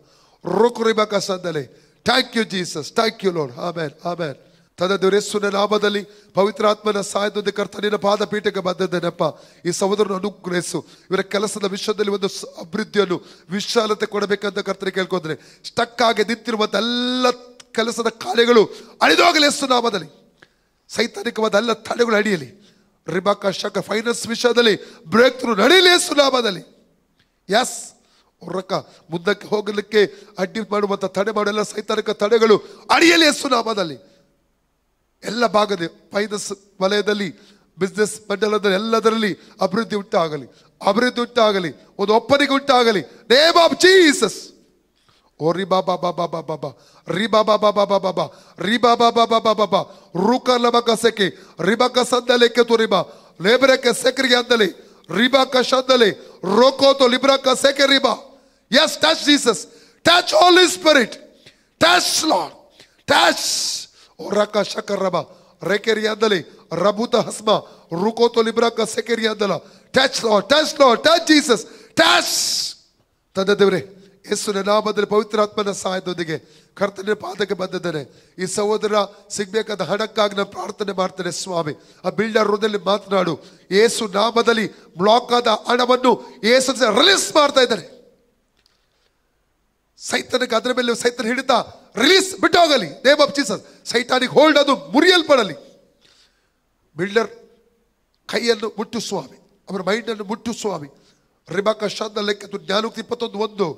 ರೋಕುರಿಬಕ ಸಂದಲೆ. Thank you Jesus, thank you Lord. Amen, amen. ತಂದೆ ಯೇಸುವಿನ ನಾಮದಲ್ಲಿ ಪವಿತ್ರಾತ್ಮನ ಸಹಾಯದೊಂದಿಗೆ ಕರ್ತನಿನ ಪಾದ ಪೀಠಕ್ಕೆ ಬಂದಿದ್ದೇನಪ್ಪ. ಈ ಸಹೋದರನು ಅನುಗ್ರಹಿಸು. ಇವರ ಕೆಲಸದ ವಿಷಯದಲ್ಲಿ ಒಂದು ಅಭಿವೃದ್ಧಿಯನ್ನು, ವಿಶಾಲತೆ ಕೊಡಬೇಕಂತ ಕರ್ತನೆ ಕೇಳ್ಕೊಂಡ್ರೆ ಸ್ಟಕ್ ಆಗಿ ನಿಂತಿರುವಂತ ಎಲ್ಲ ಕೆಲಸದ ಕಾರ್ಯಗಳು ಅಳಿದೋಗಲಿ ಯೇಸು ನಾಮದಲ್ಲಿ. ಸೈತಾನಿಕವಾದ ಎಲ್ಲ ತಡೆಗಳು ಅಡಿಯಲಿ. ರಿಬಾಕ ಶಕ ಫೈನಾನ್ಸ್ ವಿಷಯದಲ್ಲಿ ಬ್ರೇಕ್ ಥ್ರೂ ನಡೆಯಲಿ ಯೇಸು ನಾಮದಲ್ಲಿ. ಎಸ್ ರೊಕ್ಕ ಮುಂದಕ್ಕೆ ಹೋಗಲಿಕ್ಕೆ ಅಡ್ಡಿ ಮಾಡುವಂತ ತಡೆ ಮಾಡೆಲ್ಲ ಸೈತಾನಿಕ ತಡೆಗಳು ಅಡಿಯಲಿ ಯೇಸು ನಾಮದಲ್ಲಿ. ಎಲ್ಲ ಭಾಗದ ಫೈನಾನ್ಸ್ ವಲಯದಲ್ಲಿ, ಬಿಸ್ನೆಸ್ ಮಂಡಲದಲ್ಲಿ ಎಲ್ಲದರಲ್ಲಿ ಅಭಿವೃದ್ಧಿ ಉಂಟಾಗಲಿ, ಅಭಿವೃದ್ಧಿ ಉಂಟಾಗಲಿ, ಒಂದು ಒಪ್ಪನಿಗೆ ಉಂಟಾಗಲಿ. Name of Jesus. ಓ ರಿಬಾ ಬಾಬಾ ಬಾಬಾ ಬಾಬಾ ರಿಬಾ ಬಾಬಾ ಬಾಬಾ ಬಾಬಾ ರಿಬಾ ಬಾಬಾ ಬಾಬಾ ಬಾಬಾ ರೂಕಲಬಕ ಸೆಕೆ ರಿಬಕ ಸಂದಲೆಕ್ಕೆ ತುರಿಬಾ ಲೇಬರಕ್ಕೆ ಸೆಕರಿಗೆ ಅಂದಲಿ ರಿಬಾಕ ಶಂದಲೆ ರೋಕೋತೋ ಲಿಬ್ರಾಕ ಸೆಕೆ ರಿಬಾ. Yes, touch Jesus, touch Holy Spirit, touch Lord, touch. Oraka shakaraba rekeriandale rabuta hasma rukoto libraka sekeriandala. Touch Lord, touch Lord, touch Jesus, touch. ತಂದೆ ದೇವರೇ, ಯೇಸುವಿನ ನಾಮದಲ್ಲಿ ಪವಿತ್ರಾತ್ಮನ ಸಹಾಯದೊಂದಿಗೆ ಕರ್ತನ ಪಾದಕ್ಕೆ ಬಂದಿದ್ದೇನೆ. ಈ ಸಹೋದರ ಸಿಗ್ಬೇಕಾದ ಹಣಕ್ಕಾಗಿ ನಾನು ಪ್ರಾರ್ಥನೆ ಮಾಡ್ತೇನೆ ಸ್ವಾಮಿ. ಆ ಬಿಲ್ಡರ್ ಹೃದಯದಲ್ಲಿ ಮಾತನಾಡು. ಯೇಸು ನಾಮದಲ್ಲಿ ಬ್ಲಾಕ್ ಆದ ಹಣವನ್ನು ಯೇಸು ರಿಲೀಸ್ ಮಾಡ್ತಾ ಇದ್ದಾರೆ. ಸೈತಾನಿಗೆ ಅದರ ಮೇಲೆ ಸೈತಾನ ಹಿಡಿತ ರಿಲೀಸ್ ಬಿಟ್ಟೋಗಲಿ. Name of Jesus. ಸೈತಾನಿಗೆ ಹೋಲ್ಡ್ ಅದು ಮುರಿಯಲ್ಪಡಲಿ. ಬಿಲ್ಡರ್ ಕೈಯನ್ನು ಮುಟ್ಟು ಸ್ವಾಮಿ, ಅವರ ಮೈಂಡ್ ಅನ್ನು ಮುಟ್ಟು ಸ್ವಾಮಿ. ರಿಬಾಕ ಶಾಂತ ಲೆಕ್ಕ ಜ್ಞಾನೋಕ್ತಿ 21:1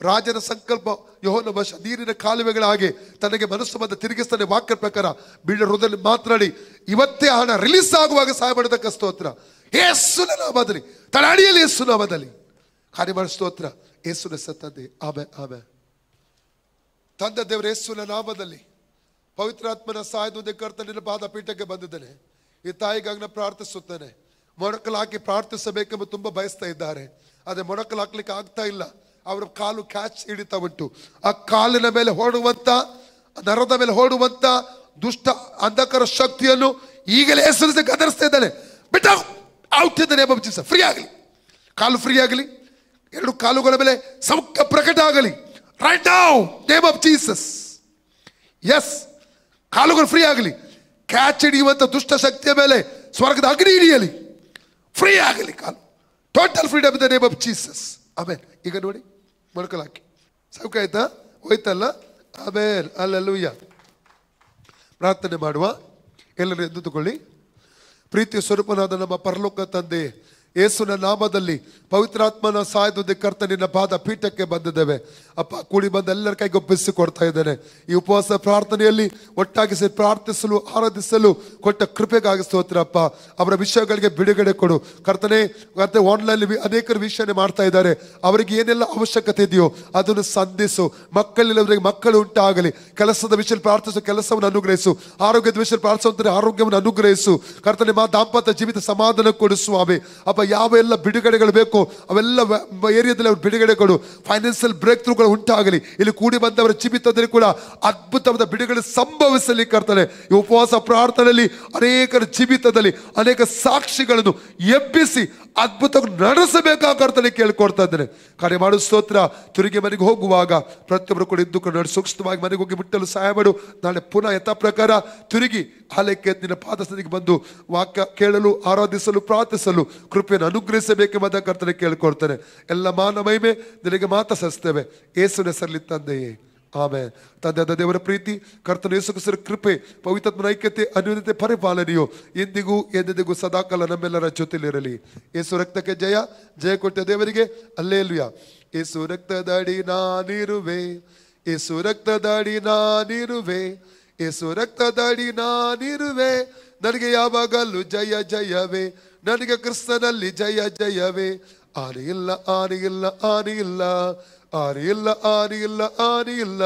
ರಾಜನ ಸಂಕಲ್ಪ ಯೆಹೋವನ ವಶ, ನೀರಿನ ಕಾಲುವೆಗಳ ಹಾಗೆ ತನಗೆ ಮನಸ್ಸು ಬಂದ ತಿರುಗಿಸ್ತಾನೆ. ವಾಕ್ಯ ಪ್ರಕಾರ ಬಿಲ್ಡರ್ ಹೃದಯದಲ್ಲಿ ಮಾತನಾಡಿ ಇವತ್ತೇ ಹಣ ರಿಲೀಸ್ ಆಗುವಾಗ ಸಹಾಯ ಮಾಡಿದಕ್ಕೆ ಸ್ತೋತ್ರ. ಯೇಸುವಿನ ನಾಮದಲ್ಲಿ ತನ್ನ ಅಡಿಯಲ್ಲಿ ಯೇಸು ನಾಮದಲ್ಲಿ ಕಾರ್ಯ ಮಾಡಿ ಸ್ತೋತ್ರ. ಯೇಸುವಿನ ತಂದೆ, ಆಮೆನ್, ಆಮೆನ್. ತಂದೆ ದೇವರ ಯೇಸುವಿನ ನಾಮದಲ್ಲಿ ಪವಿತ್ರಾತ್ಮನ ಸಹಾಯದೊಂದಿಗೆ ಕರ್ತನಿನ ಪಾದ ಪೀಠಕ್ಕೆ ಬಂದಿದ್ದೇನೆ. ಈ ತಾಯಿಗಾಗಿ ನಾನು ಪ್ರಾರ್ಥಿಸುತ್ತೇನೆ. ಮೊಣಕಲು ಹಾಕಿ ಪ್ರಾರ್ಥಿಸಬೇಕೆಂಬ ತುಂಬಾ ಬಯಸ್ತಾ ಇದ್ದಾರೆ. ಅದೇ ಮೊಣಕಲು ಹಾಕ್ಲಿಕ್ಕೆ ಆಗ್ತಾ ಇಲ್ಲ. ಅವರ ಕಾಲು ಕ್ಯಾಚ್ ಹಿಡಿತಾ ಉಂಟು. ಆ ಕಾಲಿನ ಮೇಲೆ ಹೊಡುವಂತ, ನರದ ಮೇಲೆ ಹೊಡುವಂತ ದುಷ್ಟ ಅಂಧಕಾರ ಶಕ್ತಿಯನ್ನು ಈಗಲೇ ಹೆಸರಿಸಿ ಗದರಿಸ್ತಾ ಇದ್ದಾನೆ. ಬಿಟ್ಟ out in the name of Jesus. Free ಆಗಲಿ, ಕಾಲು ಫ್ರೀ ಆಗಲಿ. ಎರಡು ಕಾಲುಗಳ ಮೇಲೆ ಸೌಖ್ಯ ಪ್ರಕಟ ಆಗಲಿ. Right now name of Jesus. Yes, ಕಾಲುಗಳು ಫ್ರೀ ಆಗಲಿ. ಕ್ಯಾಚ್ ಹಿಡಿಯುವಂತ ದುಷ್ಟ ಶಕ್ತಿಯ ಮೇಲೆ ಸ್ವರ್ಗದ ಅಗ್ನಿ ಹಿಡಿಯಲಿ. ಫ್ರೀ ಆಗಲಿ ಕಾಲು. Total freedom in the name of Jesus. ಆಮೇಲೆ ಈಗ ನೋಡಿ ಮೊಣಕಲು ಹಾಕಿ ಸೌಖ್ಯ ಆಯ್ತಾ? ಹೋಯ್ತಲ್ಲ? ಆಮೇಲೆ ಅಲ್ಲೆಲ್ಲೂಯ್ಯ. ಪ್ರಾರ್ಥನೆ ಮಾಡುವ. ಎಲ್ಲರೂ ಎದ್ದು ತಗೊಳ್ಳಿ. ಪ್ರೀತಿಯ ಸ್ವರೂಪನಾದ ನಮ್ಮ ಪರಲೋಕ ತಂದೆ, ಯೇಸುವಿನ ನಾಮದಲ್ಲಿ ಪವಿತ್ರಾತ್ಮನ ಸಹಾಯದೊಂದಿಗೆ ಕರ್ತನಿನ ಪಾದ ಪೀಠಕ್ಕೆ ಬಂದಿದ್ದೇವೆ ಅಪ್ಪ. ಕೂಡಿ ಬಂದ ಎಲ್ಲರ ಕೈಗೆ ಒಪ್ಪಿಸಿ ಕೊಡ್ತಾ ಇದ್ದೇನೆ. ಈ ಉಪವಾಸ ಪ್ರಾರ್ಥನೆಯಲ್ಲಿ ಒಟ್ಟಾಗಿ ಸೇರಿ ಪ್ರಾರ್ಥಿಸಲು, ಆರಾಧಿಸಲು ಕೊಟ್ಟ ಕೃಪೆಗಾಗಿ ಸ್ತೋತ್ರ ಅಪ್ಪ. ಅವರ ವಿಷಯಗಳಿಗೆ ಬಿಡುಗಡೆ ಕೊಡು ಕರ್ತನೆ. ಮತ್ತೆ ಆನ್ಲೈನ್ ಅನೇಕರು ವಿಷಯನೇ ಮಾಡ್ತಾ ಇದ್ದಾರೆ. ಅವರಿಗೆ ಏನೆಲ್ಲ ಅವಶ್ಯಕತೆ ಇದೆಯೋ ಅದನ್ನು ಸಂಧಿಸು. ಮಕ್ಕಳಿಲ್ಲವರಿಗೆ ಮಕ್ಕಳು ಉಂಟಾಗಲಿ. ಕೆಲಸದ ವಿಷಯದಲ್ಲಿ ಪ್ರಾರ್ಥಿಸು, ಕೆಲಸವನ್ನು ಅನುಗ್ರಹಿಸು. ಆರೋಗ್ಯದ ವಿಷಯದಲ್ಲಿ ಪ್ರಾರ್ಥಿಸುವಂತೆ ಆರೋಗ್ಯವನ್ನು ಅನುಗ್ರಹಿಸು ಕರ್ತನೆ. ದಾಂಪತ್ಯ ಜೀವಿತ ಸಮಾಧಾನ ಕೊಡು ಸ್ವಾಮಿ ಅಪ್ಪ. ಯಾವ ಎಲ್ಲ ಬಿಡುಗಡೆಗಳು ಬೇಕು ಅವೆಲ್ಲ ಏರಿಯಾದಲ್ಲಿ ಅವ್ರ ಬಿಡುಗಡೆಗಳು, ಫೈನಾನ್ಷಿಯಲ್ ಬ್ರೇಕ್ ಥ್ರೂಗಳು ಉಂಟಾಗಲಿ. ಇಲ್ಲಿ ಕೂಡಿ ಬಂದವರ ಜೀವಿತದಲ್ಲಿ ಕೂಡ ಅದ್ಭುತವಾದ ಬಿಡುಗಡೆ ಸಂಭವಿಸಲಿ ಕರ್ತನೆ. ಈ ಉಪವಾಸ ಪ್ರಾರ್ಥನೆಯಲ್ಲಿ ಅನೇಕರ ಜೀವಿತದಲ್ಲಿ ಅನೇಕ ಸಾಕ್ಷಿಗಳನ್ನು ಎಬ್ಬಿಸಿ ಅದ್ಭುತವಾಗಿ ನಡೆಸಬೇಕಾ ಕರ್ತನೆ ಕೇಳ್ಕೊಡ್ತಾ ಇದ್ದೇನೆ. ಕಾರ್ಯ ಮಾಡು ಸ್ತೋತ್ರ. ತಿರುಗಿ ಮನೆಗೆ ಹೋಗುವಾಗ ಪ್ರತಿಯೊಬ್ಬರು ಕೂಡ ಇದ್ದುಕೊಂಡು ನೋಡಿ ಸೂಕ್ಷ್ಮವಾಗಿ ಮನೆಗೆ ಹೋಗಿ ಮುಟ್ಟಲು ಸಹಾಯ ಮಾಡು. ನಾಳೆ ಪುನಃ ಯಥಾ ಪ್ರಕಾರ ತಿರುಗಿ ಆಲಯಕ್ಕೆ ನಿನ್ನ ಪಾದಸ್ಥಾನಕ್ಕೆ ಬಂದು ವಾಕ್ಯ ಕೇಳಲು, ಆರಾಧಿಸಲು, ಪ್ರಾರ್ಥಿಸಲು ಕೃಪೆಯನ್ನು ಅನುಗ್ರಹಿಸಬೇಕೆಂಬುದ ಕರ್ತನೆ ಕೇಳ್ಕೊಳ್ತೇನೆ. ಎಲ್ಲ ಮಾನ ಮಹಿಮೆ ನಿನಗೆ ಮಾತ್ರ ಸಲ್ಲಿಸ್ತೇವೆ ಯೇಸುವಿನ ಹೆಸರಲ್ಲಿ ತಂದೆಯೇ, ಆಮೇಲೆ. ತಂದೆಯಾದ ದೇವರ ಪ್ರೀತಿ, ಕರ್ತನ ಯೇಸು ಕ್ರಿಸ್ತನ ಕೃಪೆ, ಪವಿತ್ರಾತ್ಮನ ಐಕ್ಯತೆ, ಅನ್ಯೋನ್ಯತೆ, ಪರಿಪಾಲನೆಯು ಇಂದಿಗೂ ಎಂದೆಂದಿಗೂ ಸದಾಕಾಲ ನಮ್ಮೆಲ್ಲರ ಜೊತೆಲಿರಲಿ. ಯೇಸು ರಕ್ತಕ್ಕೆ ಜಯ. ಜಯ ಕೊಟ್ಟ ದೇವರಿಗೆ ಹಲ್ಲೆಲೂಯಾ. ಯೇಸು ರಕ್ತದಡಿ ನಾನಿರುವೆ, ಯೇಸು ರಕ್ತದಡಿ ನಾನಿರುವೆ, ಯೇಸು ರಕ್ತದಡಿ ನಾನಿರುವೆ, ನನಗೆ ಯಾವಾಗಲೂ ಜಯ ಜಯವೇ, ನನಗೆ ಕ್ರಿಸ್ತನಲ್ಲಿ ಜಯ ಜಯವೇ. ಆನೆ ಇಲ್ಲ, ಆನೆ ಇಲ್ಲ, ಆನೆ ಇಲ್ಲ, ಆನೆ ಇಲ್ಲ, ಆನೆ ಇಲ್ಲ, ಆನೆ ಇಲ್ಲ,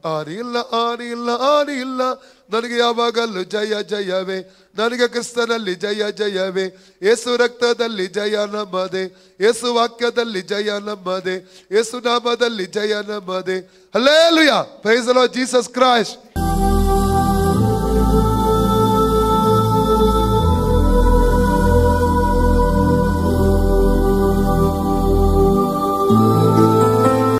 ಆನೆ ಇಲ್ಲ, ಆನೆ ಇಲ್ಲ, ಆನೆ ಇಲ್ಲ, ನನಗೆ ಯಾವಾಗಲೂ ಜಯ ಜಯವೇ, ನನಗೆ ಕ್ರಿಸ್ತನಲ್ಲಿ ಜಯ ಜಯವೇ. ಯೇಸು ರಕ್ತದಲ್ಲಿ ಜಯ ನಮ್ಮದೇ, ಯೇಸು ವಾಕ್ಯದಲ್ಲಿ ಜಯ ನಮ್ಮದೇ, ಯೇಸು ನಾಮದಲ್ಲಿ ಜಯ ನಮ್ಮದೇ. Hallelujah. Praise the Lord Jesus Christ.